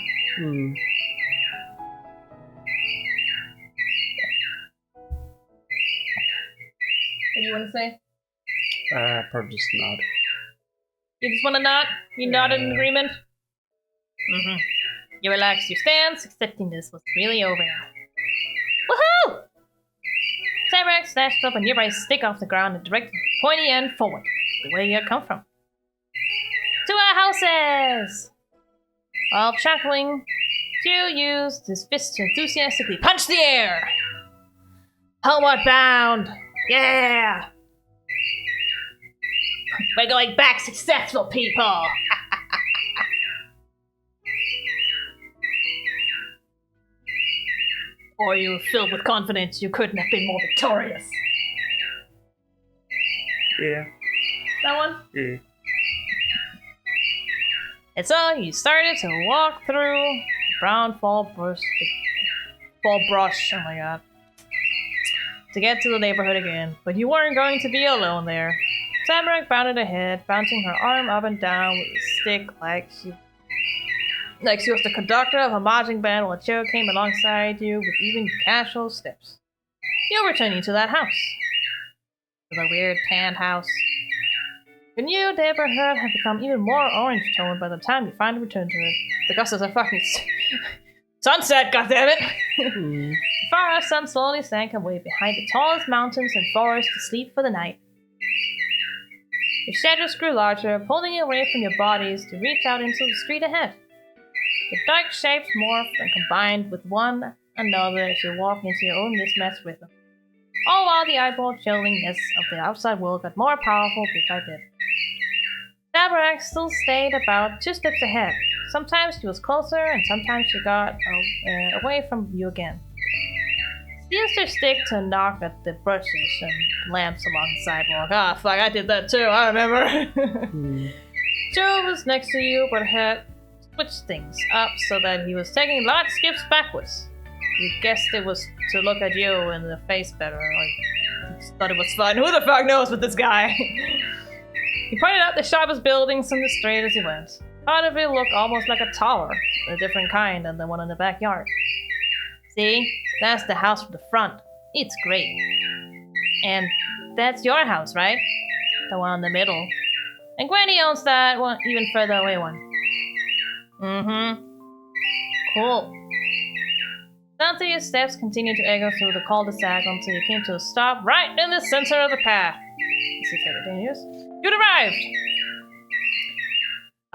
What do you want to say? Probably just nod. You just want to nod? You nodded in agreement? Mm-hmm. You relaxed your stance, accepting this was really over now. Woohoo! Tamarack snatched up a nearby stick off the ground and directed the pointy end forward, the way you had come from. To our houses! While chuckling, Qiu used his fist to enthusiastically punch the air! Homeward bound! Yeah! We're going back, successful people! Or you were filled with confidence you couldn't have been more victorious. Yeah. That one? Yeah. And so you started to walk through the brown fall brush, oh my god, to get to the neighborhood again. But you weren't going to be alone there. Tamarack bounded ahead, bouncing her arm up and down with a stick like she was the conductor of a marching band while Chiyoko came alongside you with even casual steps. You're returning to that house. The weird tanned house. The new neighborhood had become even more orange-toned by the time you finally returned to it. Because of the fucking sunset, goddammit! The far sun slowly sank away behind the tallest mountains and forests to sleep for the night. Your shadows grew larger, pulling you away from your bodies to reach out into the street ahead. The dark shapes morphed and combined with one another as you walk into your own mismatched rhythm. All while the eyeball chillingness of the outside world got more powerful bit by bit. Tamarack still stayed about 2 steps ahead. Sometimes she was closer, and sometimes she got away from you again. She used her stick to knock at the brushes and lamps along the sidewalk. Ah, fuck, I did that too, I remember. Joe was next to you, but had switched things up so that he was taking large skips backwards. You guessed it was to look at you in the face better. Like, just thought it was fun. Who the fuck knows with this guy? He pointed out the sharpest buildings on the street as he went. Part of it looked almost like a tower, a different kind than the one in the backyard. See? That's the house from the front. It's great. And that's your house, right? The one in the middle. And Granny owns that one, even further away one. Mm-hmm. Cool. Down to your steps continued to echo through the cul-de-sac until you came to a stop right in the center of the path. Let's see if that continues. You'd arrived!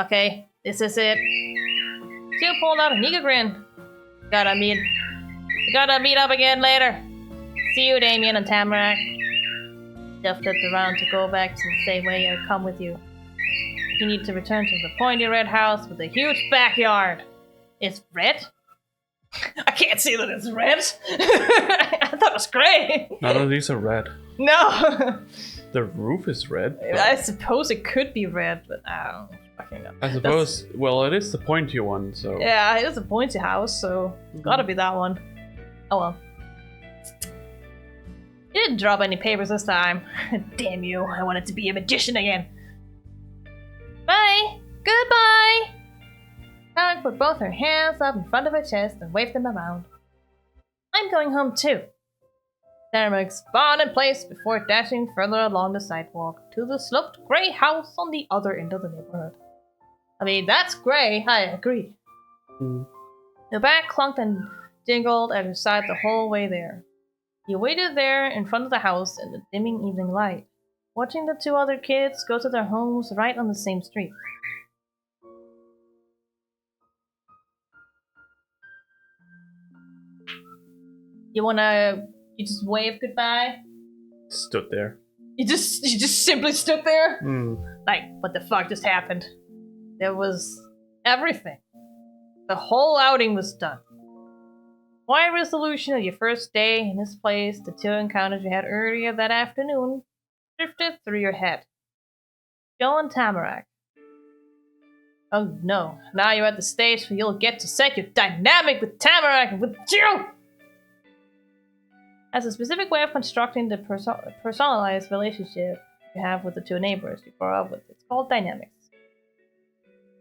Okay, this is it. Qiu pulled out a eager grin. Gotta meet up again later. See you, Damien and Tamarack. Jeff flipped around to go back to the same way I'd come with you. You need to return to the pointy red house with a huge backyard. It's red? I can't see that it's red. I thought it was gray. None of these are red. No. The roof is red. I suppose it could be red, but I don't fucking know. I suppose, well, it is the pointy one, so... Yeah, it is a pointy house, so it's gotta be that one. Oh well. You didn't drop any papers this time. Damn you, I wanted to be a magician again. Bye! Goodbye! Tamarack put both her hands up in front of her chest and waved them around. I'm going home too. Tamarack spun in place before dashing further along the sidewalk to the sloped grey house on the other end of the neighborhood. I mean, that's grey, I agree. The bag clunked and jingled at her side the whole way there. You waited there in front of the house in the dimming evening light, watching the two other kids go to their homes right on the same street. You just wave goodbye? Stood there. You just simply stood there? Mm. Like, what the fuck just happened? There was everything. The whole outing was done. Quiet resolution of your first day in this place, the two encounters you had earlier that afternoon, drifted through your head. Joe and Tamarack. Oh no, now you're at the stage where you'll get to set your dynamic with Tamarack and with Joe! As a specific way of constructing the personalized relationship you have with the two neighbors you grow up with. It's called dynamics.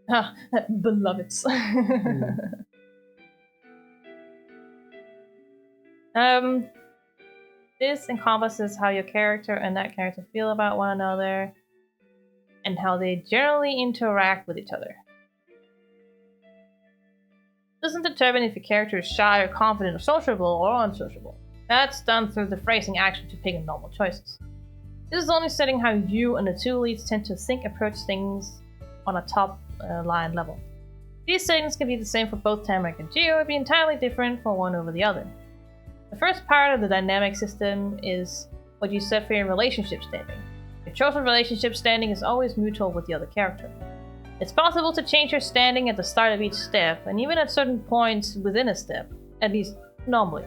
Ah, beloveds. This encompasses how your character and that character feel about one another and how they generally interact with each other. It doesn't determine if your character is shy or confident or sociable or unsociable. That's done through the phrasing action to pick normal choices. This is only setting how you and the two leads tend to think, approach things on a top line level. These settings can be the same for both Tamarack and Qiu or be entirely different for one over the other. The first part of the dynamic system is what you set for your relationship standing. Your chosen relationship standing is always mutual with the other character. It's possible to change your standing at the start of each step, and even at certain points within a step, at least normally.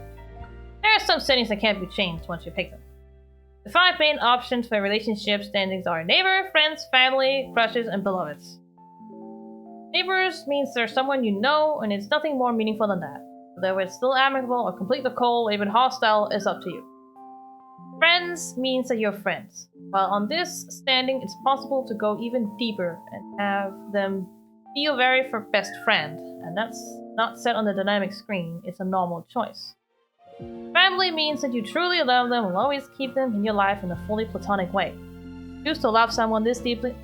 There are some settings that can't be changed once you pick them. The 5 main options for relationship standings are neighbor, friends, family, crushes, and beloveds. Neighbors means there's someone you know, and it's nothing more meaningful than that. Whether it's still amicable or completely cold, even hostile, is up to you. Friends means that you're friends. While on this standing, it's possible to go even deeper and have them be your very best friend, and that's not set on the dynamic screen, it's a normal choice. Family means that you truly love them and will always keep them in your life in a fully platonic way. Choose to love someone this deeply.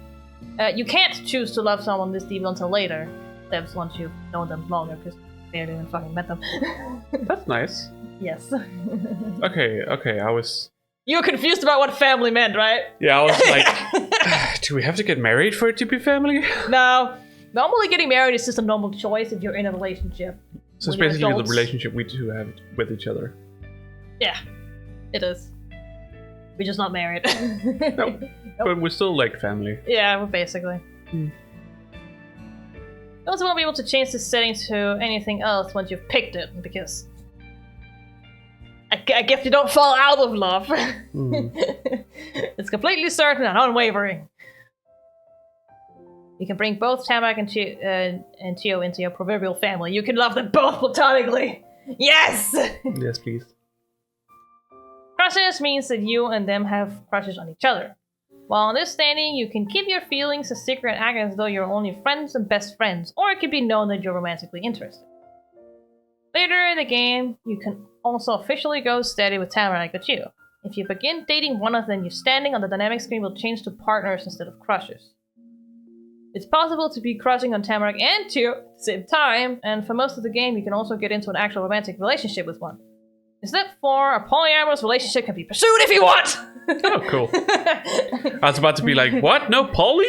You can't choose to love someone this deeply until later. That's once you've known them longer, because you barely even fucking met them. That's nice. Yes. Okay, I was... You were confused about what family meant, right? Yeah, I was like, do we have to get married for it to be family? No. Normally getting married is just a normal choice if you're in a relationship. So it's basically the relationship we two have with each other. Yeah, it is. We're just not married. Nope. But we're still like family. Yeah, well, basically. You also won't be able to change the setting to anything else once you've picked it, because I guess you don't fall out of love. It's completely certain and unwavering. You can bring both Tamarack and Qiu into your proverbial family. You can love them both platonically. Yes! Yes, please. Crushes means that you and them have crushes on each other. While understanding, you can keep your feelings a secret and act as though you're only friends and best friends, or it could be known that you're romantically interested. Later in the game, you can also officially go steady with Tamarack or Qiu. If you begin dating one of them, your standing on the dynamic screen will change to partners instead of crushes. It's possible to be crushing on Tamarack and Qiu at the same time, and for most of the game, you can also get into an actual romantic relationship with one. In step 4, a polyamorous relationship can be pursued if you want! Oh, cool. I was about to be like, what? No poly?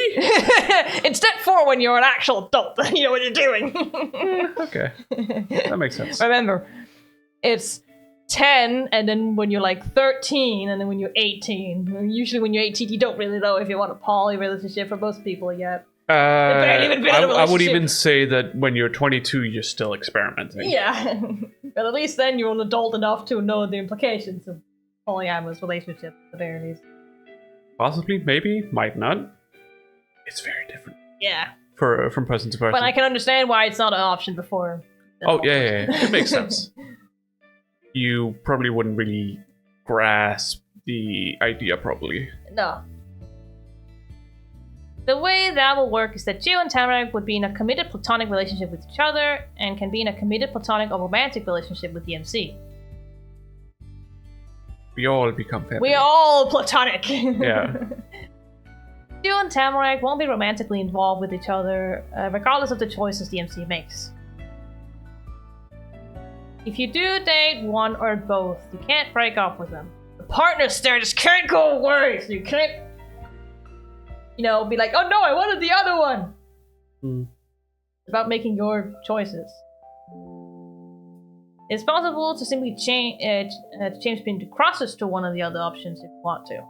In step 4, when you're an actual adult, you know what you're doing. Okay. That makes sense. Remember, it's 10, and then when you're like 13, and then when you're 18. Usually when you're 18, you don't really know if you want a poly relationship for most people yet. I would even say that when you're 22, you're still experimenting. Yeah. But at least then you're an adult enough to know the implications of polyamorous relationships, at the very least. Possibly, maybe, might not. It's very different. Yeah. From person to person. But I can understand why it's not an option before. Oh, yeah. It makes sense. You probably wouldn't really grasp the idea, probably. No. The way that will work is that Qiu and Tamarack would be in a committed platonic relationship with each other, and can be in a committed platonic or romantic relationship with the MC. We all become family. We are all platonic! Yeah. Qiu and Tamarack won't be romantically involved with each other, regardless of the choices the MC makes. If you do date one or both, you can't break up with them. The partner status can't go away, so you can't, be like, oh no, I wanted the other one! It's about making your choices. It's possible to simply change between the crosses to one of the other options if you want to.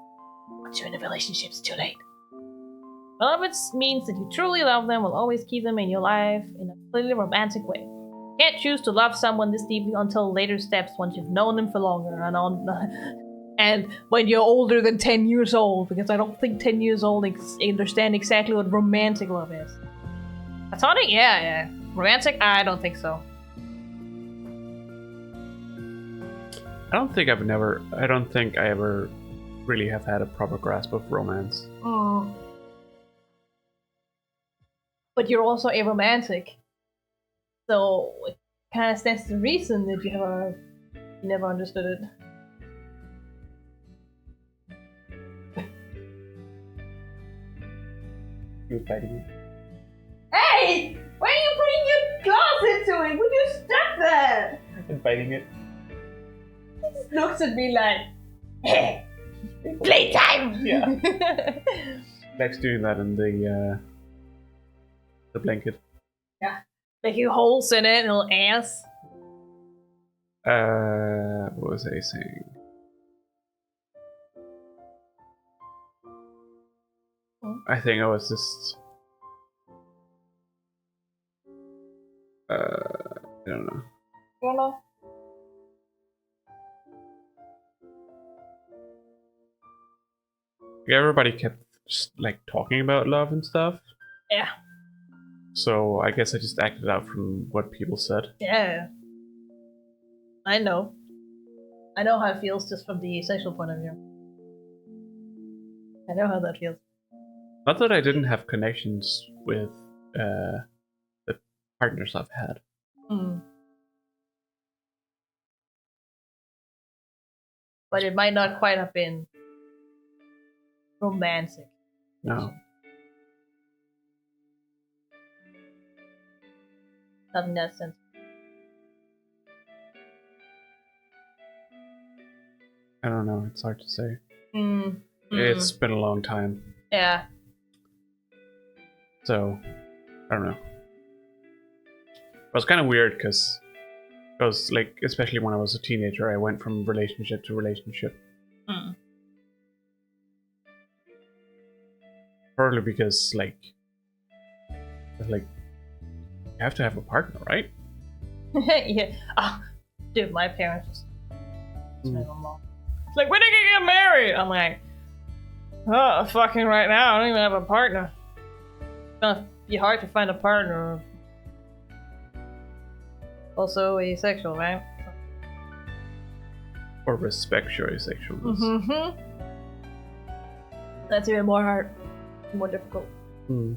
Once you're in a relationship, it's too late. Well, if it means that you truly love them, will always keep them in your life in a completely romantic way. You can't choose to love someone this deeply until later steps once you've known them for longer and when you're older than 10 years old, because I don't think 10 years old understand exactly what romantic love is. Platonic? Yeah. Romantic? I don't think so. I don't think I ever really have had a proper grasp of romance. But you're also a romantic. So it kind of stands to reason that you never understood it. You're fighting me. Hey! Why are you putting your claws into it? Would you stop that? I'm fighting it. He just looks at me like, hey, playtime! Yeah. Likes doing that in the blanket. Yeah. Making holes in it, little ass. What was I saying? I think I was just... I don't know. You don't know? Everybody kept just, talking about love and stuff. Yeah. So I guess I just acted out from what people said. Yeah. I know. I know how it feels just from the sexual point of view. I know how that feels. Not that I didn't have connections with the partners I've had. But it might not quite have been romantic. No. Not in that sense. I don't know, it's hard to say. It's been a long time. Yeah. So, I don't know. It was kind of weird because, especially when I was a teenager, I went from relationship to relationship. Probably because, you have to have a partner, right? Yeah. Oh, dude, my parents just... It's like, when are you gonna get married? I'm like, oh, fucking right now, I don't even have a partner. It's gonna be hard to find a partner. Also asexual, right? or respect your asexualness. Mm-hmm. That's even more hard, more difficult. Hmm.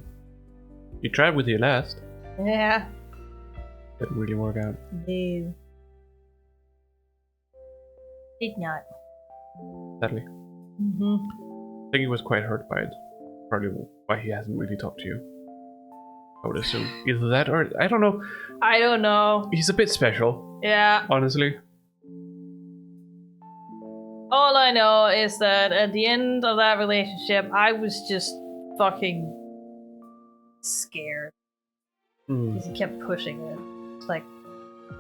You tried with your last. Yeah. Didn't really work out. No. Did not. Sadly. Mm-hmm. I think he was quite hurt by it. Probably why he hasn't really talked to you. I would assume. Either that or I don't know. I don't know. He's a bit special. Yeah. Honestly. All I know is that at the end of that relationship, I was just fucking scared. Because he kept pushing it. It's like,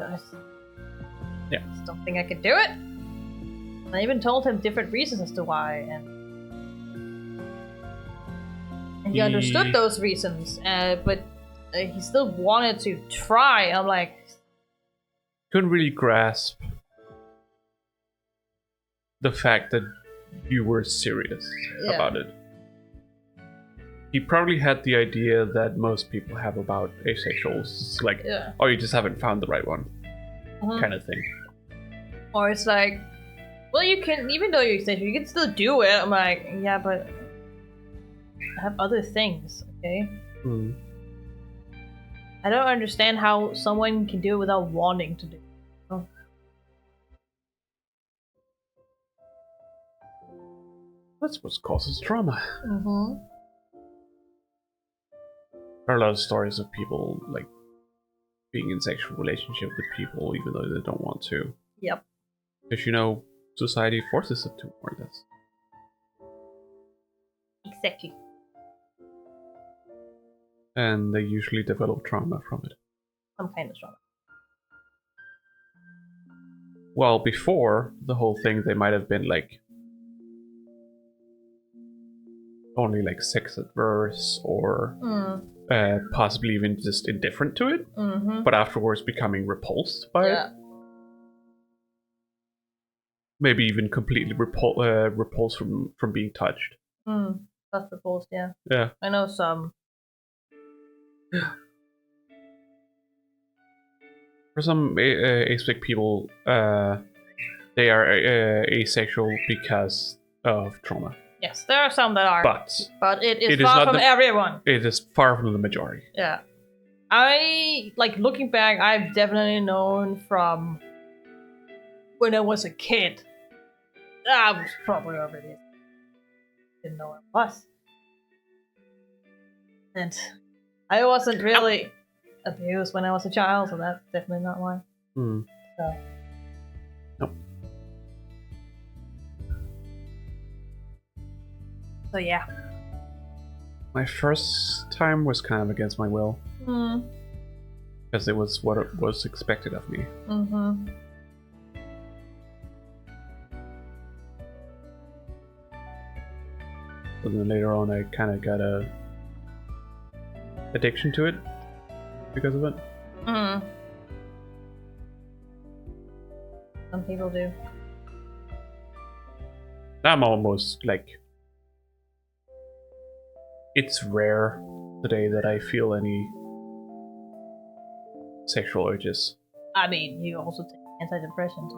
I just don't think I could do it. I even told him different reasons as to why, and he understood those reasons, but he still wanted to try. I'm like, couldn't really grasp the fact that you were serious about it. He probably had the idea that most people have about asexuals. It's like, oh, you just haven't found the right one, kind of thing. Or it's like, well, you can, even though you're asexual, you can still do it. I'm like, yeah, but I have other things, okay? I don't understand how someone can do it without wanting to do it. Oh. That's what causes trauma. Mm-hmm. There are a lot of stories of people like being in sexual relationship with people even though they don't want to. Yep. Because society forces them to more or less. Exactly. And they usually develop trauma from it. Some kind of trauma. Well, before the whole thing, they might have been like only like sex adverse or possibly even just indifferent to it, but afterwards becoming repulsed by it. Maybe even completely repulsed from being touched. That's repulsed, yeah. Yeah. I know some. For some asexual people, they are asexual because of trauma. Yes, there are some that are. But it is far from everyone. It is far from the majority. Yeah. Looking back, I've definitely known from when I was a kid. I was probably already didn't know what it was. And I wasn't really abused when I was a child, so that's definitely not why. So. Nope. So yeah. My first time was kind of against my will. Because it was what was expected of me. But then later on I kind of got a addiction to it because of it. Some people do. I'm almost like... It's rare today that I feel any sexual urges. I mean, you also take antidepressants.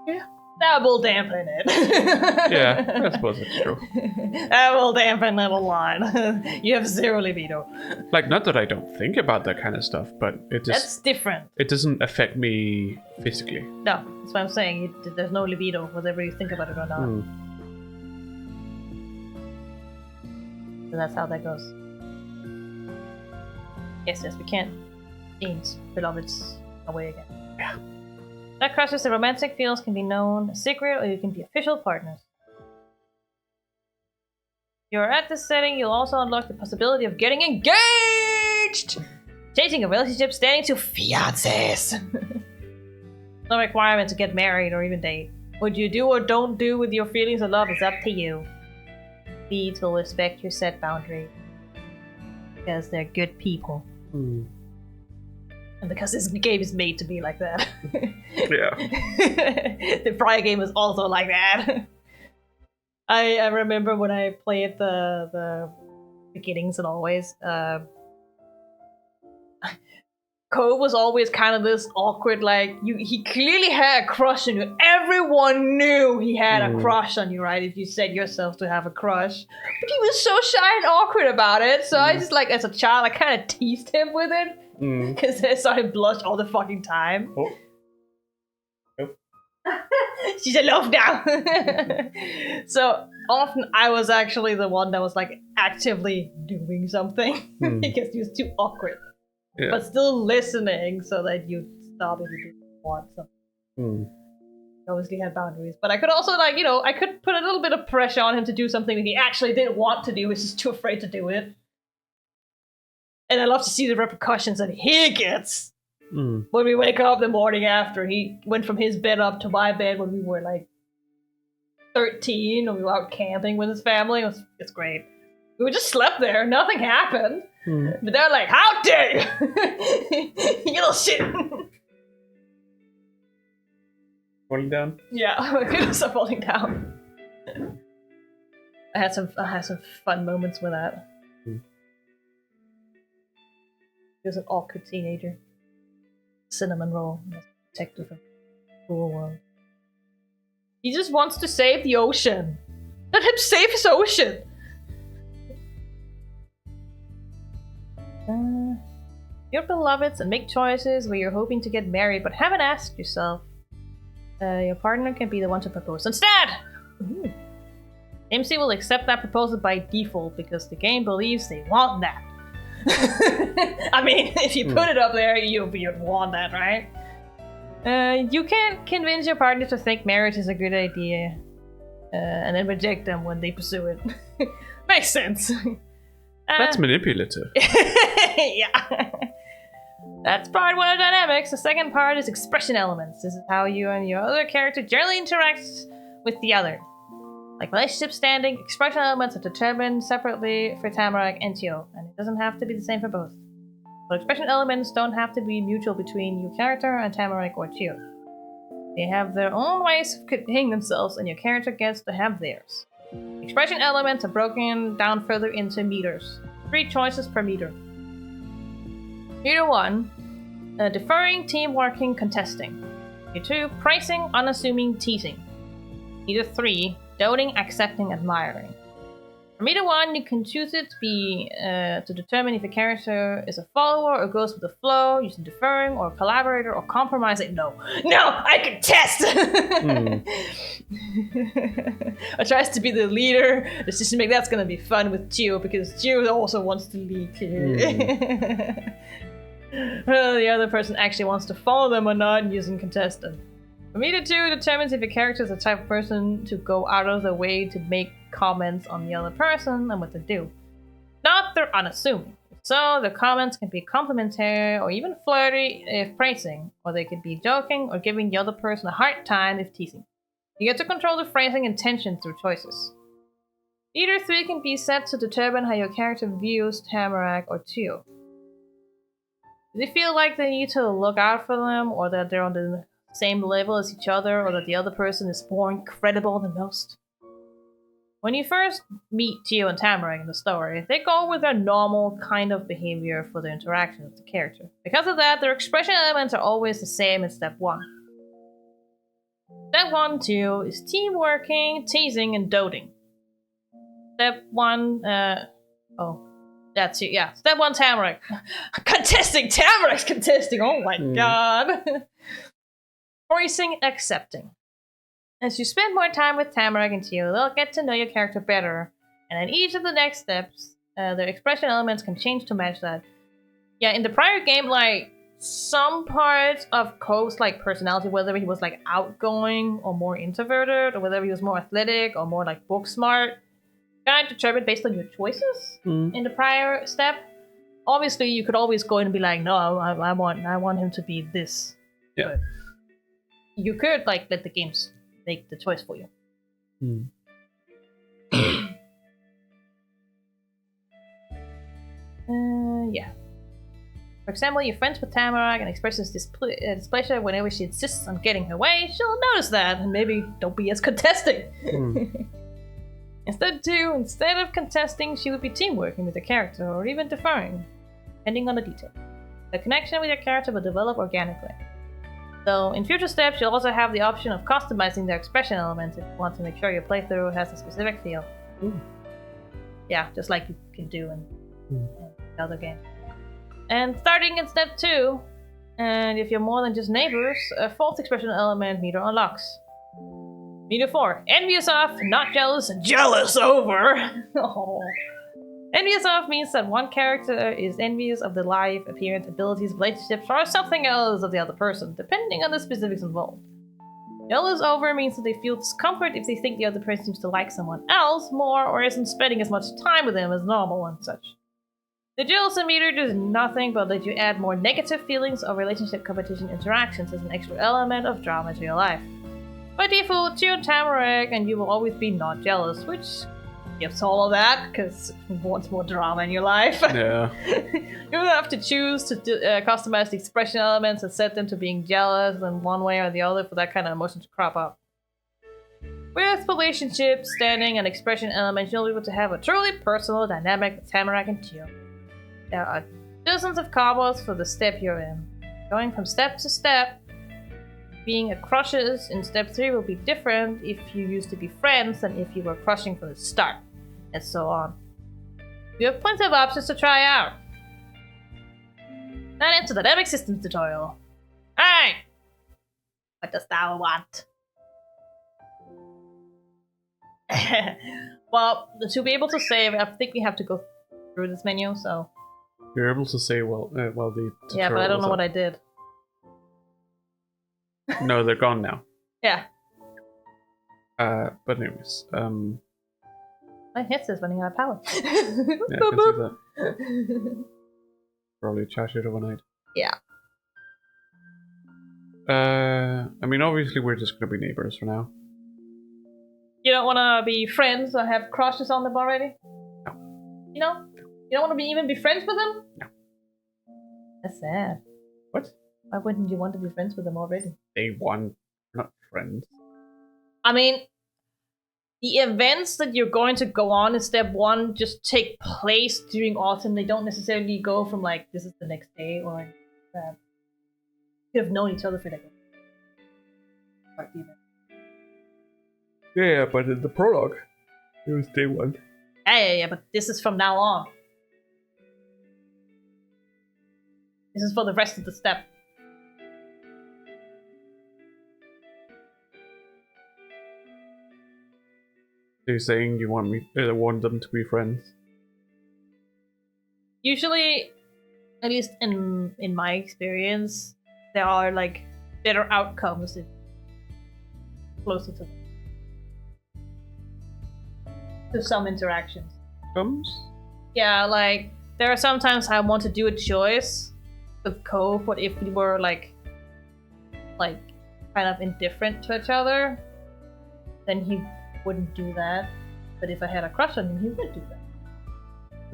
Yeah. That will dampen it. Yeah, I suppose that's true. That will dampen it a lot. You have zero libido. Like, not that I don't think about that kind of stuff, but it just... That's different. It doesn't affect me physically. No, that's what I'm saying. There's no libido, whether you think about it or not. So that's how that goes. Yes, we can't change beloveds away again. Yeah. That crushes the romantic feels can be known as secret, or you can be official partners. If you're at this setting, you'll also unlock the possibility of getting engaged! Changing a relationship standing to fiancés! No requirement to get married or even date. What you do or don't do with your feelings of love is up to you. Beads will respect your set boundary. Because they're good people. And because this game is made to be like that. Yeah. The prior game was also like that. I remember when I played the beginnings and always, Cove was always kind of this awkward, like, he clearly had a crush on you. Everyone knew he had a crush on you, right? If you said yourself to have a crush. But he was so shy and awkward about it, so I just, like, as a child, I kind of teased him with it. Because I saw him blush all the fucking time. Oh. She's alone now. So often I was actually the one that was, like, actively doing something. Because he was too awkward. Yeah. But still listening so that you stop if you didn't want something. He obviously had boundaries. But I could also, like, you know, I could put a little bit of pressure on him to do something that he actually didn't want to do. He's just too afraid to do it. And I love to see the repercussions that he gets when we wake up the morning after. He went from his bed up to my bed when we were, like, 13. And we were out camping with his family. It's great. We just slept there. Nothing happened. But they're like, how dare you! You little shit! Falling down? Yeah, my feelings are falling down. I had some fun moments with that. He was an awkward teenager. Cinnamon roll. Protected from the cruel world. He just wants to save the ocean. Let him save his ocean! You're beloveds and make choices where you're hoping to get married, but haven't asked yourself. Your partner can be the one to propose instead! MC will accept that proposal by default because the game believes they want that. I mean, if you put it up there, you'd want that, right? You can convince your partner to think marriage is a good idea, and then reject them when they pursue it. Makes sense. That's manipulative. Yeah. That's part one of dynamics. The second part is expression elements. This is how you and your other character generally interacts with the other. Like relationship standing, expression elements are determined separately for Tamarack and Qiu, and it doesn't have to be the same for both. But expression elements don't have to be mutual between your character and Tamarack or Qiu. They have their own ways of conveying themselves, and your character gets to have theirs. Expression elements are broken down further into meters. 3 choices per meter. Meter 1, deferring, team working, contesting. Meter 2, pricing, unassuming, teasing. Meter 3, doting, accepting, admiring. For meter 1, you can choose it to be to determine if a character is a follower or goes with the flow, using deferring or collaborator or compromising. No, I contest! Or tries to be the leader, decision maker. That's gonna be fun with Qiu because Qiu also wants to lead. The other person actually wants to follow them or not using contestant. For meter 2 determines if a character is the type of person to go out of their way to make comments on the other person and what to do. Not they're unassuming. So the comments can be complimentary or even flirty if praising, or they could be joking or giving the other person a hard time if teasing. You get to control the phrasing and tension through choices. Meter 3 can be set to determine how your character views Tamarack or Qiu. Do they feel like they need to look out for them, or that they're on the same level as each other, or that the other person is more incredible than most? When you first meet Qiu and Tamarack in the story, they go with their normal kind of behavior for their interaction with the character. Because of that, their expression elements are always the same in step 1. Step 1, 2 is team working, teasing, and doting. Step 1, that's it, yeah. Step 1, Tamarack. Contesting! Tamarack's contesting! Oh my god! Voicing, accepting. As you spend more time with Tamarack and Qiu, they'll get to know your character better, and in each of the next steps, their expression elements can change to match that. Yeah, in the prior game, like, some parts of Cove's, like, personality, whether he was, like, outgoing or more introverted, or whether he was more athletic or more, like, book smart, kind of determined based on your choices in the prior step. Obviously, you could always go in and be like, no, I want him to be this. Yeah. But you could, like, let the games make the choice for you. Yeah. For example, you're friends with Tamarack and expresses displeasure whenever she insists on getting her way. She'll notice that and maybe don't be as contesting. Instead of contesting, she would be teamworking with the character or even deferring, depending on the detail. The connection with your character will develop organically. So, in future steps, you'll also have the option of customizing the expression elements if you want to make sure your playthrough has a specific feel. Ooh. Yeah, just like you can do in other games. And starting in step 2, and if you're more than just neighbors, a fourth expression element meter unlocks. Meter 4. Envious of, not jealous, jealous over. Oh. Envious of means that one character is envious of the life, appearance, abilities, relationships, or something else of the other person, depending on the specifics involved. Jealous over means that they feel discomfort if they think the other person seems to like someone else more or isn't spending as much time with them as normal and such. The jealousy meter does nothing but let you add more negative feelings or relationship competition interactions as an extra element of drama to your life. By default, you're Tamarack and you will always be not jealous, which gives all of that, because you want more drama in your life. Yeah. You will have to choose to customize the expression elements and set them to being jealous in one way or the other for that kind of emotion to crop up. With relationships, standing, and expression elements, you'll be able to have a truly personal dynamic with Tamarack and Chiyoko. There are dozens of combos for the step you're in. Going from step to step, being a crushes in step 3 will be different if you used to be friends than if you were crushing from the start, and so on. You have plenty of options to try out. Then into the dynamic systems tutorial. Alright! What does thou want? Well, to be able to save, I think we have to go through this menu, so... You're able to say, well, the tutorial. Yeah, but I don't know what I did. No, they're gone now. Yeah. But anyways, My headset's running out of power. yeah, I can see that. Probably charged it overnight. Yeah. I mean, obviously we're just gonna be neighbors for now. You don't want to be friends or have crushes on them already? No. You know? You don't want to even be friends with them? No. That's sad. What? Why wouldn't you want to be friends with them already? Day one, not friends. I mean, the events that you're going to go on in step 1 just take place during autumn. They don't necessarily go from like, this is the next day, or you have known each other for like a even. Yeah, but in the prologue, it was day 1. Yeah, but this is from now on. This is for the rest of the step. So you're saying you want them to be friends? Usually, at least in my experience, there are like better outcomes if closer to some interactions. Yeah, like there are sometimes I want to do a choice with Cove, but if we were like kind of indifferent to each other, then he wouldn't do that. But if I had a crush on him, he would do that.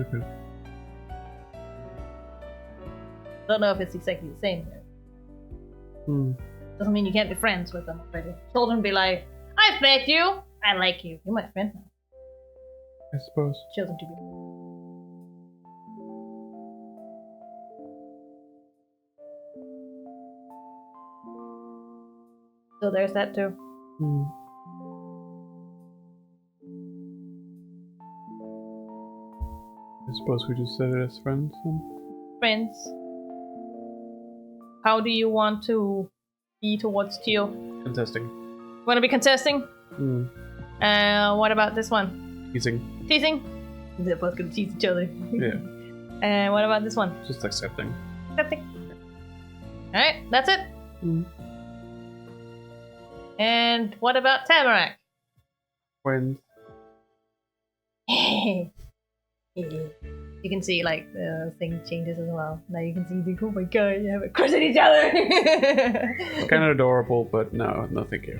Okay. Don't know if it's exactly the same here. Doesn't mean you can't be friends with them already. Children be like, I've met you, I like you, you're my friend now. I suppose. Children to be. So there's that too. I suppose we just set it as friends then? Friends. How do you want to be towards Geo? Contesting. Want to be contesting? What about this one? Teasing. Teasing? They're both gonna tease each other. Yeah. And what about this one? Just accepting. Accepting. Alright, that's it. And what about Tamarack? Friends. You can see like the thing changes as well. Now you can see the oh my god, you have a crush on each other. Kind of adorable, but no thank you.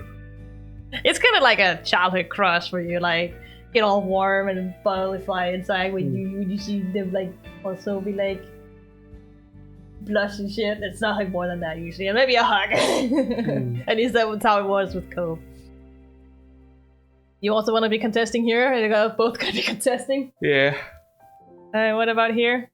It's kind of like a childhood crush where you like get all warm and butterfly inside when you see them like also be like blush and shit. It's nothing more than that usually, and maybe a hug. At least that was how it was with Cove. You also want to be contesting here? And you both gonna be contesting? Yeah. What about here?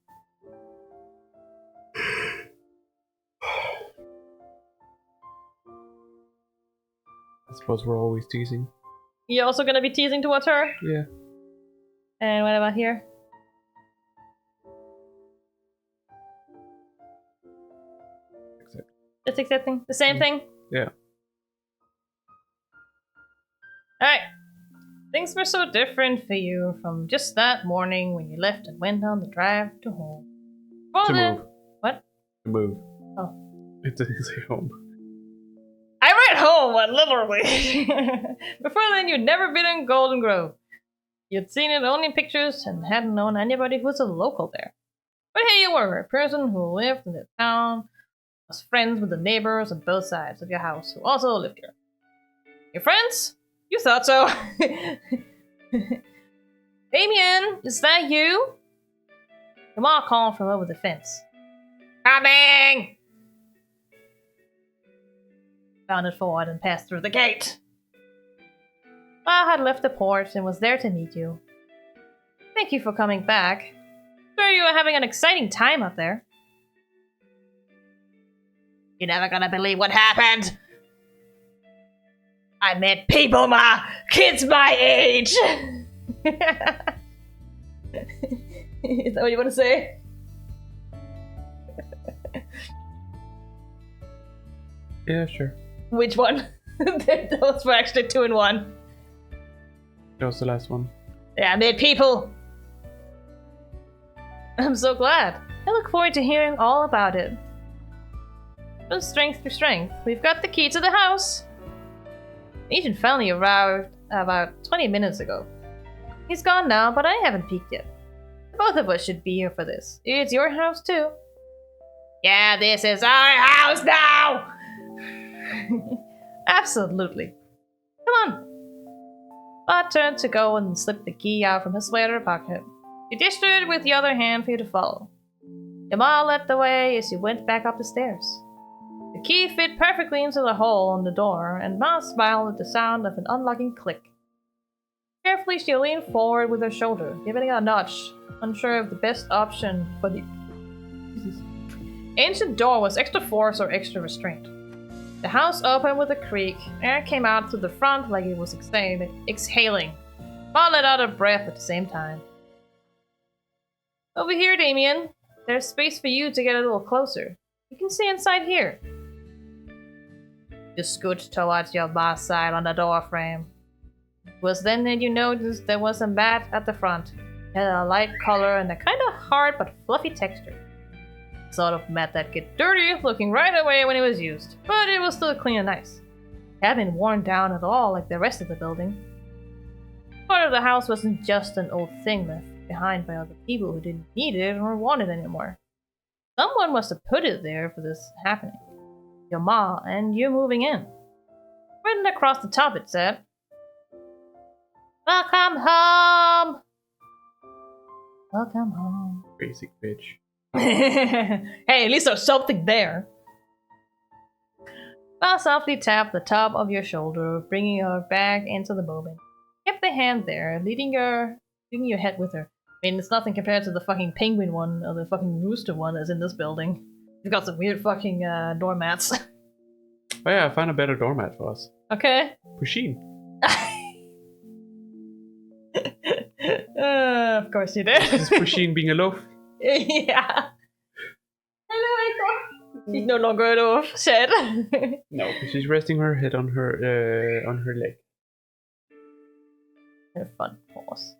I suppose we're always teasing. You're also gonna be teasing towards her? Yeah. And what about here? Accept. Just accepting? The same thing? Yeah. Alright. Things were so different for you from just that morning when you left and went on the drive to home. Well, To then, move. what? To move. Oh. It didn't say home. I read home, literally. Before then, you'd never been in Golden Grove. You'd seen it only in pictures and hadn't known anybody who was a local there. But here you were, a person who lived in the town, was friends with the neighbors on both sides of your house who also lived here. Your friends? You thought so. Damien, is that you? Your mom called from over the fence. Coming! Bounded forward and passed through the gate. Ma had left the porch and was there to meet you. Thank you for coming back. Sure you were having an exciting time up there. You're never gonna believe what happened. I met people, Ma! Kids my age! Is that what you want to say? Yeah, sure. Which one? Those were actually 2 in 1. That was the last one. Yeah, I met people! I'm so glad. I look forward to hearing all about it. From strength to strength, we've got the key to the house. Agent finally arrived about 20 minutes ago. He's gone now, but I haven't peeked yet. Both of us should be here for this. It's your house too. Yeah, this is our house now! Absolutely. Come on. Bart turned to go and slipped the key out from his sweater pocket. He gestured with the other hand for you to follow. Jamal led the way as he went back up the stairs. The key fit perfectly into the hole in the door, and Ma smiled at the sound of an unlocking click. Carefully, she leaned forward with her shoulder, giving it a nudge, unsure of the best option for the ancient door was extra force or extra restraint. The house opened with a creak. Air came out through the front like it was exhaling. Ma let out a breath at the same time. Over here, Damien. There's space for you to get a little closer. You can see inside here. You scoot towards your boss side on the door frame. It was then that you noticed there was a mat at the front. It had a light color and a kind of hard but fluffy texture. Sort of mat that get dirty, looking right away when it was used, but it was still clean and nice. It hadn't been worn down at all like the rest of the building. Part of the house wasn't just an old thing left behind by other people who didn't need it or want it anymore. Someone must have put it there for this happening. Your ma and you moving in. Written across the top it said, "Welcome home! Welcome home." Basic bitch. Hey, at least there's something there. Ma softly tapped the top of your shoulder, bringing her back into the moment. Kept the hand there, leading your head with her. I mean, it's nothing compared to the fucking penguin one or the fucking rooster one that's in this building. We've got some weird fucking doormats. Oh yeah, I found a better doormat for us. Okay. Pusheen. Of course you did. Is Pusheen being a loaf? Yeah. Hello, Echo. She's no longer a loaf. Said. No, she's resting her head on her leg. Her fun pause.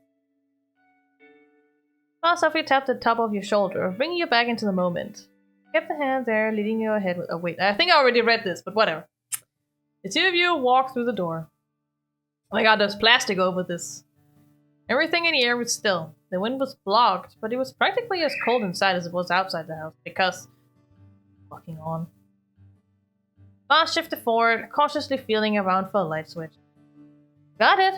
Ma softly tapped the top of your shoulder, bringing you back into the moment. Kept the hand there, leading your head with. Oh wait, I think I already read this, but whatever. The two of you walked through the door. Oh my god, there's plastic over this. Everything in the air was still. The wind was blocked, but it was practically as cold inside as it was outside the house, because... fucking on. Ma shifted forward, cautiously feeling around for a light switch. Got it!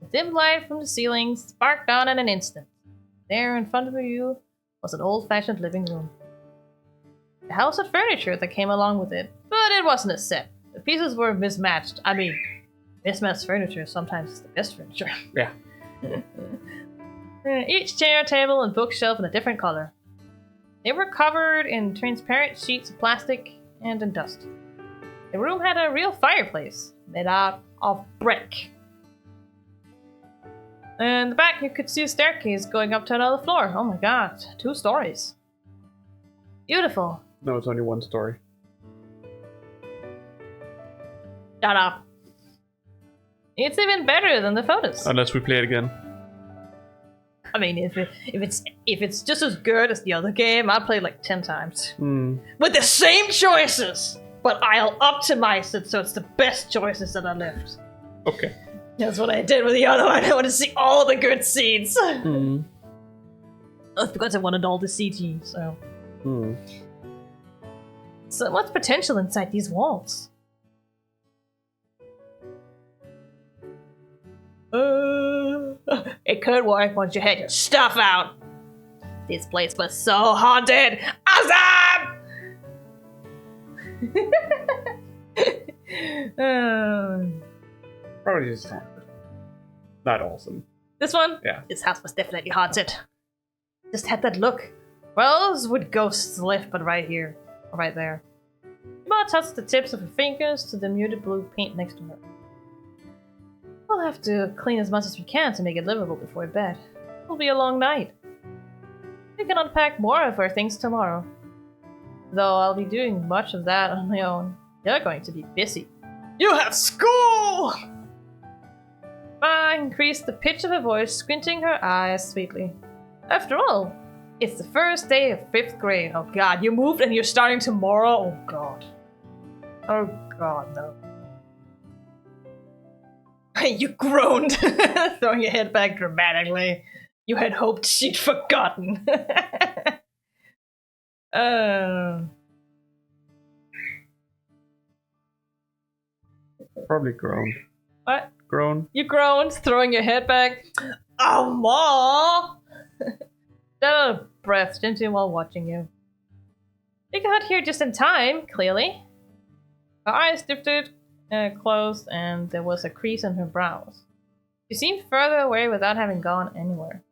The dim light from the ceiling sparked on in an instant. There in front of you was an old-fashioned living room. The house had furniture that came along with it, but it wasn't a set. The pieces were mismatched. I mean, mismatched furniture sometimes is the best furniture. Yeah. Each chair, table, and bookshelf in a different color. They were covered in transparent sheets of plastic and in dust. The room had a real fireplace, made out of brick. And in the back, you could see a staircase going up to another floor. Oh my god, 2 stories. Beautiful. No, it's only 1 story. Shut up. It's even better than the photos. Unless we play it again. I mean, if it's just as good as the other game, I'll play like 10 times. With the same choices! But I'll optimize it so it's the best choices that are left. Okay. That's what I did with the other one. I want to see all the good scenes. That's because I wanted all the CG, so... So what's potential inside these walls? It could work once you had your stuff out. This place was so haunted. Awesome! Probably just haunted. Not awesome. This one? Yeah. This house was definitely haunted. Just had that look. Where else would ghosts live but right here? Or right there. Emma touched the tips of her fingers to the muted blue paint next to her. We'll have to clean as much as we can to make it livable before bed. It'll be a long night. We can unpack more of our things tomorrow. Though I'll be doing much of that on my own. You're going to be busy. You have school! Ma increased the pitch of her voice, squinting her eyes sweetly. After all, it's the first day of 5th grade. Oh god, you moved and you're starting tomorrow? Oh god. Oh god, no. You groaned, throwing your head back dramatically. You had hoped she'd forgotten. Probably groaned. What? Groan. You groaned, throwing your head back. Oh, Ma! Let a breath gently while watching you. You got here just in time, clearly. Her eyes drifted, closed, and there was a crease in her brows. She seemed further away without having gone anywhere.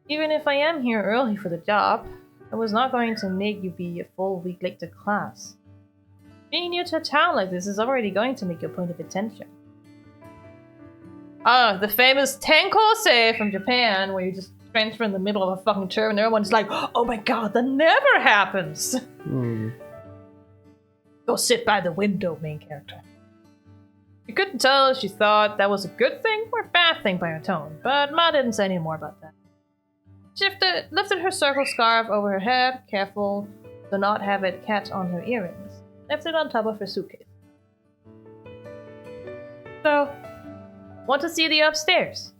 Even if I am here early for the job, I was not going to make you be a full week late to class. Being new to a town like this is already going to make you a point of attention. Ah, the famous Tenkosei from Japan, where you just transfer in the middle of a fucking term and everyone's like, oh my god, that never happens! Go sit by the window, main character. You couldn't tell if she thought that was a good thing or a bad thing by her tone, but Ma didn't say any more about that. She lifted her circle scarf over her head, careful to not have it catch on her earrings. Left it on top of her suitcase. So, want to see the upstairs?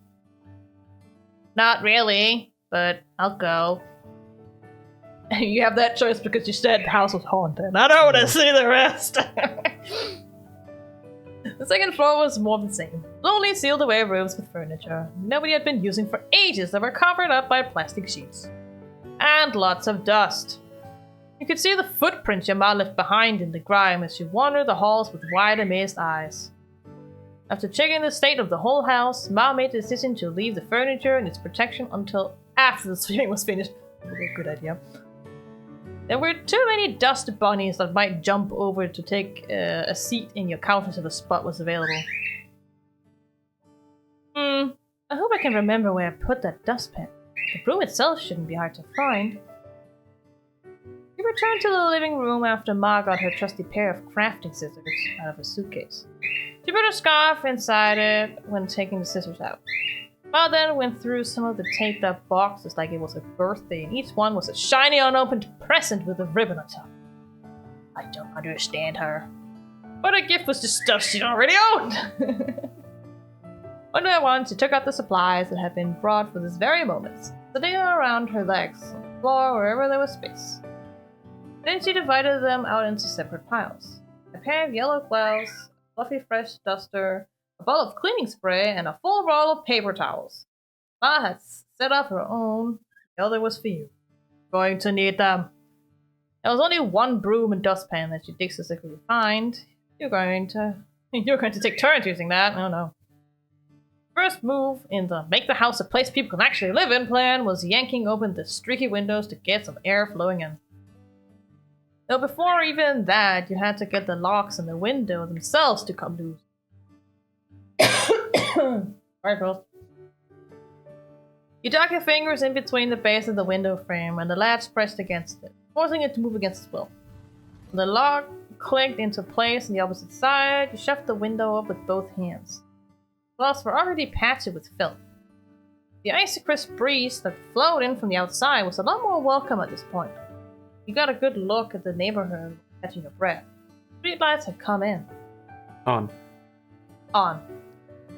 Not really, but I'll go. You have that choice because you said the house was haunted. I don't want to see the rest. The second floor was more of the same. Lonely sealed away rooms with furniture nobody had been using for ages that were covered up by plastic sheets. And lots of dust. You could see the footprints your ma left behind in the grime as she wandered the halls with wide, amazed eyes. After checking the state of the whole house, Ma made the decision to leave the furniture and its protection until after the sweeping was finished. Okay, good idea. There were too many dust bunnies that might jump over to take a seat in your couch until the spot was available. I hope I can remember where I put that dustpan. The broom itself shouldn't be hard to find. We returned to the living room after Ma got her trusty pair of crafting scissors out of her suitcase. She put her scarf inside it when taking the scissors out. Ma then went through some of the taped up boxes like it was her birthday, and each one was a shiny unopened present with a ribbon on top. I don't understand her. But her gift was just stuff she'd already owned! One by one, she took out the supplies that had been brought for this very moment, sitting around her legs, on the floor, wherever there was space. Then she divided them out into separate piles. A pair of yellow gloves, a fluffy fresh duster, a bottle of cleaning spray, and a full roll of paper towels. Ma had set up her own. The other was for you. Going to need them. There was only one broom and dustpan that she did specifically find. You're going to take turns using that. Oh no. First move in the make the house a place people can actually live in plan was yanking open the streaky windows to get some air flowing in. Now, before even that, you had to get the locks in the window themselves to come loose. Alright, bro. You dug your fingers in between the base of the window frame and the latch pressed against it, forcing it to move against its will. When the lock clicked into place on the opposite side, you shoved the window up with both hands. The walls were already patched with filth. The icy crisp breeze that flowed in from the outside was a lot more welcome at this point. You got a good look at the neighborhood, catching your breath. Streetlights had come in. On.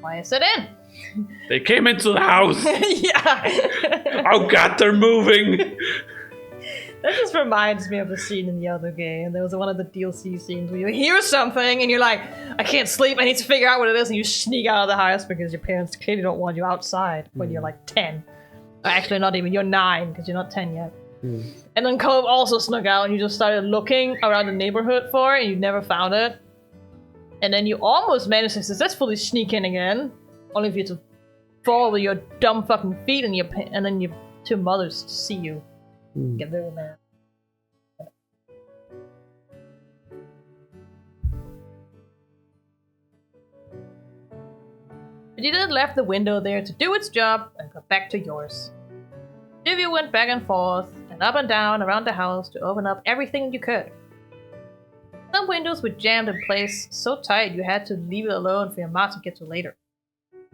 Why is it in? They came into the house! Yeah! Oh god, they're moving! That just reminds me of a scene in the other game. There was one of the DLC scenes where you hear something and you're like, I can't sleep, I need to figure out what it is, and you sneak out of the house because your parents clearly don't want you outside when you're like 10. Actually, not even, you're 9 because you're not 10 yet. And then Cove also snuck out and you just started looking around the neighborhood for it and you never found it. And then you almost managed to successfully sneak in again, only for you to fall with your dumb fucking feet and then your two mothers see you. Get very mad. But you then left the window there to do its job and got back to yours. Two of you went back and forth and up and down around the house to open up everything you could. Some windows were jammed in place so tight you had to leave it alone for your mom to get to later.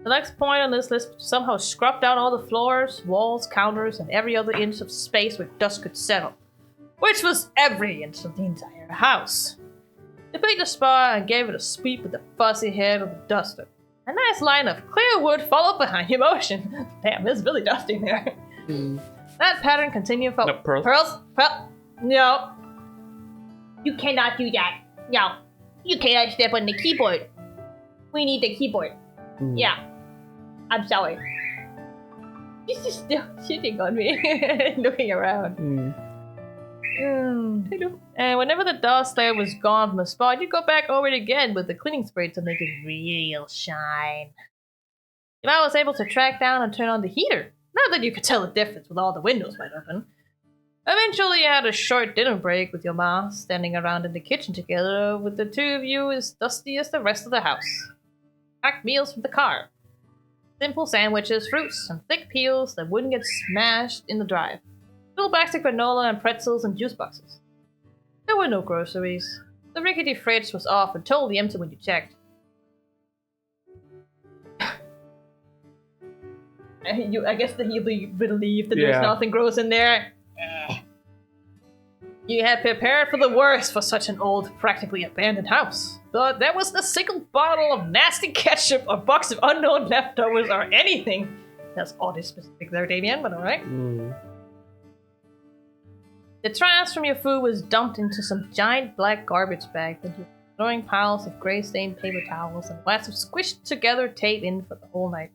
The next point on this list was to somehow scrub down all the floors, walls, counters, and every other inch of space where dust could settle, which was every inch of the entire house. You picked a spot and gave it a sweep with the fussy head of the duster. A nice line of clear wood followed behind your motion. Damn, it's really dusty in there. That pattern continued for Pearls. No. You cannot do that. No. You cannot step on the keyboard. We need the keyboard. Yeah. I'm sorry. He's just still sitting on me, looking around. Hello. And whenever the dust layer was gone from the spot, you'd go back over it again with the cleaning spray to make it real shine. If I was able to track down and turn on the heater, not that you could tell the difference with all the windows wide open. Eventually you had a short dinner break with your ma, standing around in the kitchen together with the two of you as dusty as the rest of the house. Packed meals from the car. Simple sandwiches, fruits, and thick peels that wouldn't get smashed in the drive. Little bags of granola and pretzels and juice boxes. There were no groceries. The rickety fridge was off and totally empty when you checked. I guess that you'll be relieved that there's nothing gross in there. You had prepared for the worst for such an old, practically abandoned house. But there wasn't a single bottle of nasty ketchup or box of unknown leftovers or anything. That's oddly specific there, Damien, but alright. The trash from your food was dumped into some giant black garbage bag that you were throwing piles of gray-stained paper towels and wets of squished together tape in for the whole night.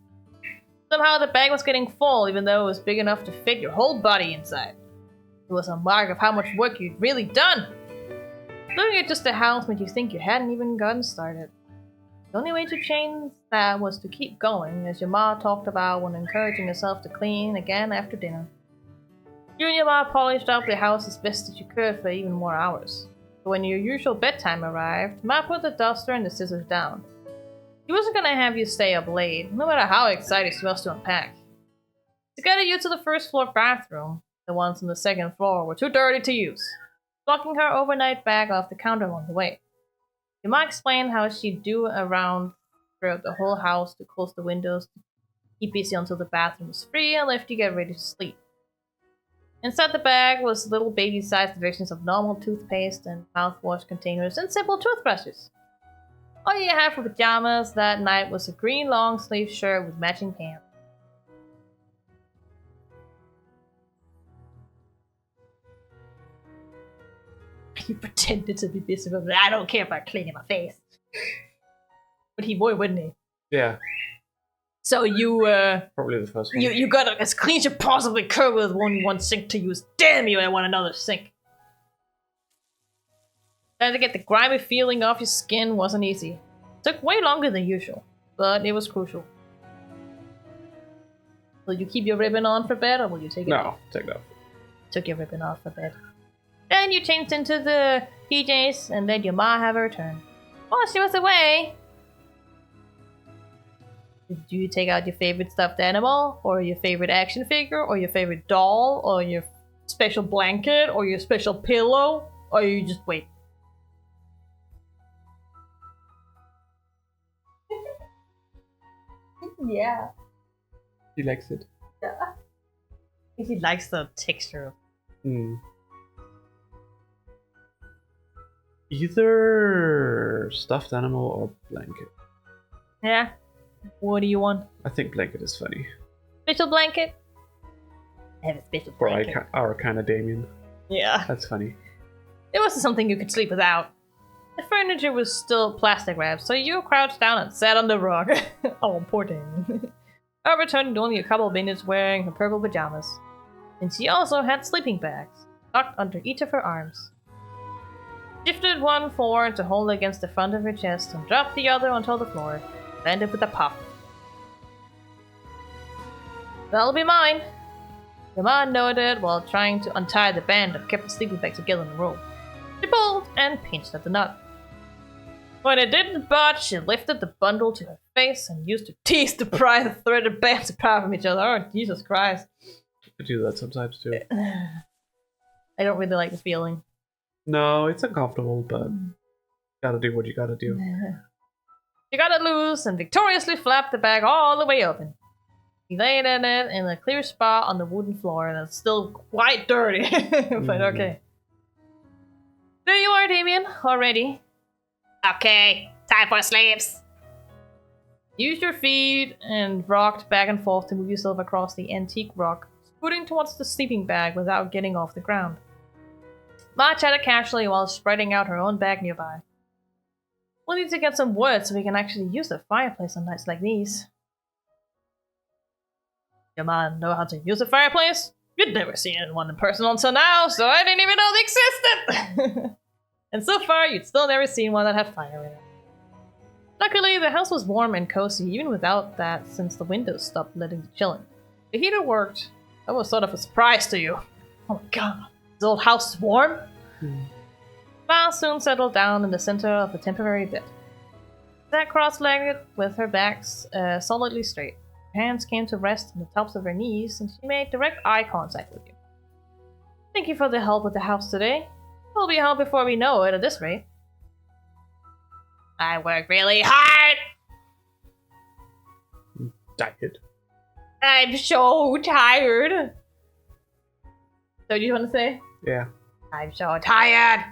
Somehow the bag was getting full even though it was big enough to fit your whole body inside. It was a mark of how much work you'd really done. Looking at just the house made you think you hadn't even gotten started. The only way to change that was to keep going, as your ma talked about when encouraging yourself to clean again after dinner. You and your ma polished up the house as best as you could for even more hours. But when your usual bedtime arrived, ma put the duster and the scissors down. She wasn't gonna have you stay up late, no matter how excited she was to unpack. She guided you to the first floor bathroom. The ones on the second floor were too dirty to use, blocking her overnight bag off the counter along the way. Your ma explained how she'd do around throughout the whole house to close the windows to keep busy until the bathroom was free and left you get ready to sleep. Inside the bag was little baby-sized versions of normal toothpaste and mouthwash containers and simple toothbrushes. All you had for pajamas that night was a green long-sleeve shirt with matching pants. He pretended to be busy, but I don't care about cleaning my face. But he would, wouldn't he? Yeah. So you, probably the first one. You got it as clean as you possibly could with only one sink to use. Damn you, I want another sink. Trying to get the grimy feeling off your skin wasn't easy. It took way longer than usual, but it was crucial. Will you keep your ribbon on for bed, or will you take it off? No, take it off. Took your ribbon off for bed. Then you changed into the PJs and let your ma have her turn. While she was away, did you take out your favorite stuffed animal, or your favorite action figure, or your favorite doll, or your special blanket, or your special pillow, or you just wait? Yeah. He likes it. Yeah. He likes the texture. Either stuffed animal or blanket. Yeah. What do you want? I think blanket is funny. Special blanket? I have a special blanket. For our kind of Damien. Yeah. That's funny. It wasn't something you could sleep without. The furniture was still plastic wrapped, so you crouched down and sat on the rug. Oh, poor Damien. I returned only a couple of minutes wearing her purple pajamas. And she also had sleeping bags, tucked under each of her arms. Shifted one forward to hold against the front of her chest and dropped the other onto the floor. Landed with a pop. That'll be mine. The man noted while trying to untie the band that kept the sleeping bag together in a row. She pulled and pinched at the nut. When it didn't budge, she lifted the bundle to her face and used to tease to pry the threaded bands apart from each other. Oh, Jesus Christ. I do that sometimes too. I don't really like the feeling. No, it's uncomfortable, but gotta do what you gotta do. She got it loose and victoriously flapped the bag all the way open. He laid in it in a clear spot on the wooden floor that's still quite dirty, but okay. There you are, Damien, already. Okay, time for sleeps. Use your feet and rocked back and forth to move yourself across the antique rock, scooting towards the sleeping bag without getting off the ground. Ma chatted casually while spreading out her own bag nearby. We'll need to get some wood so we can actually use the fireplace on nights like these. Your man know how to use a fireplace? You'd never seen one in person until now, so I didn't even know they existed! And so far, you'd still never seen one that had fire in it. Luckily, the house was warm and cozy even without that, since the windows stopped letting the chill in. The heater worked. That was sort of a surprise to you. Oh my god, this old house is warm? Ma soon settled down in the center of the temporary bed. She sat cross-legged with her back solidly straight. Her hands came to rest on the tops of her knees, and she made direct eye contact with you. Thank you for the help with the house today. We'll be home before we know it at this rate. I work really hard! Tired. I'm so tired! So you want to say? Yeah. I'm so tired!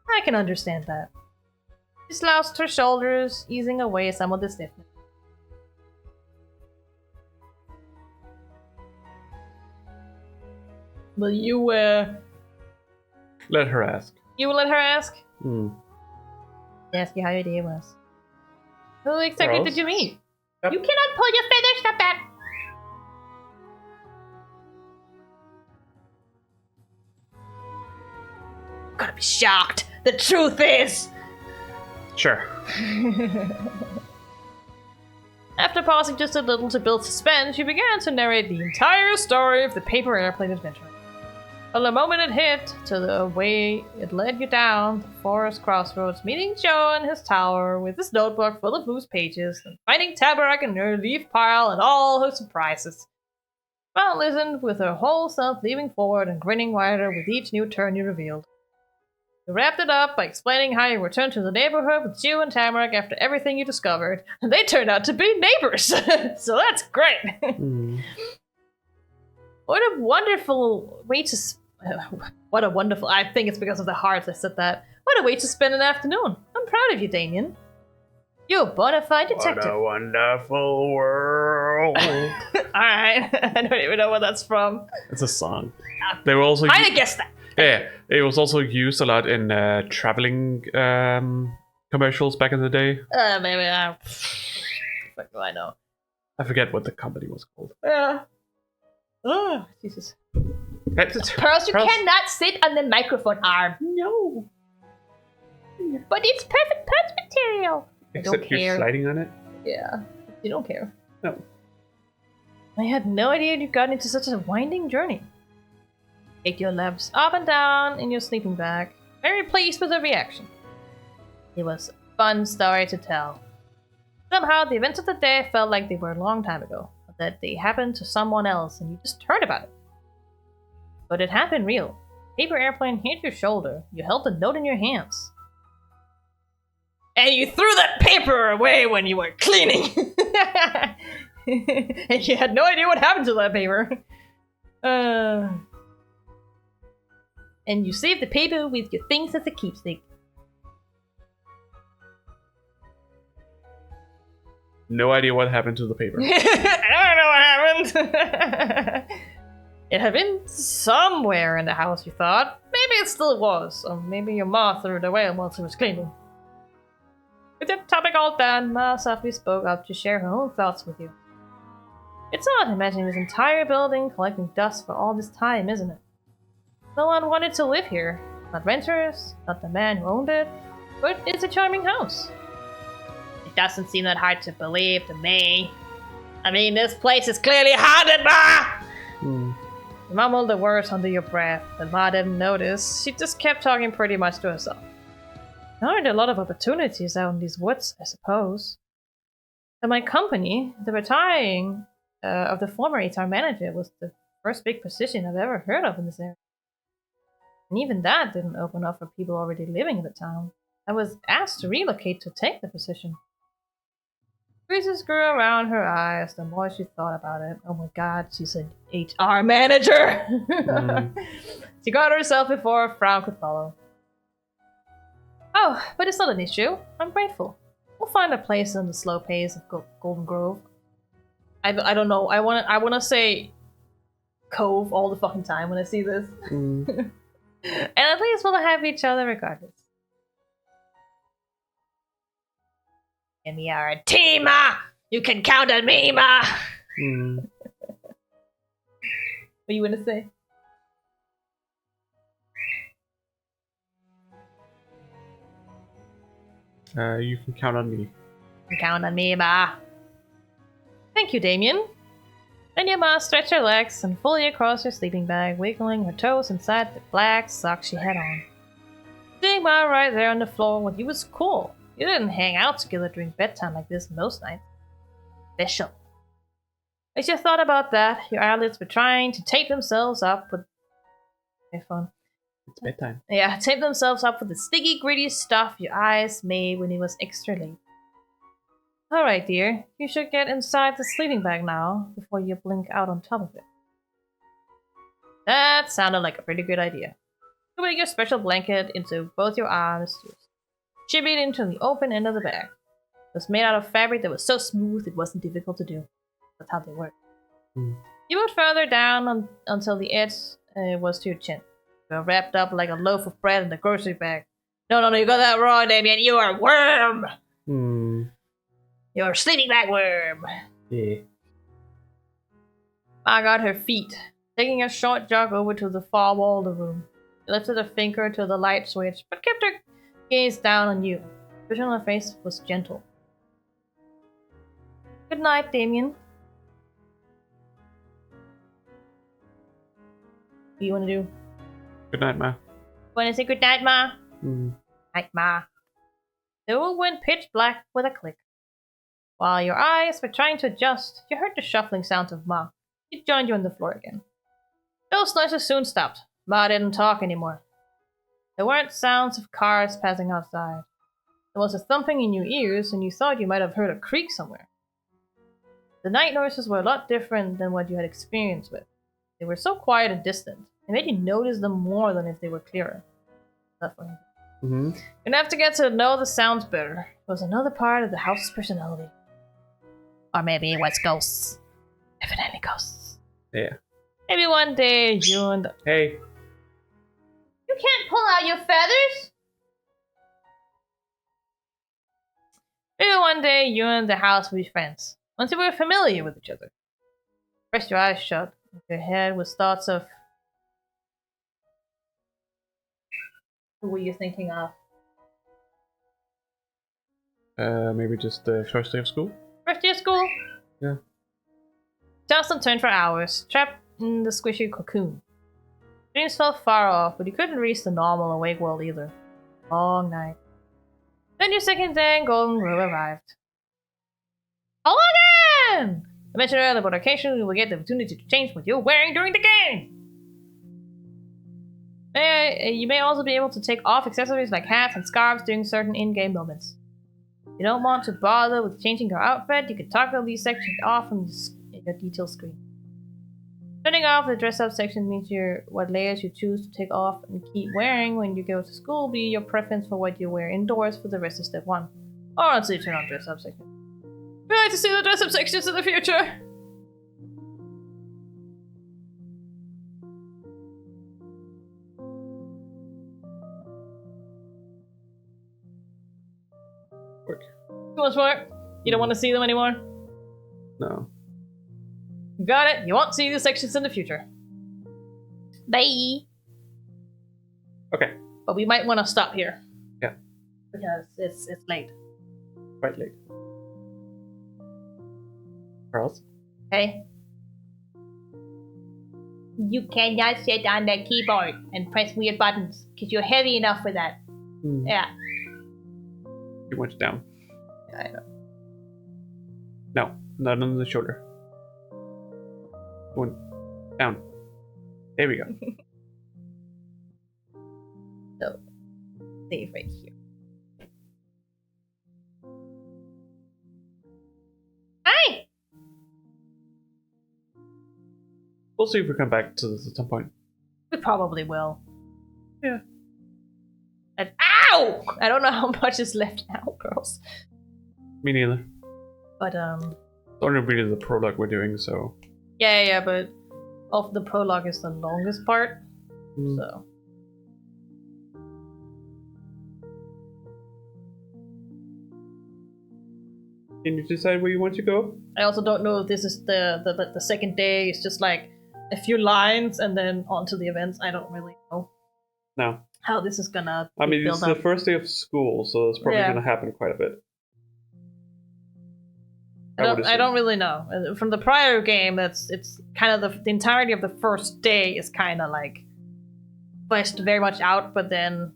I can understand that. She slouched her shoulders, easing away some of the stiffness. Will you, Let her ask. You will let her ask? Ask you how your day was. Who exactly Gross. did you meet? Yep. You cannot pull your feathers, stop that! I'm gonna be shocked. The truth is... Sure. After pausing just a little to build suspense, she began to narrate the entire story of the paper airplane adventure. From the moment it hit, to the way it led you down the forest crossroads, meeting Joe in his tower with his notebook full of loose pages, and finding Tamarack in her leaf pile and all her surprises. Mount listened with her whole self leaning forward and grinning wider with each new turn you revealed. You wrapped it up by explaining how you returned to the neighborhood with Qiu and Tamarack after everything you discovered, and they turned out to be neighbors! So that's great! What a wonderful way to... what a wonderful... I think it's because of the heart I said that. What a way to spend an afternoon. I'm proud of you, Damien. You're a bona fide detective. What a wonderful world. Alright, I don't even know where that's from. It's a song. They were also... I'd have guessed that. Yeah, it was also used a lot in traveling commercials back in the day. Maybe I... What do I know? I forget what the company was called. Yeah. Oh, Jesus. Pearls, Pearls, you cannot sit on the microphone arm. No. But it's perfect Pearls material. I don't Except you're care. sliding on it? Yeah. You don't care. No. I had no idea you got into such a winding journey. Kicked your legs up and down in your sleeping bag, very pleased with the reaction. It was a fun story to tell. Somehow, the events of the day felt like they were a long time ago, but that they happened to someone else and you just heard about it. But it happened real. Paper airplane hit your shoulder. You held the note in your hands. And you threw that paper away when you were cleaning! And you had no idea what happened to that paper. And you saved the paper with your things as a keepsake. No idea what happened to the paper. I don't know what happened. It had been somewhere in the house, you thought. Maybe it still was. Or maybe your ma threw it away while she was cleaning. With that topic all done, Ma softly spoke up to share her own thoughts with you. It's odd imagining this entire building collecting dust for all this time, isn't it? No one wanted to live here. Not renters, not the man who owned it, but it's a charming house. It doesn't seem that hard to believe to me. I mean, this place is clearly haunted, Ma! You mumbled the words under your breath, but Ma didn't notice. She just kept talking pretty much to herself. There aren't a lot of opportunities out in these woods, I suppose. At my company, the retiring of the former HR manager was the first big position I've ever heard of in this area. And even that didn't open up for people already living in the town. I was asked to relocate to take the position. Creases grew around her eyes the more she thought about it. Oh my god, she's an HR manager! She got herself before a frown could follow. Oh, but it's not an issue. I'm grateful. We'll find a place in the slow pace of Golden Grove. I don't know. I wanna say Cove all the fucking time when I see this. And at least we'll have each other regardless. And we are a team, Ma! You can count on me, Ma! What you wanna say? You can count on me. You can count on me, Ma. Thank you, Damien. Then your Ma stretched her legs and fully across her sleeping bag, wiggling her toes inside the black socks she had on. Seeing Ma right there on the floor with you was cool. You didn't hang out together during bedtime like this most nights. Special. As you thought about that, your eyelids were trying to tape themselves up with... My phone. It's bedtime. Yeah, tape themselves up with the sticky, gritty stuff your eyes made when it was extra late. Alright, dear. You should get inside the sleeping bag now, before you blink out on top of it. That sounded like a pretty good idea. You put your special blanket into both your arms, ship it into the open end of the bag. It was made out of fabric that was so smooth it wasn't difficult to do. That's how they work. You moved further down until the edge was to your chin. You were wrapped up like a loaf of bread in the grocery bag. No, you got that wrong, Damien. You are a worm! You're a sleeping bag worm! Yeah. Ma got her feet, taking a short jog over to the far wall of the room. She lifted a finger to the light switch, but kept her gaze down on you. The expression on her face was gentle. Good night, Damien. What do you want to do? Good night, Ma. Want to say good night, Ma? Night, Ma. The room went pitch black with a click. While your eyes were trying to adjust, you heard the shuffling sounds of Ma. She joined you on the floor again. Those noises soon stopped. Ma didn't talk anymore. There weren't sounds of cars passing outside. There was a thumping in your ears, and you thought you might have heard a creak somewhere. The night noises were a lot different than what you had experienced with. They were so quiet and distant. It made you notice them more than if they were clearer. Definitely. You're gonna have to get to know the sounds better. It was another part of the house's personality. Or maybe it was ghosts. Evidently ghosts. Yeah. Maybe one day you and... Hey. You can't pull out your feathers! Maybe one day you and the house will be friends. Once you were familiar with each other. Press your eyes shut. Your head with thoughts of... Who were you thinking of? Maybe just the first day of school? First day of school? Yeah. Johnson turned for hours, trapped in the squishy cocoon. Dreams felt far off, but you couldn't reach the normal awake world either. Long night. Then your second day in Golden Grove arrived. Hello again! I mentioned earlier, but occasionally you will get the opportunity to change what you're wearing during the game. You may also be able to take off accessories like hats and scarves during certain in-game moments. If you don't want to bother with changing your outfit, you can toggle these sections off from your detail screen. Turning off the dress-up section means what layers you choose to take off and keep wearing when you go to school will be your preference for what you wear indoors for the rest of Step 1. Or until you turn on dress-up section. We like to see the dress-up sections in the future! Work. Too much work? You don't want to see them anymore? No. Got it. You won't see these sections in the future. Bye. Okay. But we might want to stop here. Yeah. Because it's late. Quite late. Charles? Okay. You cannot sit on the keyboard and press weird buttons because you're heavy enough for that. Yeah. You went down. I know. No, not on the shoulder. Going down. There we go. So, save right here. Hi! We'll see if we come back to this at some point. We probably will. Yeah. And ow! I don't know how much is left now, girls. Me neither. But It's only really the prologue we're doing, so. yeah, but of the prologue is the longest part. So Can you decide where you want to go? I also don't know if this is the second day. It's just like a few lines and then on to the events. I don't really know No. how this is gonna I mean, it's built the up. first day of school, so it's probably Yeah. going to happen quite a bit. I don't really know. From the prior game, it's kind of the entirety of the first day is kind of like fleshed very much out, but then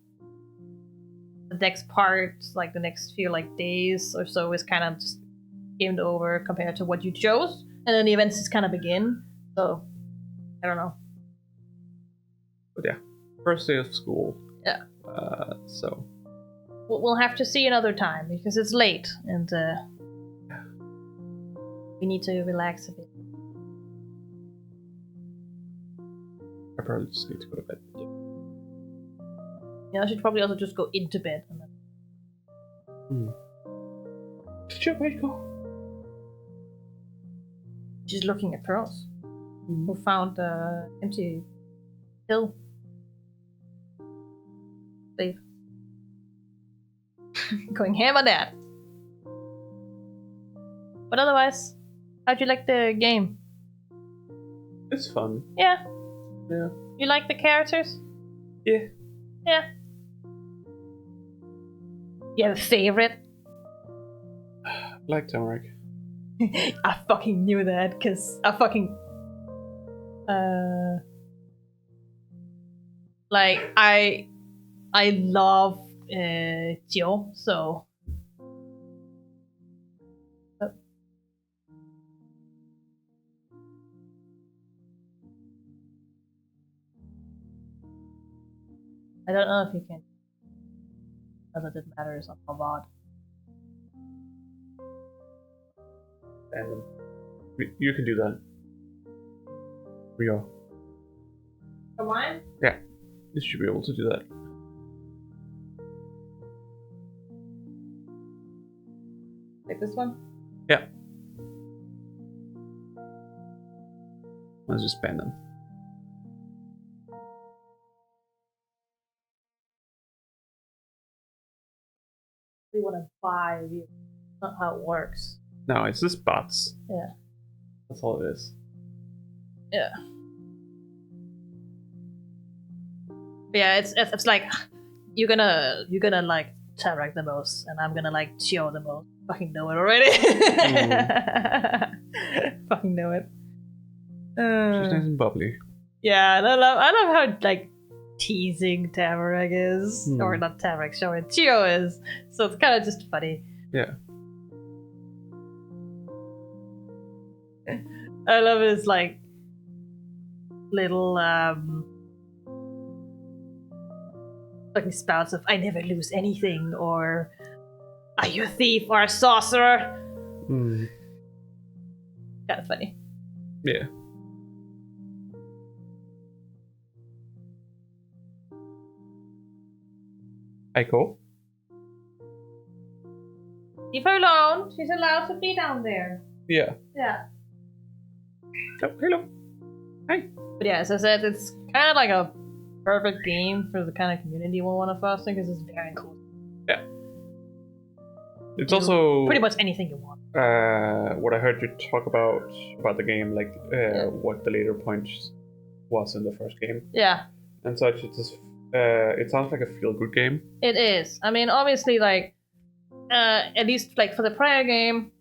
the next part, like the next few like days or so, is kind of just skimmed over compared to what you chose, and then the events just kind of begin. So I don't know. But yeah, first day of school. Yeah. So. We'll have to see another time because it's late and we need to relax a bit. I probably just need to go to bed. Yeah, I should probably also just go into bed. And then... Chiyoko. She's looking at pearls. Who found empty pill. Safe. Going ham on that. But otherwise, how'd you like the game? It's fun. Yeah. Yeah. You like the characters? Yeah. Yeah. You have a favorite? I like Tamarack. I fucking knew that, cause I fucking like I love Qiu, so I don't know if you can. Whether it matters on Havad. And you can do that. Rio. For mine? Yeah. You should be able to do that. Like this one? Yeah. Let's just ban them. We want to buy you. Not how it works. No, it's just bots. Yeah. That's all it is. Yeah. But yeah, it's like you're gonna like Tamarack the most, and I'm gonna like Qiu the most. Fucking know it already. Mm. Fucking know it. She's nice and bubbly. Yeah, and I love how like teasing Tamarack is, or not Tamarack, sorry, Qiu is. So it's kind of just funny. Yeah. I love his like little fucking spouts of "I never lose anything" or "Are you a thief or a sorcerer?" Mm. Kind of funny. Yeah. Aiko? Leave her alone. She's allowed to be down there. Yeah. Yeah. Oh, hello. Hi. But yeah, as I said, it's kind of like a perfect game for the kind of community we want to foster because it's very inclusive. Yeah. It's also pretty much anything you want. What I heard you talk about the game, like what the later points was in the first game. Yeah. And such. It's just, it sounds like a feel-good game. It is. I mean, obviously, like, at least like for the prior game,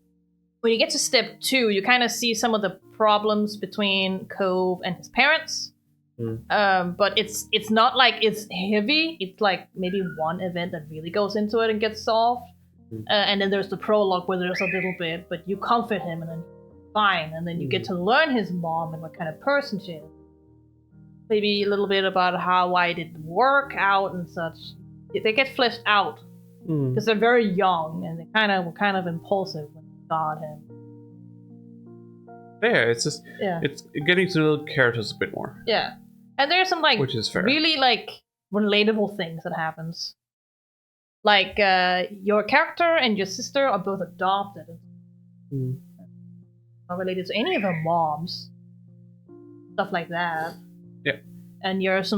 when you get to step 2, you kind of see some of the problems between Cove and his parents. But it's not like it's heavy. It's like maybe one event that really goes into it and gets solved. And then there's the prologue where there's a little bit, but you comfort him and then fine. And then you get to learn his mom and what kind of person she is. Maybe a little bit about why it didn't work out and such. They get fleshed out because they're very young and they were kind of impulsive when they got him. Yeah, it's just it's getting to know the characters a bit more. Yeah, and there's some like which is fair. Really like relatable things that happens. Like your character and your sister are both adopted. Not related to any of their moms. Stuff like that. Yeah. And there's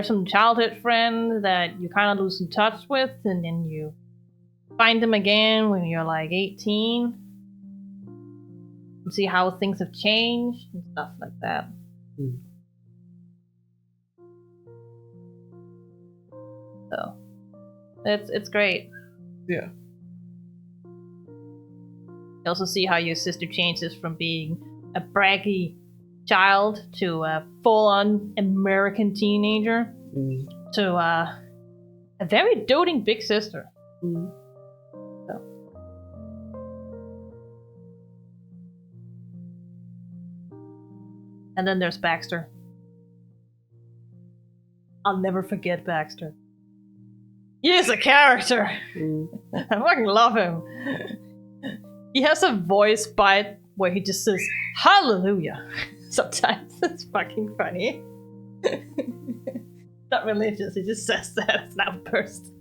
some childhood friends that you kind of lose in touch with, and then you find them again when you're like 18. And see how things have changed and stuff like that. So it's great. Yeah. You also see how your sister changes from being a braggy child to a full-on American teenager to a very doting big sister. So. And then there's Baxter. I'll never forget Baxter. He is a character. I fucking love him. He has a voice bite where he just says hallelujah. Sometimes it's fucking funny. Not religious, he just says that as an outburst.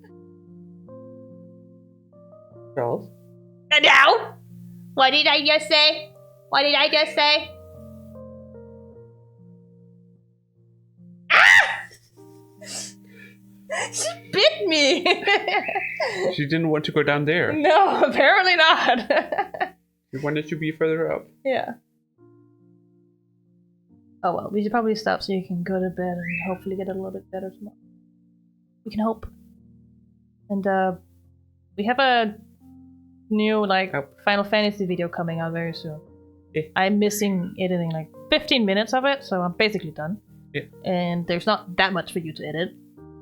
Charles? No! What did I just say? What did I just say? She bit me! She didn't want to go down there. No, apparently not. She wanted to be further up. Yeah. Oh well, we should probably stop so you can go to bed and hopefully get a little bit better tomorrow. We can hope. And we have a new Final Fantasy video coming out very soon. I'm missing editing 15 minutes of it, so I'm basically done. And there's not that much for you to edit.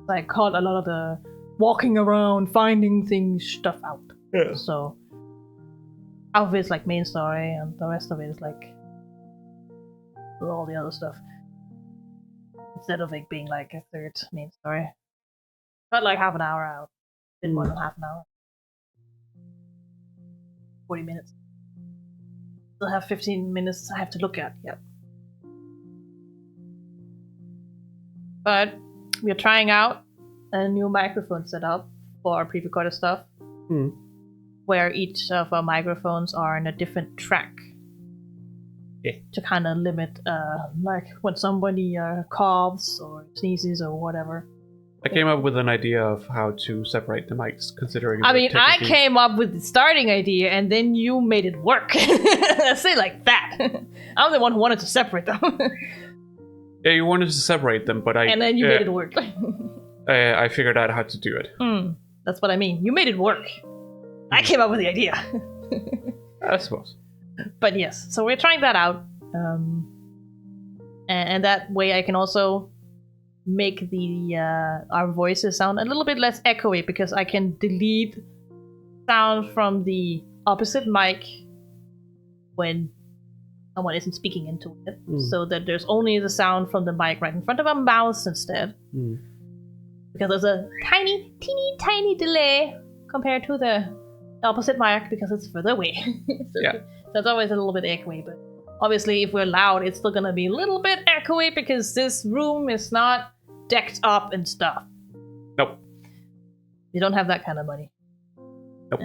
I cut a lot of the walking around, finding things stuff out. Yeah. So half of it's main story, and the rest of it is all the other stuff. Instead of it being a third main story. Cut half an hour out. A bit more than half an hour. 40 minutes. Still have 15 minutes I have to look at yet. But we're trying out a new microphone setup for our pre-recorded stuff. Where each of our microphones are in a different track. To kind of limit, when somebody coughs or sneezes or whatever. I came up with an idea of how to separate the mics, considering. I came up with the starting idea, and then you made it work. Let's say like that. I'm the one who wanted to separate them. Yeah, you wanted to separate them, but and then you made it work. I figured out how to do it. That's what I mean. You made it work. I came up with the idea. I suppose. But yes, so we're trying that out. and that way I can also make the our voices sound a little bit less echoey because I can delete sound from the opposite mic when someone isn't speaking into it, so that there's only the sound from the mic right in front of our mouths instead. Because there's a teeny tiny delay compared to the opposite mic because it's further away. So it's always a little bit echoey, but obviously if we're loud, it's still gonna be a little bit echoey because this room is not decked up and stuff. Nope. You don't have that kind of money. Nope.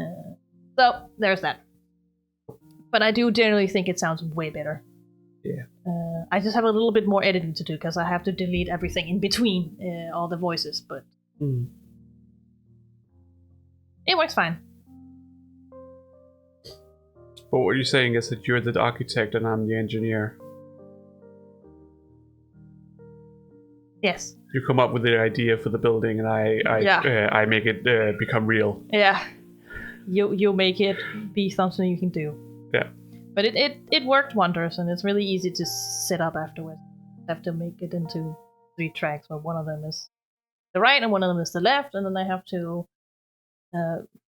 So there's that. But I do generally think it sounds way better. Yeah. I just have a little bit more editing to do because I have to delete everything in between all the voices, but it works fine. But what you're saying is that you're the architect and I'm the engineer. Yes. You come up with the idea for the building, and I make it become real. Yeah. You make it be something you can do. Yeah. But it worked wonders, and it's really easy to set up afterwards. I have to make it into 3 tracks, where one of them is the right and one of them is the left, and then I have to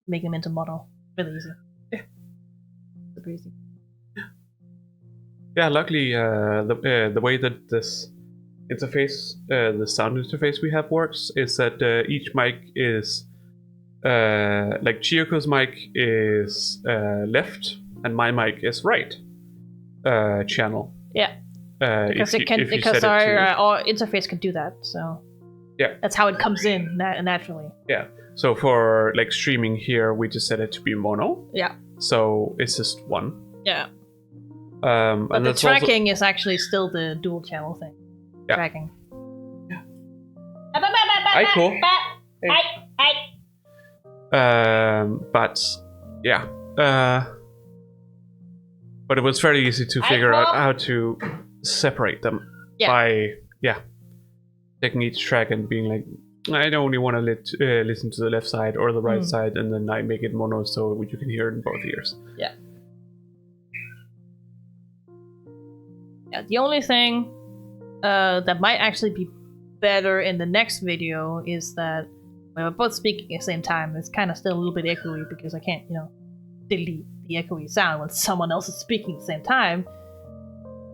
make them into model. Really easy. Yeah. Super easy. Yeah, luckily the way that this interface, the sound interface we have works, is that each mic is like Chiyoko's mic is left and my mic is right channel. Yeah. Because our interface can do that, so yeah, that's how it comes in naturally. Yeah. So for like streaming here, we just set it to be mono. Yeah. So it's just one. Yeah. But and the tracking is actually still the dual channel thing. Yeah. Tracking. Yeah. Hi, cool. But yeah. But it was very easy to figure out how to separate them by taking each track and being like, I only want to listen to the left side or the right side, and then I make it mono so you can hear it in both ears. Yeah. Yeah. The only thing that might actually be better in the next video is that when we're both speaking at the same time, it's kind of still a little bit echoey because I can't, delete the echoey sound when someone else is speaking at the same time.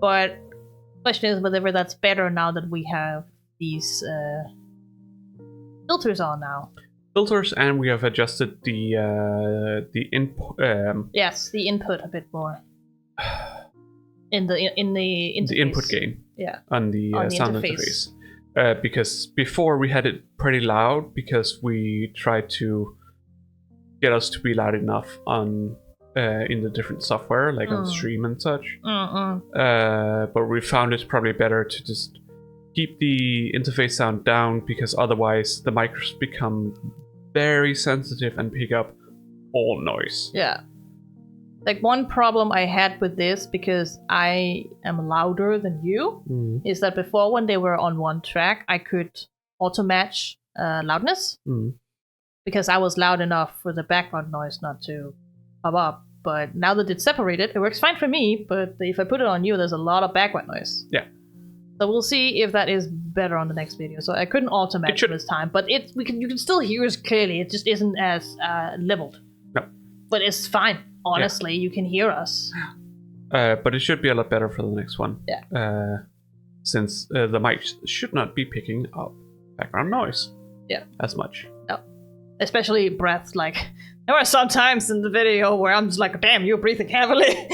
But the question is whether that's better now that we have these filters on now. Filters, and we have adjusted the input. Yes, the input a bit more. In the interface. The input gain. Yeah. On the sound interface. Because before we had it pretty loud because we tried to get us to be loud enough on in the different software, like on stream and such. But we found it probably better to just keep the interface sound down because otherwise the mics become very sensitive and pick up all noise. Yeah. Like one problem I had with this, because I am louder than you, is that before when they were on one track, I could auto-match loudness. Because I was loud enough for the background noise not to pop up. But now that it's separated, it works fine for me, but if I put it on you, there's a lot of background noise. Yeah. So we'll see if that is better on the next video. So I couldn't auto-match this time, but you can still hear us clearly. It just isn't as leveled. No. But it's fine. Honestly, you can hear us. But it should be a lot better for the next one. Yeah. Since the mics should not be picking up background noise. Yeah. As much. No. Especially breaths. Like, there were some times in the video where I'm just like, damn, you're breathing heavily.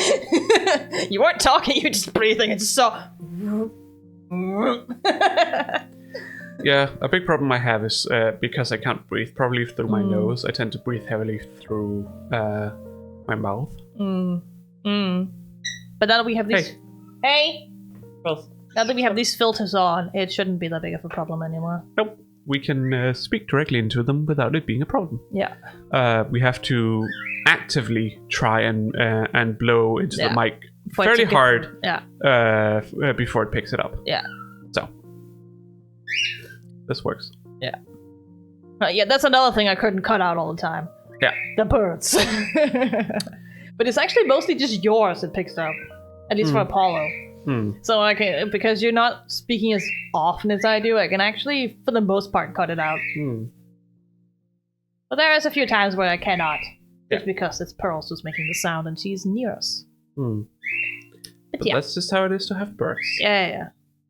You weren't talking, you were just breathing. It's so... Yeah, a big problem I have is because I can't breathe probably through my nose, I tend to breathe heavily through my mouth. But now that we have these... Hey! Well, now that we have these filters on, it shouldn't be that big of a problem anymore. Nope. We can speak directly into them without it being a problem. Yeah. We have to actively try and blow into the mic fairly hard before it picks it up. Yeah. So, this works. Yeah. Yeah, that's another thing I couldn't cut out all the time. Yeah. The birds. But it's actually mostly just yours that picks up. At least for Apollo. So I can, because you're not speaking as often as I do, I can actually, for the most part, cut it out. But there is a few times where I cannot. Just because it's Pearls who's making the sound and she's near us. But that's just how it is to have birds. Yeah.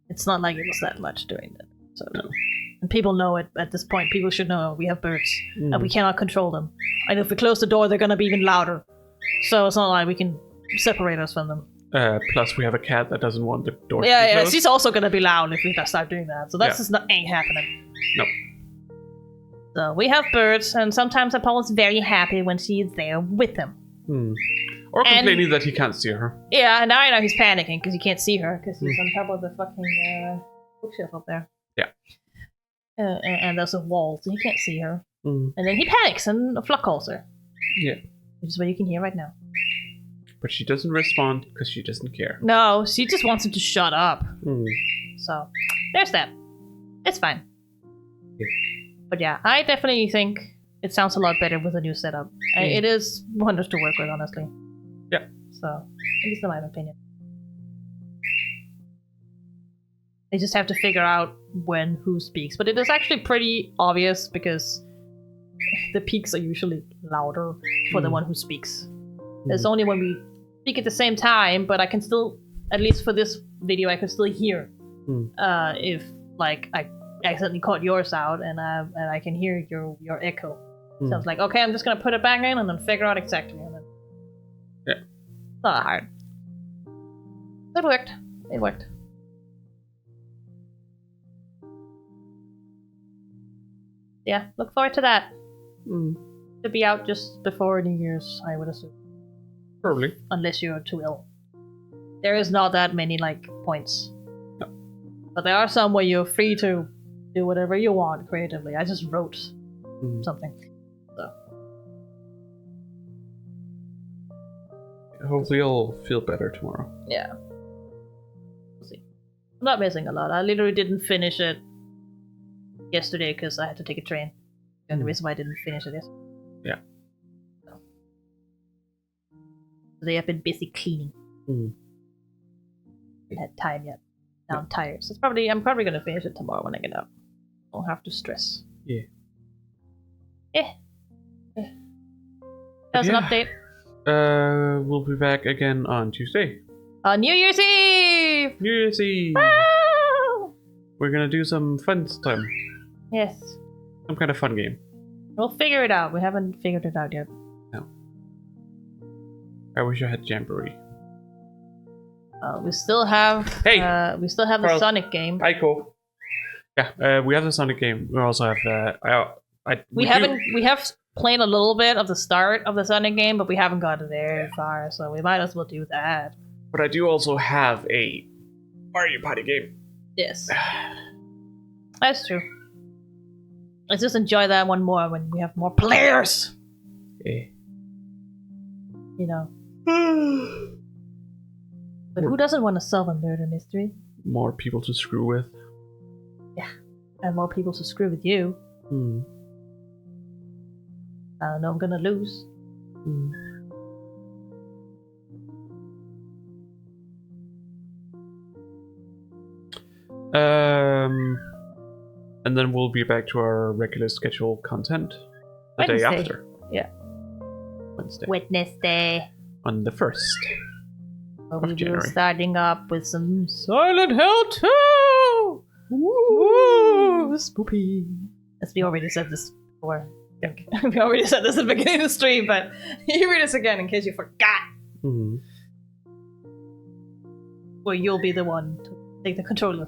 It's not like it was that much doing that. So. No. And people know it at this point. People should know we have birds. And we cannot control them. And if we close the door, they're going to be even louder. So it's not like we can separate us from them. Plus, we have a cat that doesn't want the door to be Yeah, closed. she's also going to be loud if we start doing that. So that's just not ain't happening. Nope. So we have birds, and sometimes Apollo's very happy when she is there with them. Or complaining that he can't see her. Yeah, and now I know he's panicking because he can't see her because he's on top of the fucking bookshelf up there. Yeah. And there's a wall, so he can't see her. Mm. And then he panics and Fluck calls her. Yeah. Which is what you can hear right now. But she doesn't respond because she doesn't care. No, she just wants him to shut up. Mm. So, there's that. It's fine. Yeah. But yeah, I definitely think it sounds a lot better with a new setup. It is wonders to work with, honestly. Yeah. So, at least in my opinion. They just have to figure out when who speaks. But it is actually pretty obvious because the peaks are usually louder for the one who speaks. It's only when we speak at the same time, but I can still, at least for this video, I can still hear if like I accidentally caught yours out and I can hear your echo. So I was like, okay, I'm just gonna put it back in and then figure out exactly. And then it's not hard. It worked. It worked. Yeah, look forward to that. To be out just before New Year's, I would assume. Probably. Unless you're too ill. There is not that many, like, points. No. But there are some where you're free to do whatever you want creatively. I just wrote something. So. Hopefully you'll feel better tomorrow. Yeah. We'll see. I'm not missing a lot. I literally didn't finish it yesterday because I had to take a train. And the reason why I didn't finish it yesterday. Yeah. So. They have been busy cleaning. I haven't had time yet. Now I'm tired. So I'm probably gonna finish it tomorrow when I get up. Don't have to stress. Yeah. That was an update. We'll be back again on Tuesday. New Year's Eve! New Year's Eve! Woo! We're gonna do some fun stuff. Yes. Some kind of fun game. We'll figure it out. We haven't figured it out yet. No. I wish I had Jamboree. We still have. We still have the Carl. Sonic game. Hi, cool. Yeah, we have the Sonic game. We also have. We have played a little bit of the start of the Sonic game, but we haven't gotten very far, so we might as well do that. But I do also have a Mario Party game. Yes. That's true. Let's just enjoy that one more when we have more players. Yeah. You know. But who doesn't want to solve a murder mystery? More people to screw with. Yeah. And more people to screw with you. I know I'm gonna lose. And then we'll be back to our regular scheduled content the day Wednesday. after. Yeah. Wednesday. On the 1st. We'll be January. starting up with some Silent Hill 2! Woo! Spoopy. As we already said this before. We already said this at the beginning of the stream, but you read this again in case you forgot. Where you'll be the one to take the controller.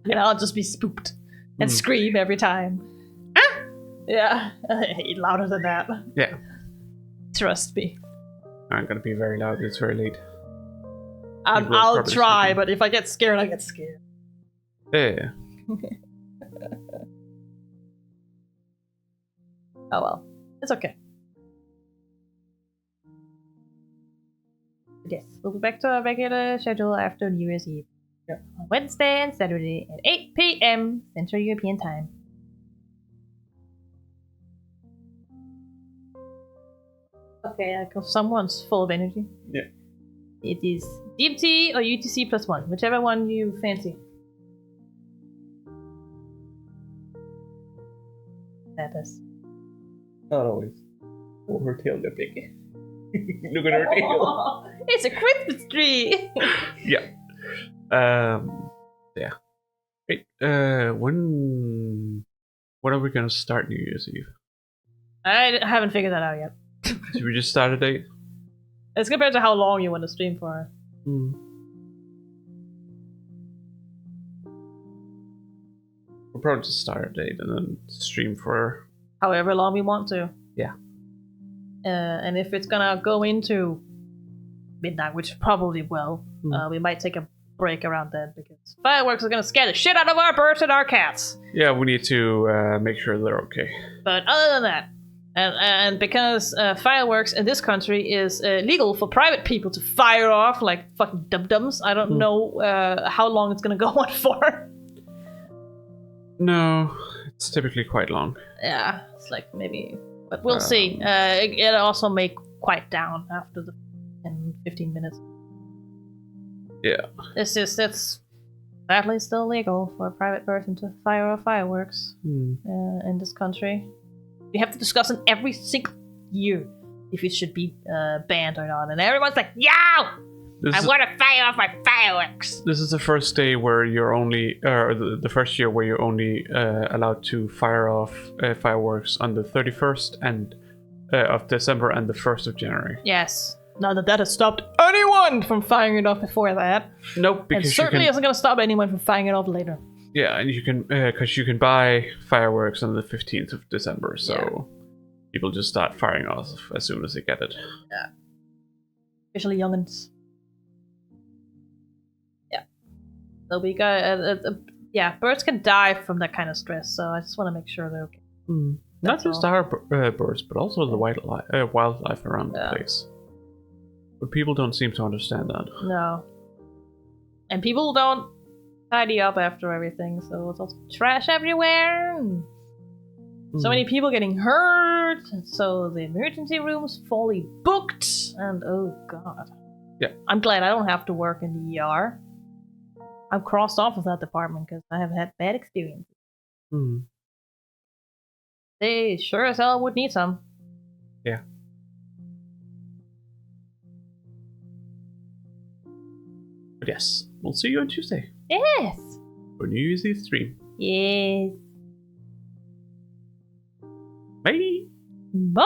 And I'll just be spooked. And scream every time. Ah! Yeah. Louder than that. Yeah. Trust me. I'm gonna be very loud. It's very late. I'll try, but if I get scared, I get scared. Yeah. Oh well. It's okay. Yes, we'll be back to our regular schedule after New Year's Eve. On Wednesday and Saturday at 8 p.m. Central European Time. Okay, because someone's full of energy. Yeah. It is DMT or UTC +1, whichever one you fancy. That is. Not always. Oh, her tail got big. Look at her tail. It's a Christmas tree. Yeah. Yeah. Wait. When are we gonna start New Year's Eve? I haven't figured that out yet. Should we just start a date? It's compared to how long you want to stream for. We'll probably just start a date and then stream for However long we want to. Yeah. And if it's gonna go into midnight, which probably will, we might take a break around then because fireworks are gonna scare the shit out of our birds and our cats. Yeah, we need to make sure they're okay. But other than that, and because fireworks in this country is legal for private people to fire off like fucking dum-dums, I don't know how long it's gonna go on for. No, it's typically quite long. Yeah, it's like maybe, but we'll see. It also may quiet down after the 10-15 minutes. Yeah. It's sadly still legal for a private person to fire off fireworks in this country. We have to discuss it every single year if it should be banned or not, and everyone's like, "Yo, I want to fire off my fireworks." This is the first day where you're only, the first year where you're only allowed to fire off fireworks on the 31st of December and the 1st of January. Yes. Now that has stopped anyone from firing it off before that. Nope, because and certainly isn't going to stop anyone from firing it off later. Yeah, and you can, because you can buy fireworks on the 15th of December, so people just start firing off as soon as they get it. Yeah. Especially youngins. Yeah. So we got, birds can die from that kind of stress, so I just want to make sure they're okay. Not just our birds, but also the wildlife around the place. But people don't seem to understand that. No. And people don't tidy up after everything, so it's also trash everywhere. And so many people getting hurt, and so the emergency room's fully booked, and oh god. Yeah. I'm glad I don't have to work in the ER. I'm crossed off of that department because I have had bad experiences. They sure as hell would need some. Yeah. But yes, we'll see you on Tuesday. Yes. For New Year's Eve stream. Yes. Bye. Bye.